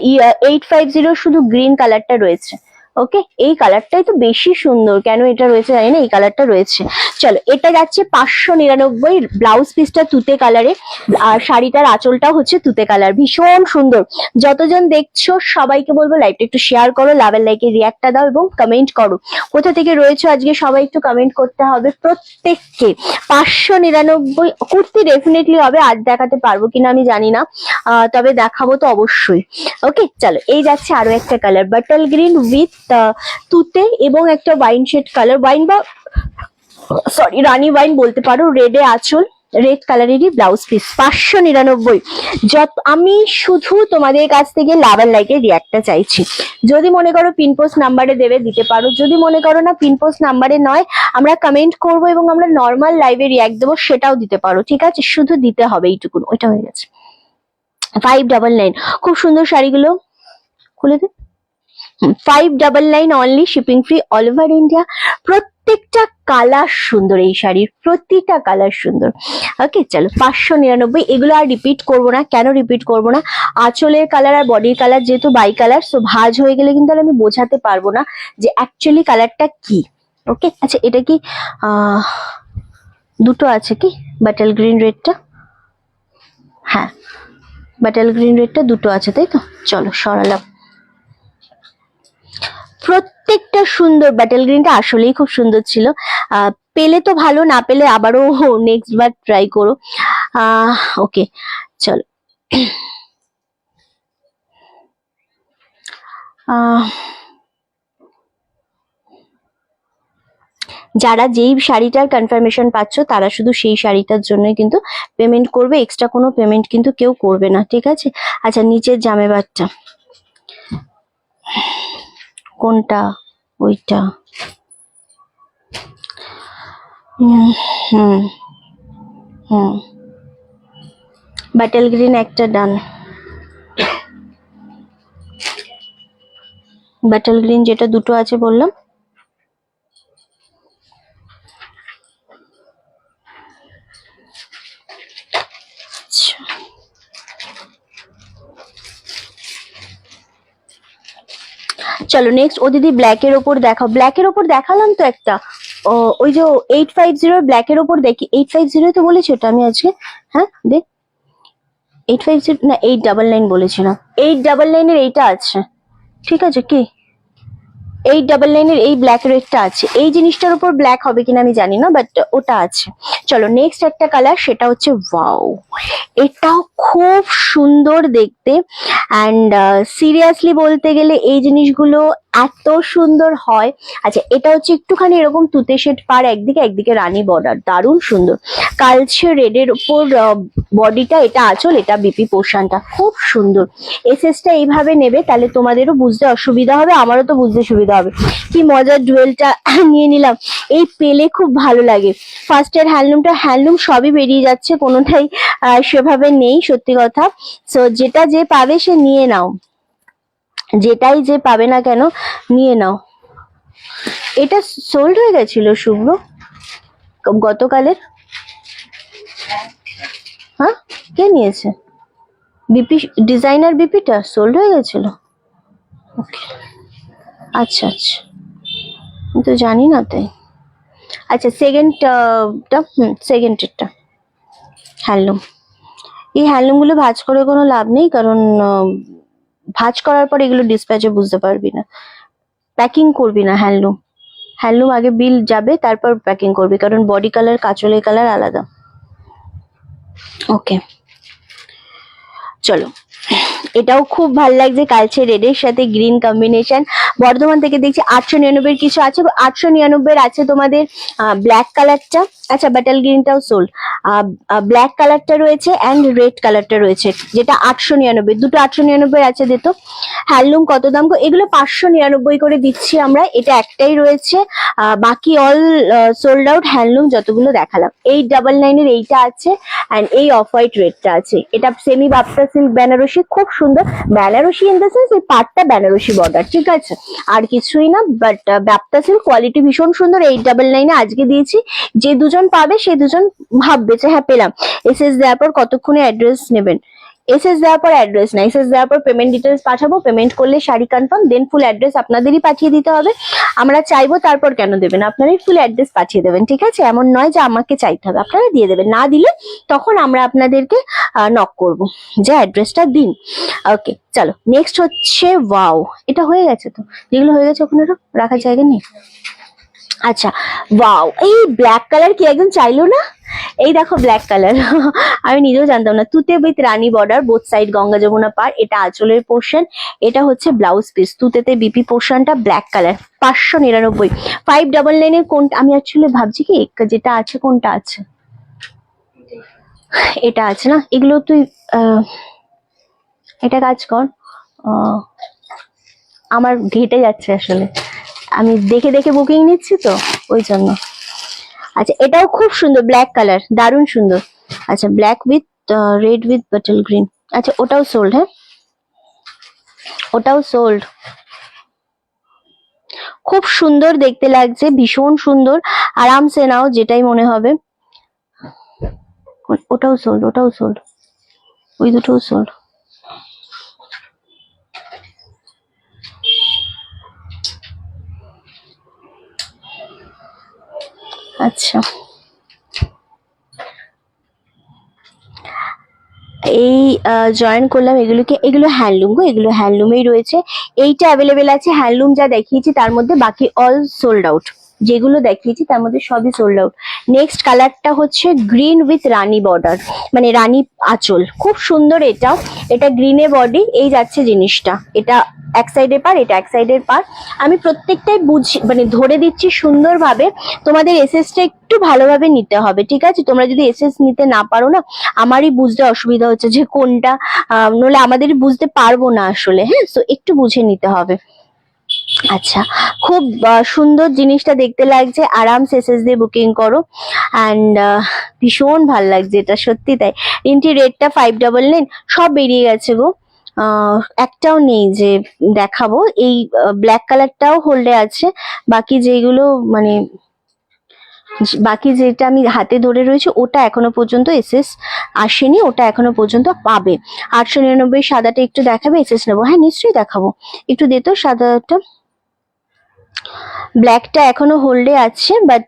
850 শুধু গ্রিন কালারটা রয়েছে। ওকে, এই কালারটাই তো বেশি সুন্দর, কেন এটা রয়েছে জানি না, এই কালারটা রয়েছে। চলো, এটা যাচ্ছে 599, ব্লাউজ পিসটা তুতে কালারে, আর শাড়িটার আঁচলটাও হচ্ছে তুতে কালার, ভীষণ সুন্দর। যতজন দেখছো সবাইকে বলবো লাইভটা একটু শেয়ার করো, লাভের লাইকে রিয়াক্টটা দাও এবং কমেন্ট করো, কোথা থেকে রয়েছো আজকে সবাই একটু কমেন্ট করতে হবে প্রত্যেককে। 599 কুর্তি ডেফিনেটলি হবে, আজ দেখাতে পারবো কিনা আমি জানি না, তবে দেখাবো তো অবশ্যই। ওকে, চলো এই যাচ্ছে আরো একটা কালার, বাটল গ্রিন উইথ তুতে এবং একটা ওয়াইন শেড কালার, ওয়াইন বা সরি রানী ওয়াইন বলতে পারো, রেডে আঁচল, রেড কালারেরই ব্লাউজ পিস, 599। আমি শুধু তোমাদের কাছ থেকে লাভার লাইকের রিয়াক্টটা চাইছি, যদি মনে করো পিনপোস্ট নাম্বারে দেবে দিতে পারো, যদি মনে করো না পিনপোস্ট নাম্বারে নয়, আমরা কমেন্ট করবো এবং আমরা নর্মাল লাইভে রিয়াক্ট দেবো, সেটাও দিতে পারো, ঠিক আছে, শুধু দিতে হবে এইটুকু। ওইটা হয়ে গেছে। 599, খুব সুন্দর শাড়িগুলো, খুলে দে। 599 only, shipping free all over India. প্রত্যেকটা কালার সুন্দর, এই শাড়ির প্রতিটা কালার সুন্দর। ওকে, চলো 599, এগুলো আর রিপিট করবো না। কেন রিপিট করবো না, আঁচলের কালার আর বডির কালার যেহেতু বাই কালার, সো ভাঁজ হয়ে গেলে কিন্তু আমি বোঝাতে পারবো না যে অ্যাকচুয়ালি কালারটা কি। ওকে, আচ্ছা এটা কি দুটো আছে কি, বাটাল গ্রিন রেডটা, হ্যাঁ বাটাল গ্রিন রেডটা দুটো আছে তাই তো, চলো সরালাম। প্রত্যেকটা সুন্দর। ব্যাটেল গ্রিনটা আসলেই খুব সুন্দর ছিল। পেলে তো ভালো, না পেলে আবারও নেক্সট বার ট্রাই করো। ওকে চলো। যারা যেই শাড়িটার কনফার্মেশন পাচ্ছ তারা শুধু সেই শাড়িটার জন্যই কিন্তু পেমেন্ট করবে, এক্সট্রা কোনো পেমেন্ট কিন্তু কেউ করবে না, ঠিক আছে? আচ্ছা, নিচের জামেবারটা কোনটা? ওইটা। হুম হুম হুম ব্যাটেল গ্রিন একটা ডান। ব্যাটেল গ্রিন যেটা দুটো আছে বললাম। আচ্ছা, চলো নেক্সট। ও দিদি ব্ল্যাকের ওপর দেখাও। ব্ল্যাকের ওপর দেখালাম তো একটা। ওই যে 850 ব্ল্যাকের ওপর দেখি। 850 তো বলেছি ওটা আমি আজকে। হ্যাঁ দেখ, 850 না 899 বলেছিলাম। 899 এইটা আছে, ঠিক আছে? কি 899 এই ব্ল্যাক রেডটা আছে। এই জিনিসটার উপর ব্ল্যাক হবে কিনা আমি জানি না, বাট ওটা আছে। চলো নেক্সট একটা কালার, সেটা হচ্ছে ওয়াও, এটাও খুব সুন্দর দেখতে। অ্যান্ড সিরিয়াসলি বলতে গেলে এই জিনিসগুলো এত সুন্দর হয়। আচ্ছা, এটা হচ্ছে একটুখানি এরকম তুতে শেড পার একদিকে, একদিকে রানী বর্ডার, দারুণ সুন্দর। কালচে রেডের উপর বডিটা, এটা আঁচল, এটা বিপি পোর্শনটা খুব সুন্দর। এসএসটা এইভাবে নেবে, তাহলে তোমাদেরও বুঝতে অসুবিধা হবে, আমারও তো বুঝতে সুবিধা হবে। কি মজার ডুয়েলটা নিয়ে নিলাম। এই পেলে খুব ভালো লাগে। ফার্স্টের হ্যান্ডলুম সবই বেরিয়ে যাচ্ছে, কোনোটাই সেভাবে নেই, সত্যি কথা। সো যেটা যে পাবে সে নিয়ে নাও, যেটাই যে পাবে না কেন নিয়ে নাও। এটা সোল্ড হয়ে গেছিল শুভ্র গতকালের। হ্যাঁ, কে নিয়েছে? বিপি ডিজাইনার, বিপিটা সোল্ড হয়ে গেছিল। ওকে, আচ্ছা আচ্ছা, আমি তো জানি না তাই। আচ্ছা, সেকেন্ডটা, সেকেন্ডেরটা হ্যান্ডলুম। এই হ্যান্ডলুমগুলো ভাঁজ করে কোনো লাভ নেই, কারণ ভাঁজ করার পর এগুলো ডিসপ্যাচে বুঝতে পারবি না। প্যাকিং করবি না হ্যান্ডলুম। হ্যান্ডলুম আগে বিল যাবে, তারপর প্যাকিং করবি, কারণ বডি কালার কাঁচলের কালার আলাদা। ওকে চলো, এটাও খুব ভালো লাগছে, কালচে রেডের সাথে গ্রিন কম্বিনেশন। বর্ধমান থেকে দেখছি 899 কিছু আছে। 899 আছে তোমাদের ব্ল্যাক কালারটা। আচ্ছা, ব্যাটেল গ্রিনটাও সোল্ড। ব্ল্যাক কালারটা রয়েছে অ্যান্ড রেড কালারটা রয়েছে, যেটা 899, দুটো 899 আছে। দিত হ্যান্ডলুম কত দাম গো? এগুলো 599 করে দিচ্ছি আমরা, এটা একটাই রয়েছে। বাকি অল সোল্ড আউট হ্যান্ডলুম যতগুলো দেখালাম। 899 এইটা আছে, অ্যান্ড এই অফ হোয়াইট রেডটা আছে। এটা সেমি বাপ্তা সিল্ক বেনারসি, খুব সুন্দর। বেনারসি ইন দ্য সেন্স এই পাটটা বেনারসি বর্ডার, ঠিক আছে, আর কিছুই না। বাট বাপ্তা সিল্ক কোয়ালিটি ভীষণ সুন্দর। 899 আজকে দিয়েছি। যে দুজন পাবে সেই দুজন ভাববে যে হ্যাঁ পেলাম। এসএস দেওয়ার পর কতক্ষণে অ্যাড্রেস নেবেন? এসএস দেওয়ার পর অ্যাড্রেস না, এসএস দেওয়ার পর পেমেন্ট ডিটেলস পাঠাবো, পেমেন্ট করলে শাড়ি কনফার্ম, দেন ফুল অ্যাড্রেস আপনাদেরই পাঠিয়ে দিতে হবে। আমরা চাইবো, তারপর কেন দেবেন? আপনারাই ফুল অ্যাড্রেস পাঠিয়ে দেবেন, ঠিক আছে? এমন নয় যে আমাকে চাইতে হবে, আপনারা দিয়ে দেবেন। না দিলে তখন আমরা আপনাদেরকে নক করব যে অ্যাড্রেসটা দিন। ওকে চলো নেক্সট হচ্ছে ওয়াও। এটা হয়ে গেছে তো, যেগুলো হয়ে গেছে ওখানে রাখার জায়গা নেই। আচ্ছা ওয়াও, এই ব্ল্যাক কালার কি একজন চাইলো না? এই দেখো ব্ল্যাক কালার, আমি নিজেও জানতাম না। তুতে উইথ রানী border, both side Ganga Jamuna পার। এটা আঁচলের পোর্শন, এটা হচ্ছে ব্লাউজ পিস। তুতেতে বিপি পোর্শনটা ব্ল্যাক কালার, 599। 599 এর কোনটা? আমি অ্যাকচুয়ালি ভাবছি কি যেটা আছে কোনটা আছে, এটা আছে না। এগুলো তুই এটা কাজ কর, আমার ঘেটে যাচ্ছে আসলে, আমি দেখে দেখে বুকিং নিচ্ছি তো ওই জন্য। আচ্ছা, এটাও খুব সুন্দর, ব্ল্যাক কালার, দারুণ সুন্দর। আচ্ছা, black with red with bottle green. আচ্ছা, ওটাও সোল্ড। হ্যাঁ, ওটাও সোল্ড। খুব সুন্দর দেখতে লাগছে, ভীষণ সুন্দর। আরামসে নাও, যেটাই মনে হবে। ওটাও সোল্ড, ওটাও সোল্ড, ওই দুটোও সোল্ড। আচ্ছা, এই জয়েন করলাম এগুলোকে, এগুলো হ্যান্ডলুম গো, এগুলো হ্যান্ডলুমেই রয়েছে। এইটা অ্যাভেলেবেল আছে হ্যান্ডলুম যা দেখিয়েছি তার মধ্যে, বাকি অল সোল্ড আউট। যেগুলো দেখিয়েছি তার মধ্যে সবই সোল্ড আউট। নেক্সট কালারটা হচ্ছে গ্রিন উইথ রানী বর্ডার, মানে রানী আঁচল, খুব সুন্দর এটা। এটা গ্রিনে বডি, এই যাচ্ছে জিনিসটা, এটা এক সাইডের পার, এটা এক সাইডের পার। আমি প্রত্যেকটাই বুঝি মানে ধরে দিচ্ছি সুন্দরভাবে, তোমাদের এসএসটা একটু ভালোভাবে নিতে হবে, ঠিক আছে? তোমরা যদি এসএস নিতে না পারো না, আমারই বুঝতে অসুবিধা হচ্ছে যে কোনটা, নইলে আমাদেরই বুঝতে পারবো না আসলে, হ্যাঁ? তো একটু বুঝে নিতে হবে। আচ্ছা, খুব সুন্দর জিনিসটা দেখতে লাগছে, আরামসে এসএস দিয়ে বুকিং করো। অ্যান্ড ভীষণ ভাল লাগছে এটা, সত্যি তাই। তিনটি রেটটা 599, সব বেরিয়ে গেছে গো। একটাও নেই যে দেখাবো। এই ব্ল্যাক কালারটাও হোল্ডে আছে, বাকি যেগুলো মানে বাকি যেটা আমি হাতে ধরে রয়েছে ওটা এখনো পর্যন্ত এসএস আসেনি, ওটা এখনো পর্যন্ত পাবে। 899 সাদাটা একটু দেখাবে, এসএস নেবো? হ্যাঁ নিশ্চয়ই দেখাবো, একটু দে তো সাদাটা। ব্ল্যাকটা এখনো হোল্ডে আছে, বাট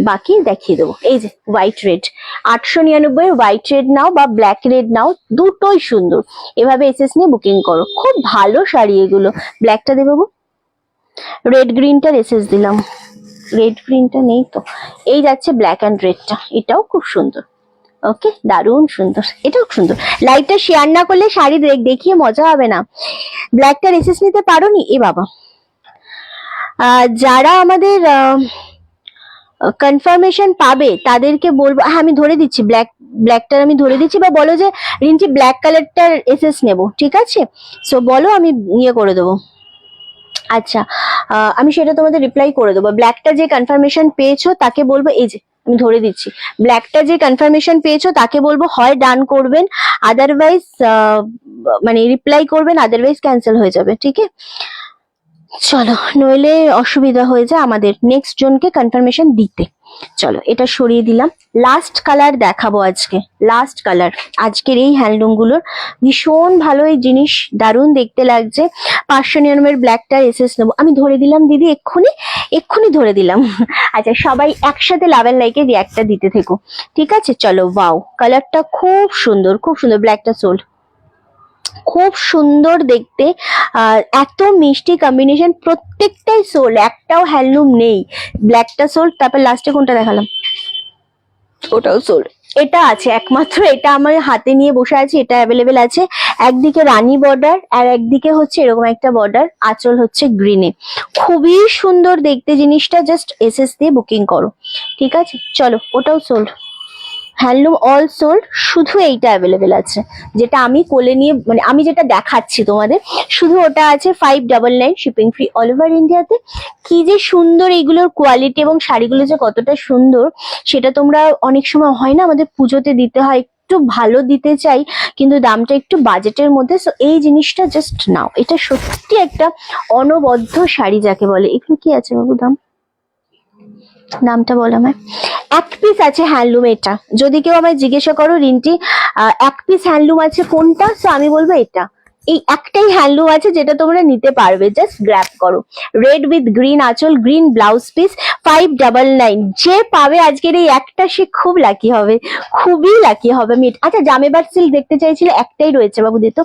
বাকি দেখিয়ে দেবো। এই যে হোয়াইট রেড, 899 হোয়াইট রেড নাও বা ব্ল্যাক রেড নাও, দুটোই সুন্দর। এভাবে এসএস নিয়ে বুকিং করো, খুব ভালো শাড়ি এগুলো। ব্ল্যাকটা দেবো, রেড গ্রিনটার এসএস দিলাম, রেড গ্রিনটা নেই তো। এই যাচ্ছে ব্ল্যাক অ্যান্ড রেডটা, এটাও খুব সুন্দর। ওকে, দারুণ সুন্দর, এটাও সুন্দর। লাইটটা শেয়ার না করলে শাড়ি দেখিয়ে মজা হবে না। ব্ল্যাকটার এসএস নিতে পারোনি? এ বাবা, যারা আমাদের কনফার্মেশন পাবে তাদেরকে বলবো, হ্যাঁ আমি ধরে দিচ্ছি, ব্ল্যাকটার আমি ধরে দিচ্ছি, বা বলো যে রিঞ্চি ব্ল্যাক কালারটার এসএস নেবো, ঠিক আছে? সো বলো, আমি ইয়ে করে দেবো। আচ্ছা, আমি সেটা তোমাদের রিপ্লাই করে দেবো। ব্ল্যাকটা যে কনফার্মেশন পেয়েছো তাকে বলবো, এই যে আমি ধরে দিচ্ছি, ব্ল্যাকটা যে কনফার্মেশন পেয়েছো তাকে বলবো হয় ডান করবেন, আদারওয়াইজ মানে রিপ্লাই করবেন, আদারওয়াইজ ক্যান্সেল হয়ে যাবে, ঠিক আছে? চলো, নইলে অসুবিধা হয়ে যায় আমাদের নেক্সট জনকে কনফার্মেশন দিতে। চলো, এটা সরিয়ে দিলাম। লাস্ট কালার দেখাবো আজকে, লাস্ট কালার আজকের এই হ্যান্ডলুম গুলোর। ভীষণ ভালো এই জিনিস, দারুণ দেখতে লাগছে। 599 ব্ল্যাকটার এসএস নেবো, আমি ধরে দিলাম দিদি, এক্ষুনি ধরে দিলাম। আচ্ছা, সবাই একসাথে লাভ এন্ড লাইকে রিয়াক্টটা দিতে থেকো, ঠিক আছে? চলো, ওয়াও, কালারটা খুব সুন্দর, খুব সুন্দর। ব্ল্যাকটা সোল্ড, খুব সুন্দর দেখতে, এত মিষ্টি কম্বিনেশন, প্রত্যেকটাই সোল, একটাও হ্যান্ডলুম নেই। ব্ল্যাকটা সোল, তারপর লাস্টে কোনটা দেখালাম ওটাও সোল। এটা আছে একমাত্র, এটা আমার হাতে নিয়ে বসে আছি, এটা অ্যাভেলেবেল আছে। একদিকে রানী বর্ডার আর একদিকে হচ্ছে এরকম একটা বর্ডার, আঁচল হচ্ছে গ্রিনে, খুবই সুন্দর দেখতে জিনিসটা। জাস্ট এসএস দিয়ে বুকিং করো, ঠিক আছে? চলো, ওটাও সোল্ড, হ্যান্ডলুম অল সোল্ড। শুধু এইটা অ্যাভেলেবেল আছে, যেটা আমি কোলে নিয়ে মানে আমি যেটা দেখাচ্ছি তোমাদের, শুধু ওটা আছে। 599 শিপিং ফ্রি অল ওভার ইন্ডিয়াতে। কি যে সুন্দর এইগুলোর কোয়ালিটি, এবং শাড়িগুলো যে কতটা সুন্দর সেটা তোমরা অনেক সময় হয় না, আমাদের পুজোতে দিতে হয়, একটু ভালো দিতে চাই কিন্তু দামটা একটু বাজেটের মধ্যে। সো এই জিনিসটা জাস্ট নাও, এটা সত্যি একটা অনবদ্য শাড়ি যাকে বলে। এগুলো কি আছে বাবু দাম, নামটা বলো আমায়। এক পিস আছে হ্যান্ডলুম, এটা যদি কেউ আমায় জিজ্ঞাসা করো রিন্টি এক পিস হ্যান্ডলুম আছে কোনটা, সো আমি বলবো এটা। এই একটাই হ্যান্ডলুম আছে যেটা তোমরা নিতে পারবে, জাস্ট গ্র্যাব করো। রেড উইথ গ্রিন আঁচল, গ্রিন ব্লাউজ পিস, 599। যে পাবে আজকের এই একটা সে খুব লাকি হবে, খুবই লাকি হবে। আচ্ছা, জামেবার সিল্ক দেখতে চাইছিলে, একটাই রয়েছে বাবু, দিত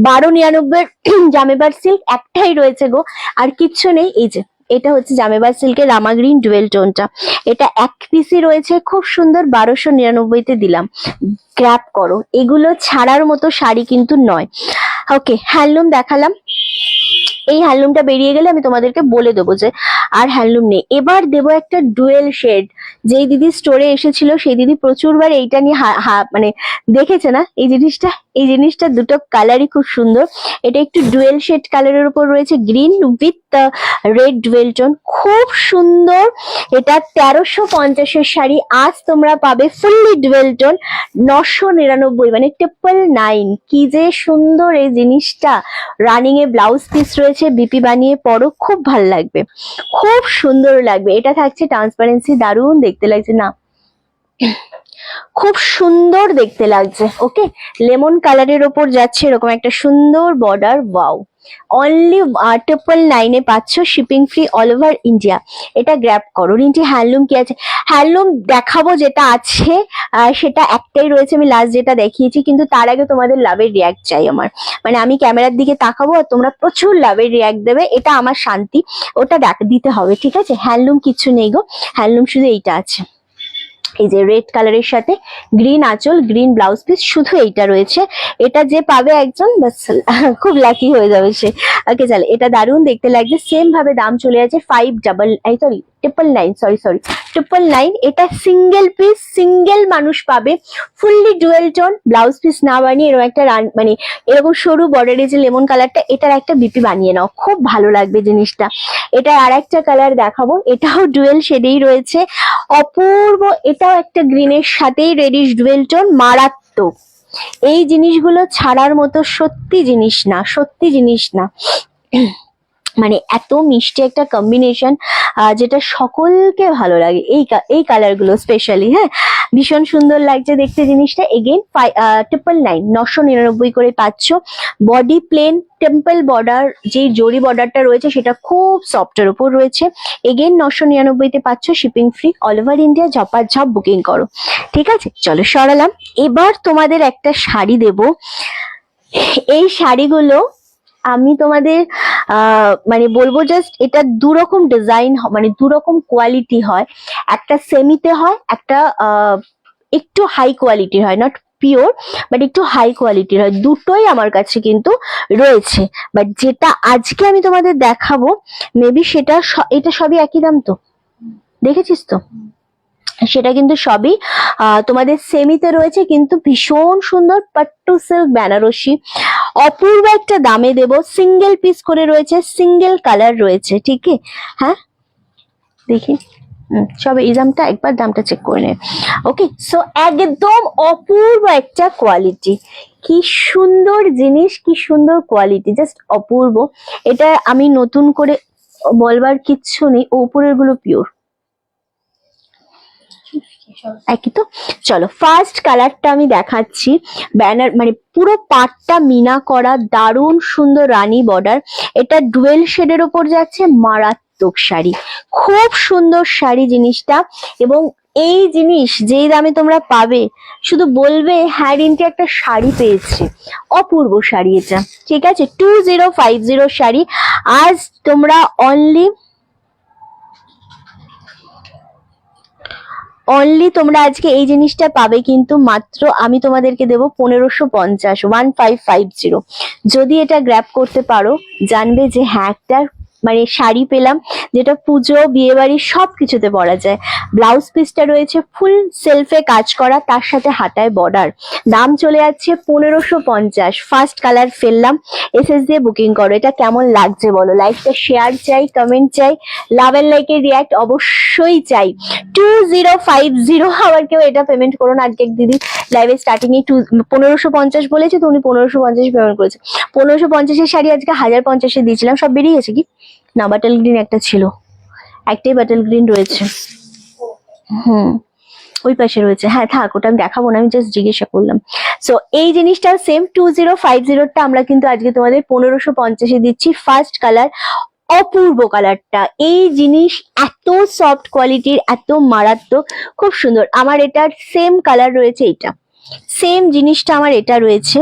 1299 জামেবার সিল্ক একটাই রয়েছে গো, আর কিচ্ছু নেই। এই যে এটা হচ্ছে জামেবার সিল্কের রামা গ্রিন ডুয়েল টোনটা, এটা এক পিসই রয়েছে, খুব সুন্দর। 1299-তে দিলাম, গ্র্যাব করো। এগুলো ছাড়ার মতো শাড়ি কিন্তু নয়। ওকে, হ্যান্ডলুম দেখালাম, এই হ্যান্ডলুমটা বেরিয়ে গেলে আমি তোমাদেরকে বলে দেবো যে আর হ্যান্ডলুম নেই। এবার দেবো একটা ডুয়েল শেড। যেই দিদি স্টোরে এসেছিল সেই দিদি প্রচুরবার এইটা নিয়ে মানে দেখেছে না, এই জিনিসটা দুটো কালারই খুব সুন্দর। এটা একটু ডুয়েল শেড কালারের উপর রয়েছে, green with red dual tone, খুব সুন্দর। এটা 1350-এর শাড়ি, আজ তোমরা পাবে ফুললি ডুয়েল টোন 999, মানে 999। কি যে সুন্দর এই জিনিসটা। রানিং এ ব্লাউজ পিস রয়েছে, বিপি বানিয়ে পরো, খুব ভাল লাগবে, খুব সুন্দর লাগবে। এটা থাকছে ট্রান্সপারেন্সি, দারুণ দেখতে লাগছে না, খুব সুন্দর দেখতে লাগছে। ওকে, লেমন কালারের ওপর যাচ্ছে এরকম একটা সুন্দর বর্ডার, ওয়াও। অনলি 999 পাচ্ছ, shipping free all over India. এটা গ্র্যাব করো। রিন্টি হ্যান্ডলুম কি আছে? হ্যান্ডলুম দেখাবো, যেটা আছে সেটা একটাই রয়েছে, আমি লাস্ট যেটা দেখিয়েছি, কিন্তু তার আগে তোমাদের লাভের রিয়াক্ট চাই আমার। মানে আমি ক্যামেরার দিকে তাকাবো আর তোমরা প্রচুর লাভের রিয়াক্ট দেবে, এটা আমার শান্তি, ওটা দিতে হবে, ঠিক আছে? হ্যান্ডলুম কিছু নেই গো, হ্যান্ডলুম শুধু এইটা আছে, এই যে রেড কালারের সাথে গ্রিন আঁচল, গ্রিন ব্লাউজ পিস, শুধু এইটা রয়েছে। এটা যে পাবে একজন বাস খুব লাকি হয়ে যাবে সে। ওকে চল, এটা দারুণ দেখতে লাগছে। সেম ভাবে দাম চলে যাচ্ছে 999। এটা সিঙ্গেল পিস, সিঙ্গেল মানুষ পাবে, fully dual tone blouse piece না বানিয়ে এরকম একটা মানে এরকম সরু বর্ডারে যে লেমন কালারটা, এটার একটা বিপি বানিয়ে নাও, খুব ভালো লাগবে জিনিসটা। এটা আর একটা কালার দেখাবো, এটাও ডুয়েল শেডেই রয়েছে, অপূর্ব। এটাও একটা গ্রিনের সাথেই রেডিশ ডুয়েল টোন, মারাত্মক। এই জিনিসগুলো ছাড়ার মতো সত্যি জিনিস না, সত্যি জিনিস না। মানে এত মিষ্টি একটা কম্বিনেশন, যেটা সকলকে ভালো লাগে। এই কালার গুলো স্পেশালি, হ্যাঁ, ভীষণ সুন্দর লাগছে দেখতে জিনিসটা। এগেইন 999 করে পাচ্ছ। বডি প্লেন টেম্পল বর্ডার, যে জরি বর্ডারটা রয়েছে সেটা খুব সফটের উপর রয়েছে। এগেইন 999 পাচ্ছ, shipping free all over India, ঝপাঝপ বুকিং করো, ঠিক আছে? চলো সরালাম। এবার তোমাদের একটা শাড়ি দেব। এই শাড়িগুলো আমি তোমাদের মানে বলবো, জাস্ট এটা দুরকম ডিজাইন, মানে দুরকম কোয়ালিটি হয়, একটা সেমিতে হয়, একটা একটু হাই কোয়ালিটির হয়, নট পিওর বাট একটু হাই কোয়ালিটির হয়, দুটোই আমার কাছে কিন্তু রয়েছে। বাট যেটা আজকে আমি তোমাদের দেখাবো, মেবি সেটা এটা সবই একই দাম, তো দেখেছিস তো, সেটা কিন্তু সবই তোমাদের সেমিতে রয়েছে, কিন্তু ভীষণ সুন্দর পাট্টু সিল্ক বেনারসি, অপূর্ব একটা দামে দেব। সিঙ্গেল পিস করে রয়েছে, সিঙ্গেল কালার রয়েছে, ঠিক আছে? হ্যাঁ দেখি, সবে এই দামটা একবার দামটা চেক করে নে। ওকে, সো একদম অপূর্ব একটা কোয়ালিটি, কি সুন্দর জিনিস, কি সুন্দর কোয়ালিটি, জাস্ট অপূর্ব। এটা আমি নতুন করে বলবার কিচ্ছু নেই, উপরের গুলো পিওর, একই তো। চলো ফার্স্ট কালারটা আমি দেখাচ্ছি, ব্যানার মানে পুরো পাটটা মিনা করা, দারুণ সুন্দর রানী বর্ডার, এটা ডুয়েল শেডের ওপর যাচ্ছে, মারাত্মক শাড়ি, খুব সুন্দর শাড়ি জিনিসটা। এবং এই জিনিস যেই দামে তোমরা পাবে, শুধু বলবে হ্যাঁ রিন্টি একটা শাড়ি পেয়েছে, অপূর্ব শাড়ি এটা, ঠিক আছে? 2050 শাড়ি। আজ তোমরা অনলি তোমরা আজকে এই জিনিসটা পাবে কিন্তু মাত্র, আমি তোমাদেরকে দেবো 1550, 1550। যদি এটা গ্র্যাব করতে পারো, জানবে যে হ্যাঁ একটা মানে শাড়ি পেলাম, যেটা পুজো, বিয়ে বাড়ি সব কিছুতে পরা যায়। ব্লাউজ পিসটা রয়েছে ফুল সেলফে কাজ করা, তার সাথে হাতায় বর্ডার, দাম চলে যাচ্ছে 1550। ফার্স্ট কালার ফেললাম, এসএস দিয়ে বুকিং করো। এটা কেমন লাগছে বলো? লাইকটা শেয়ার চাই, কমেন্ট চাই, লাভ এন্ড লাইকের রিয়াক্ট অবশ্যই চাই। 2050। আবার কেউ এটা পেমেন্ট করো না, আজকে দিদি লাইভে স্টার্টিং এ 1550 বলেছে, তো উনি 1550 পেমেন্ট করেছে। 1550 শাড়ি আজকে 1050 দিয়েছিলাম, সব বেরিয়ে গেছে কি না? বাটল গ্রিন একটা ছিল, একটাই বাটল গ্রিন রয়েছে, ওই পাশে রয়েছে। হ্যাঁ থাক, ওটা আমি দেখাবো না, আমি জাস্ট জিজ্ঞাসা করলাম। সো এই জিনিসটা সেম 2050টা আমরা কিন্তু আজকে তোমাদের 1550 দিচ্ছি। ফার্স্ট কালার, অপূর্ব কালারটা, এই জিনিস এত সফট কোয়ালিটির, এত মারাত্মক, খুব সুন্দর। আমার এটার সেম কালার রয়েছে, এটা সেম জিনিসটা আমার এটা রয়েছে,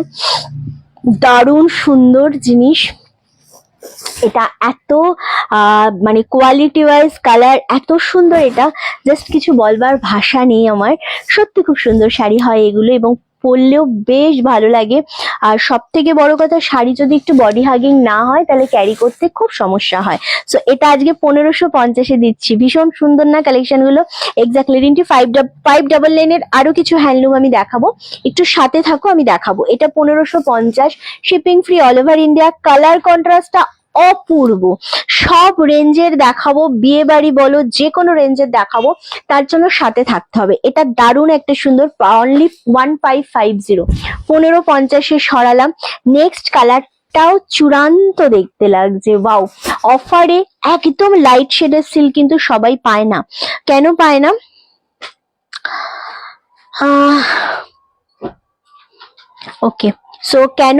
দারুণ সুন্দর জিনিস। এটা এত মানে কোয়ালিটি ওয়াইজ কালার এত সুন্দর, এটা জাস্ট কিছু বলবার ভাষা নেই আমার। সত্যি খুব সুন্দর শাড়ি হয় এগুলো, এবং পরলেও বেশ ভালো লাগে। আর সব থেকে বড় কথা, শাড়ি যদি একটু বডি হাগিং না হয় তাহলে ক্যারি করতে খুব সমস্যা হয়। সো এটা আজকে 1550 দিচ্ছি। ভীষণ সুন্দর না কালেকশন গুলো? এক্স্যাক্টলি রিন্টি 599 আরো কিছু হ্যান্ডলুম আমি দেখাবো, একটু সাথে থাকো, আমি দেখাবো। এটা 1550, shipping free all over India. Colour কন্ট্রাস্টটা অপূর্ব, সব রেঞ্জের দেখাবো, বিয়ে বাড়ি বলো, যে কোনো রেঞ্জের দেখাবো, তার জন্য সাথে থাকতে হবে। এটা দারুণ একটা সুন্দর, অনলি 1550, 1550 সরালাম। নেক্সট কালারটাও চূড়ান্ত দেখতে লাগছে, ওয়াও। অফারে একদম লাইট শেডের সিল্ক কিন্তু সবাই পায় না, কেন পায় না? ওকে, সো কেন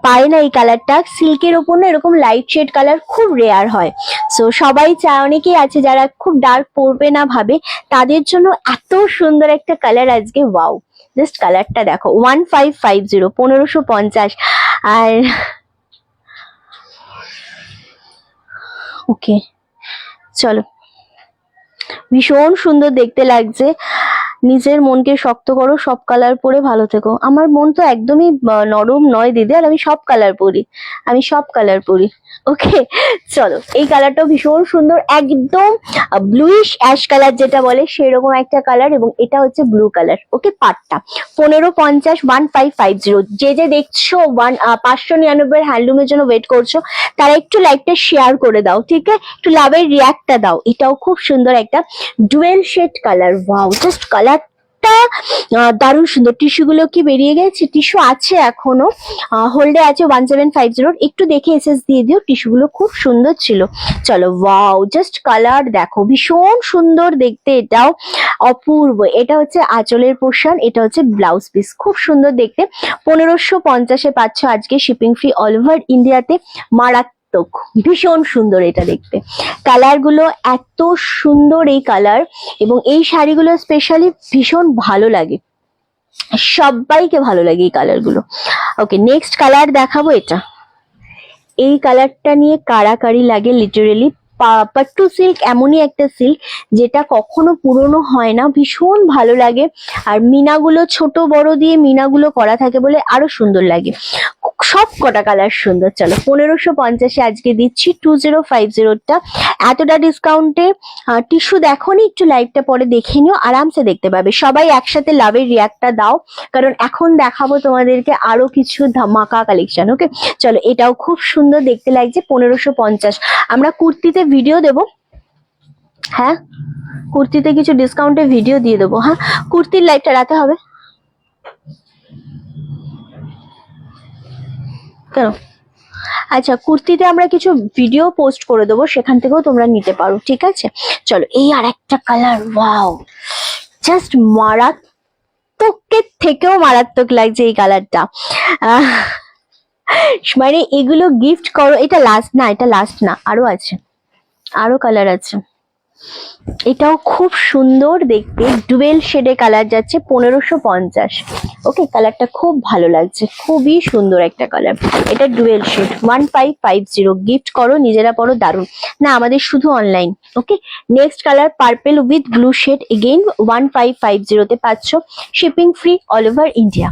পায় না এই কালারটা, সিল্কের ওপর না এরকম লাইট শেড কালার খুব রেয়ার হয়। সো সবাই চায়, অনেকেই আছে যারা খুব ডার্ক পরবে না ভাবে, তাদের জন্য এত সুন্দর একটা কালার আজকে। ওয়াও, জাস্ট কালারটা দেখো, 1550, 1550। আর ওকে চলো, ভীষণ সুন্দর দেখতে লাগছে। নিজের মনকে শক্ত করো, সব কালার পরে ভালো থেকো। আমার মন তো একদমই নরম নয় দিদি, আর আমি সব কালার পরি, আমি সব কালার পরি। ওকে চলো, এই কালারটাও ভীষণ সুন্দর, একদম ব্লুইশ অ্যাশ কালার যেটা বলে সেরকম একটা কালার, এবং এটা হচ্ছে ব্লু কালার। ওকে, পাটটা 1550, 1550। যে যে দেখছো 599 হ্যান্ডলুমের জন্য ওয়েট করছো, তারা একটু লাইভটা শেয়ার করে দাও, ঠিক আছে? একটু লাভের রিয়াক্টটা দাও। এটাও খুব সুন্দর একটা dual shade colour. Wow, just কালারটা দারুণ সুন্দর। টিস্যু গুলো কি বেরিয়ে গেছে? টিস্যু আছে এখনো, হোল্ডে আছে 1750। একটু দেখে এসএস দিয়ে দিও, টিস্যু গুলো খুব সুন্দর ছিল। চলো, ওয়াও, জাস্ট কালার দেখো, ভীষণ সুন্দর দেখতে, এটাও অপূর্ব। এটা হচ্ছে আঁচলের পোর্শন, এটা হচ্ছে ব্লাউজ পিস, খুব সুন্দর দেখতে। 1550-এ পাচ্ছ আজকে, শিপিং ফ্রি অল ওভার ইন্ডিয়াতে। মারাত্মক, ভীষণ সুন্দর এটা দেখতে। কালার গুলো এত সুন্দর, এই কালার এবং এই শাড়িগুলো স্পেশালি ভীষণ ভালো লাগে, সবাইকে ভালো লাগে এই কালার গুলো। ওকে, নেক্সট কালার দেখাবো। এটা, এই কালারটা নিয়ে কাড়াকাড়ি লাগে লিটারেলি। পাট্টু সিল্ক এমনই একটা সিল্ক যেটা কখনো পুরনো হয় না, ভীষণ ভালো লাগে। আর মিনাগুলো ছোট বড় দিয়ে মিনাগুলো করা থাকে বলে আরো সুন্দর লাগে। সব কটা কালার সুন্দর। চলো, 1550-এ আজকে দিচ্ছি 2050টা। এতটা ডিসকাউন্টে টিস্যু দেখোনি, একটু লাইভটা পরে দেখে নিও, আরামসে দেখতে পাবে। সবাই একসাথে লাভের রিয়াক্টটা দাও, কারণ এখন দেখাবো তোমাদেরকে আরো কিছু ধামাকা কালেকশন। ওকে চলো, এটাও খুব সুন্দর দেখতে লাগছে, 1550। আমরা কুর্তিতে ভিডিও দেবো, হ্যাঁ কুর্তিতে কিছু ডিসকাউন্টে ভিডিও দিয়ে দেবো। হ্যাঁ, কুর্তির লাইভটা রাতে হবে কেন? আচ্ছা, কুর্তিতে আমরা কিছু ভিডিও পোস্ট করে দেবো, সেখান থেকেও তোমরা নিতে পারো, ঠিক আছে? চলো, এই আর একটা কালার, ওয়াও, জাস্ট মারাত্মকের থেকেও মারাত্মক লাগছে এই কালারটা। মানে এগুলো গিফট করো। এটা লাস্ট না, এটা লাস্ট না, আরো আছে, আরো কালার আছে। এটাও খুব সুন্দর দেখতে, ডুয়েল শেডে কালার যাচ্ছে, 1550। ওকে, কালারটা খুব ভালো লাগছে, খুবই সুন্দর একটা কালার। এটা ডুয়েল শেড, 1550। গিফট করো, নিজেরা পরো, দারুণ না? আমাদের শুধু online. Okay, next colour purple with blue shade, again 1550-তে পাচ্ছ, shipping free all over India.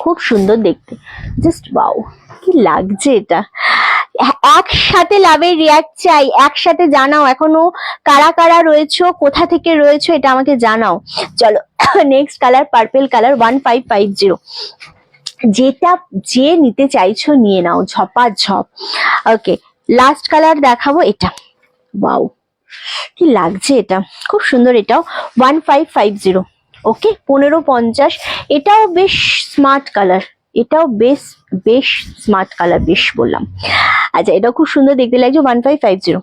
খুব সুন্দর দেখতে, জাস্ট ওয়াও, কি লাগছে এটা। একসাথে লাভের রিয়াক্ট চাই, একসাথে জানাও এখনো কারা কারা রয়েছো, কোথা থেকে রয়েছো, এটা আমাকে জানাও। চলো, নেক্সট কালার পার্পেল কালার, 1550। যেটা যে নিতে চাইছো নিয়ে নাও, ঝপাঝপ। ওকে, লাস্ট কালার দেখাবো। এটা, ওয়াও, কি লাগছে এটা, খুব সুন্দর। এটাও 1550। ওকে, 1550। এটাও বেশ স্মার্ট কালার, এটাও বেশ বেশ স্মার্ট কালার, বেশ বললাম। আচ্ছা, এটাও খুব সুন্দর দেখতে লাগছে, 1550।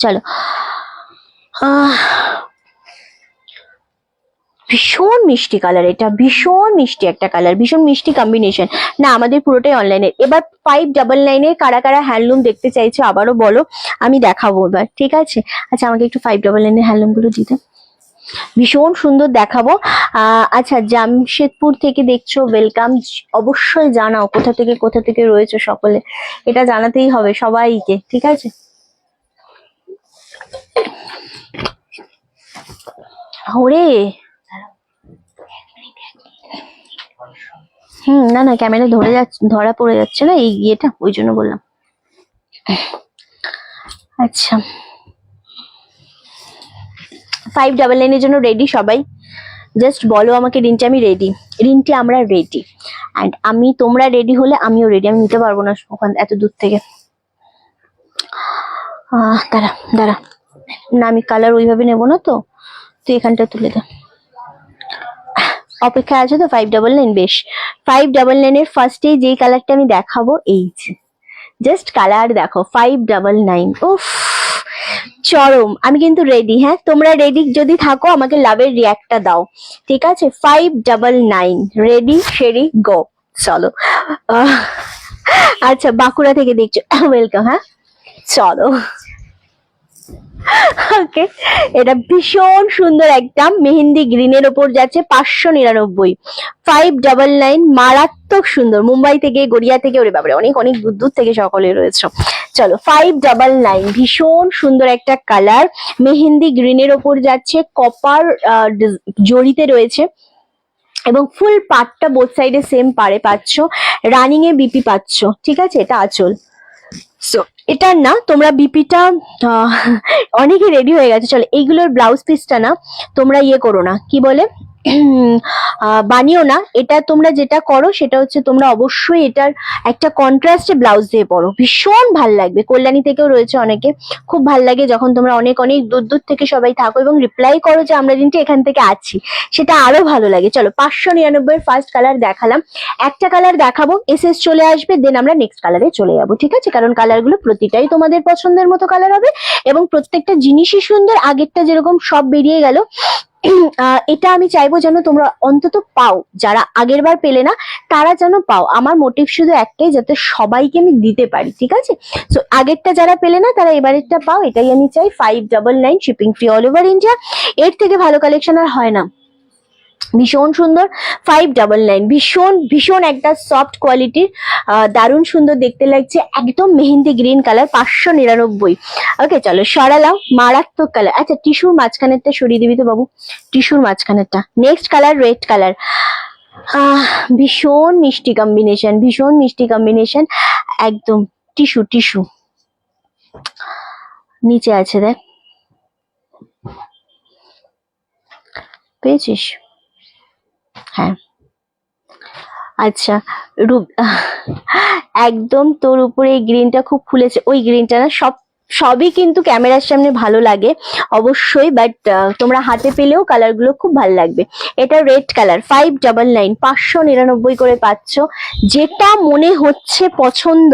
চলো, ভীষণ মিষ্টি কালার, এটা ভীষণ মিষ্টি একটা কালার, ভীষণ মিষ্টি কম্বিনেশন। না, আমাদের পুরোটাই অনলাইনে। এবার 599 কারা কারা হ্যান্ডলুম দেখতে চাইছো আবারও বলো, আমি দেখাবো এবার, ঠিক আছে? আচ্ছা, আমাকে একটু 599 হ্যান্ডলুম গুলো দিতে, ভীষণ সুন্দর দেখাবো। আচ্ছা, জামশেদপুর থেকে দেখছো, ওয়েলকাম। অবশ্যই জানাও কোথা থেকে রয়েছে সকলে, এটা জানাতেই হবে সবাইকে, ঠিক আছে? ওরে, না না, ক্যামেরা ধরা পড়ে যাচ্ছে না এই ইয়েটা, ওই জন্য বললাম। আচ্ছা, 599 জন্য রেডি সবাই? জাস্ট বলো আমাকে, রিন্টি আমি রেডি, রিন্টি আমরা রেডি। অ্যান্ড তোমরা রেডি হলে আমিও রেডি। আমি নিতে পারবো না ওখান এত দূর থেকে। দাঁড়া দাঁড়া, না আমি কালার ওইভাবে নেবো না, তো তুই এখানটা তুলে দে। অপেক্ষা আছে তো? 599, বেশ। 599 ফার্স্টে যেই কালারটা আমি দেখাবো, এই জাস্ট কালার দেখো, 599। উফ, চরম। আমি কিন্তু রেডি, হ্যাঁ তোমরা রেডি যদি থাকো আমাকে লাভের রিয়াক্টটা দাও, ঠিক আছে? 599, রেডি শেরি গো। চলো আচ্ছা বাঁকুড়া থেকে দেখছো, ওয়েলকাম। হ্যাঁ চলো, ওকে। এটা ভীষণ সুন্দর একটা মেহেন্দি গ্রিনের ওপর যাচ্ছে, 599, 599, মারাত্মক সুন্দর। মুম্বাই থেকে, গড়িয়া থেকে, ওরে বাবারে অনেক অনেক দূর দূর থেকে সকলে রয়েছে। চলো 599, ভীষণ সুন্দর একটা কালার, মেহেন্দি গ্রিনের ওপর যাচ্ছে, কপার জড়িতে রয়েছে এবং ফুল পাটটা বোথ সাইডে সেম পারে পাচ্ছ, রানিং এ বিপি পাচ্ছ, ঠিক আছে। এটা আঁচল। সো এটা না, তোমরা বিপিটা অনেকে রেডি হয়ে গেছে। চলো এইগুলোর ব্লাউজ পিসটা না তোমরা ইয়ে করো না, কি বলে বানিও না। এটা তোমরা যেটা করো সেটা হচ্ছে তোমরা অবশ্যই এটার একটা কন্ট্রাস্টে ব্লাউজ দিয়ে পরো, ভীষণ ভাল লাগবে। কল্যাণী থেকেও রয়েছে অনেকে, খুব ভাল লাগে যখন তোমরা অনেক অনেক দূর দূর থেকে সবাই থাকো এবং রিপ্লাই করো যে আমরা কিন্তু এখান থেকে আছি, সেটা আরো ভালো লাগে। চলো 599 এর ফার্স্ট কালার দেখালাম, একটা কালার দেখাবো, এসএস চলে আসবে, দেন আমরা নেক্সট কালারে চলে যাবো, ঠিক আছে। কারণ কালারগুলো প্রতিটাই তোমাদের পছন্দের মতো কালার হবে এবং প্রত্যেকটা জিনিসই সুন্দর। আগেরটা যেরকম সব বেরিয়ে গেল, এটা আমি চাইবো যেন তোমরা অন্তত পাও, যারা আগের বার পেলে না তারা যেন পাও। আমার মোটিভ শুধু একটাই, যাতে সবাইকে আমি দিতে পারি, ঠিক আছে। সো আগেরটা যারা পেলে না তারা এবারেরটা পাও, এটাই আমি চাই। 599, shipping free all over India. এর থেকে ভালো কালেকশন আর হয় না, ভীষণ সুন্দর। 599, ভীষণ ভীষণ একটা সফট কোয়ালিটির, দারুণ সুন্দর দেখতে লাগছে, একদম মেহেন্দি গ্রিন কালার, 599। ওকে চলো সরালাম, মারাত্মক কালার। আচ্ছা টিস্যুর মাঝখানেরটা সরিয়ে দিবি তো বাবু, টিস্যুর মাঝখানেরটা। নেক্সট কালার রেড কালার, ভীষণ মিষ্টি কম্বিনেশন, ভীষণ মিষ্টি কম্বিনেশন, একদম টিস্যু টিস্যু। নিচে আছে দেখ, পেয়েছিস? হ্যাঁ আচ্ছা একদম তোর উপরে এই গ্রিনটা খুব খুলেছে, ওই গ্রিনটা না, সবই কিন্তু ক্যামেরার সামনে ভালো লাগে অবশ্যই, বাট তোমরা হাতে পেলেও কালার গুলো খুব ভালো লাগবে। এটা রেড কালার, 599, 599 করে পাচ্ছ। যেটা মনে হচ্ছে পছন্দ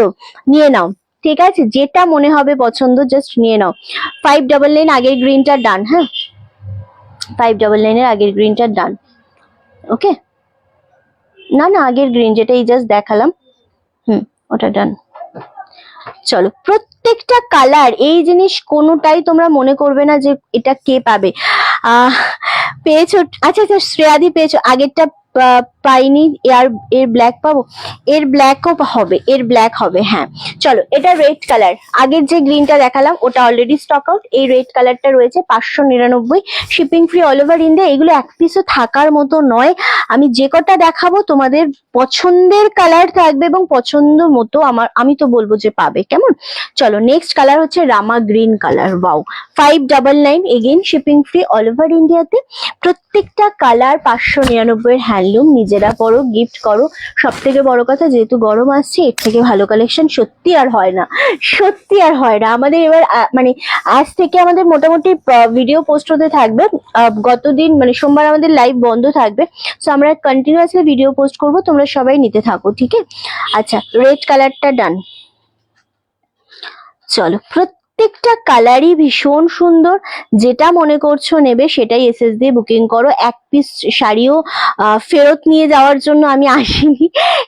নিয়ে নাও, ঠিক আছে, যেটা মনে হবে পছন্দ জাস্ট নিয়ে নাও। 599 আগের গ্রিনটা ডান, হ্যাঁ 599 এর আগের গ্রিনটা ডান, ওকে। না না আগের গ্রিন যেটা এই জাস্ট দেখালাম, ওটা ডান। চলো প্রত্যেকটা কালার, এই জিনিস কোনোটাই তোমরা মনে করবে না যে এটা কে পাবে। পেয়েছো? আচ্ছা আচ্ছা শ্রেয়াদি পেয়েছো, আগেরটা পাইনি। এর ব্ল্যাক পাবো, এর ব্ল্যাকও হবে, এর ব্ল্যাক হবে, হ্যাঁ। চলো এটা রেড কালার, আগের যে গ্রিনটা দেখালাম ওটা অলরেডি স্টক আউট, এই রেড কালারটা রয়েছে 599, shipping free all over India. এগুলো এক পিসও থাকার মতো নয়, আমি যে কটা দেখাবো তোমাদের পছন্দের কালার থাকবে এবং পছন্দ মতো আমি তো বলবো যে পাবে, কেমন। চলো নেক্সট কালার হচ্ছে রামা green colour, wow, 599, again shipping free all over ইন্ডিয়াতে। প্রত্যেকটা কালার 599 এর হ্যান্ডলুম, নিজেরা পরো, গিফট করো। সব থেকে বড় কথা, যেহেতু গরম আসছে, এর থেকে ভালো কালেকশন সত্যি আর হয় না, সত্যি আর হয় না। আমাদের এবার মানে আজ থেকে আমাদের মোটামুটি ভিডিও পোস্ট হতে থাকবে, গতদিন মানে সোমবার আমাদের লাইভ বন্ধ থাকবে, সো আমরা কন্টিনিউয়াসলি ভিডিও পোস্ট করব, তোমরা সবাই নিতে থাকো, ঠিক আছে। আচ্ছা রেড কালারটা ডান। চলো প্রত্যেকটা কালারই ভীষণ সুন্দর, যেটা মনে করছো নেবে সেটাই এসএস দিয়ে বুকিং করো। এক পিস শাড়িও ফেরত নিয়ে যাওয়ার জন্য আমি আসিনি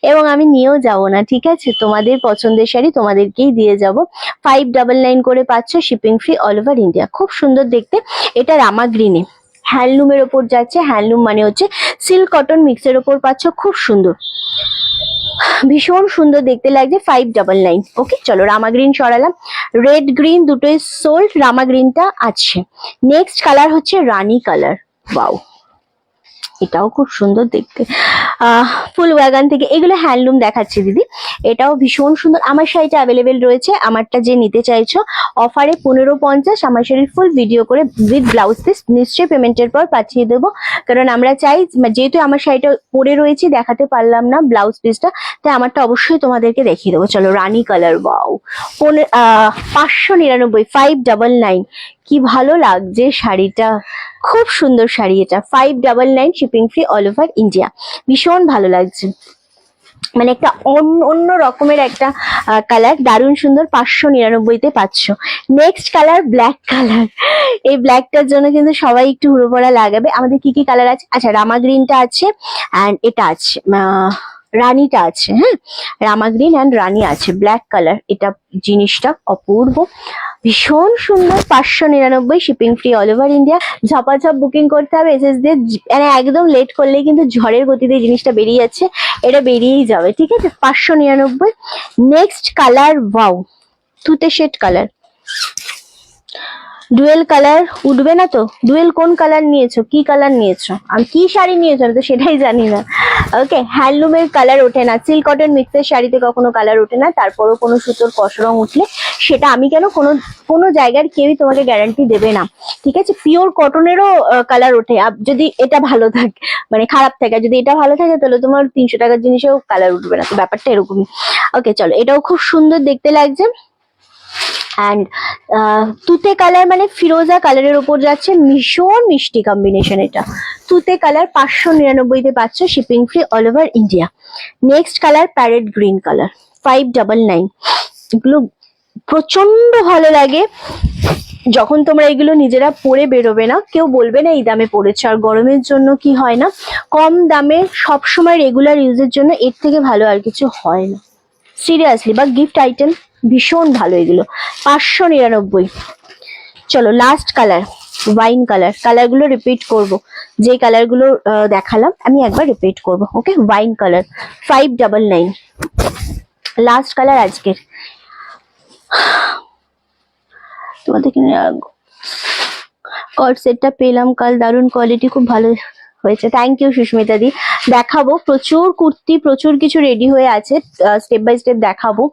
এবং আমি নিয়েও যাব না, ঠিক আছে। তোমাদের পছন্দের শাড়ি তোমাদেরকেই দিয়ে যাব। 599 করে পাচ্ছ, shipping free all over India. খুব সুন্দর দেখতে, এটা রামা গ্রিনে হ্যান্ডলুমের ওপর যাচ্ছে, হ্যান্ডলুম মানে হচ্ছে সিল্ক কটন মিক্সের ওপর পাচ্ছ, খুব সুন্দর, ভীষণ সুন্দর দেখতে লাগছে। 599, ওকে। চলো রামা গ্রিন সরালাম, রেড গ্রিন দুটোই সোল্ড, রামা গ্রিনটা আছে। নেক্সট কালার হচ্ছে রানী কালার, ওয়াও, এটাও খুব সুন্দর দেখতে, ফুল ওয়াগান থেকে। এগুলো হ্যান্ডলুম দেখাচ্ছি দিদি, এটাও ভীষণ সুন্দর। আমার শাড়িটা অ্যাভেলেবেল রয়েছে, আমারটা যে নিতে চাইছো অফারে 1550, আমার শাড়ির ফুল ভিডিও করে উইথ ব্লাউজ পিস নিশ্চয়ই পেমেন্টের পর পাঠিয়ে দেবো, কারণ আমরা চাই, যেহেতু আমার শাড়িটা পরে রয়েছি দেখাতে পারলাম না ব্লাউজ পিসটা, তাই আমারটা অবশ্যই তোমাদেরকে দেখিয়ে দেবো। চলো রানী কালার, ওয়াও, 599, 599, কি ভালো লাগছে শাড়িটা, খুব সুন্দর শাড়ি এটা। 599, shipping free all over India, ভীষণ ভালো লাগছে, মানে একটা অন্য রকমের একটা কালার, দারুণ সুন্দর। 599-তে পাচ্ছ। নেক্সট কালার ব্ল্যাক কালার, এই ব্ল্যাকটার জন্য কিন্তু সবাই একটু হুড়োপড়া লাগাবে। আমাদের কি কি কালার আছে? আচ্ছা রামা গ্রিনটা আছে, অ্যান্ড এটা আছে রানীটা আছে, হ্যাঁ রামা গ্রিন অ্যান্ড রানী আছে, ব্ল্যাক কালার। এটা জিনিসটা অপূর্ব, ভীষণ সুন্দর। 599 shipping free all over India. ঝপাঝপ বুকিং করতে হবে এসএস দিয়ে, মানে একদম লেট করলেই কিন্তু ঝড়ের গতিতে এই জিনিসটা বেরিয়ে যাচ্ছে, এটা বেরিয়েই যাবে, ঠিক আছে। 599। নেক্সট কালার, ওয়াও, তুতে শেড কালার, ডুয়েল কালার উঠবে না তো? ডুয়েল কোন কালার নিয়েছো, কি কালার নিয়েছো, আমি কি শাড়ি নিয়েছো আমি তো সেটাই জানি না। ওকে, হ্যান্ডলুমের কালার ওঠে না, সিল্ক কটন মিক্সের শাড়িতে কখনো কালার ওঠে না, তারপরও কোনো সুতোর কসরং উঠলে সেটা আমি কেন, কোনো জায়গার কেউই তোমাকে গ্যারান্টি দেবে না, ঠিক আছে। পিওর কটনেরও কালার ওঠে, যদি এটা ভালো থাকে, মানে খারাপ থাকে, আর যদি এটা ভালো থাকে তাহলে তোমার 300 টাকার জিনিসেও কালার উঠবে না, তো ব্যাপারটা এরকমই। ওকে চলো, এটাও খুব সুন্দর দেখতে লাগছে। অ্যান্ড তুতে কালার মানে ফিরোজা কালারের ওপর যাচ্ছে, ভীষণ মিষ্টি কম্বিনেশন এটা। তুতে কালার 599-তে পাচ্ছ, shipping free all over India. Next colour parrot green colour, 599। এগুলো প্রচন্ড ভালো লাগে যখন তোমরা এগুলো নিজেরা পরে বেরোবে না, কেউ বলবে না এই দামে পড়েছে। আর গরমের জন্য কি হয় না, কম দামে সবসময় রেগুলার ইউজের জন্য এর থেকে ভালো আর কিছু হয় না, সিরিয়াসলি। বা গিফট আইটেম ভীষণ ভালো এগুলো। 599। চলো লাস্ট কালার, ওয়াইন কালার। কালারগুলো রিপিট করব, যে কালারগুলো দেখালাম আমি একবার রিপিট করব। ওকে, ওয়াইন কালার 599। লাস্ট কালার আজকের। তোমাদেরকে কট সেটটা পেলাম কাল, দারুণ কোয়ালিটি, খুব ভালো হয়েছে, থ্যাংক ইউ সুস্মিতা দি। দেখাবো প্রচুর কুর্তি, প্রচুর কিছু রেডি হয়ে আছে, স্টেপ বাই স্টেপ দেখাবো।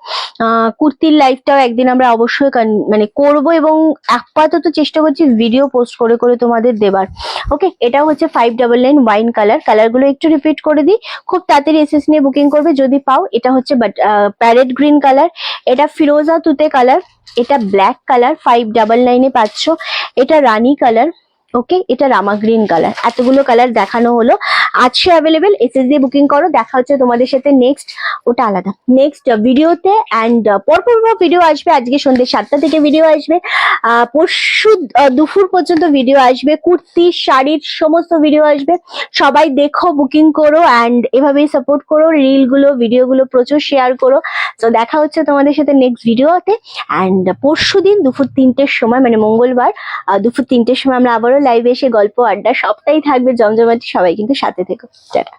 কুর্তির লাইভটাও একদিন আমরা অবশ্যই মানে করব, এবং আপাতত চেষ্টা করছি ভিডিও পোস্ট করে করে তোমাদের দেবার। ওকে, এটা হচ্ছে 599 ওয়াইন কালার। কালারগুলো একটু রিপিট করে দিই, খুব তাড়াতাড়ি এসএস নিয়ে বুকিং করবে যদি পাও। এটা হচ্ছে প্যারেট গ্রিন কালার, এটা ফিরোজা তুতে কালার, এটা ব্ল্যাক কালার 599-এ পাচ্ছ, এটা রানী কালার, ওকে, এটা রামা গ্রিন কালার। এতগুলো কালার দেখানো হলো, আছে অ্যাভেলেবেল, এসএস দিয়ে বুকিং করো। দেখা হচ্ছে তোমাদের সাথে নেক্সট, ওটা আলাদা, নেক্সট ভিডিওতে। অ্যান্ড পরপর ভিডিও আসবে, আজকে সন্ধ্যে 7টা থেকে ভিডিও আসবে, পরশু দুপুর পর্যন্ত ভিডিও আসবে, কুর্তি শাড়ির সমস্ত ভিডিও আসবে। সবাই দেখো, বুকিং করো, অ্যান্ড এভাবেই সাপোর্ট করো। রিলগুলো ভিডিওগুলো প্রচুর শেয়ার করো। তো দেখা হচ্ছে তোমাদের সাথে নেক্সট ভিডিওতে। অ্যান্ড পরশু দিন দুপুর 3টের সময়, মানে মঙ্গলবার দুপুর 3টের সময় আমরা আবারও লাইভে এসে গল্প আড্ডা সবটাই থাকবে জমজমাটি। সবাই কিন্তু সাথে থেকো, টাটা।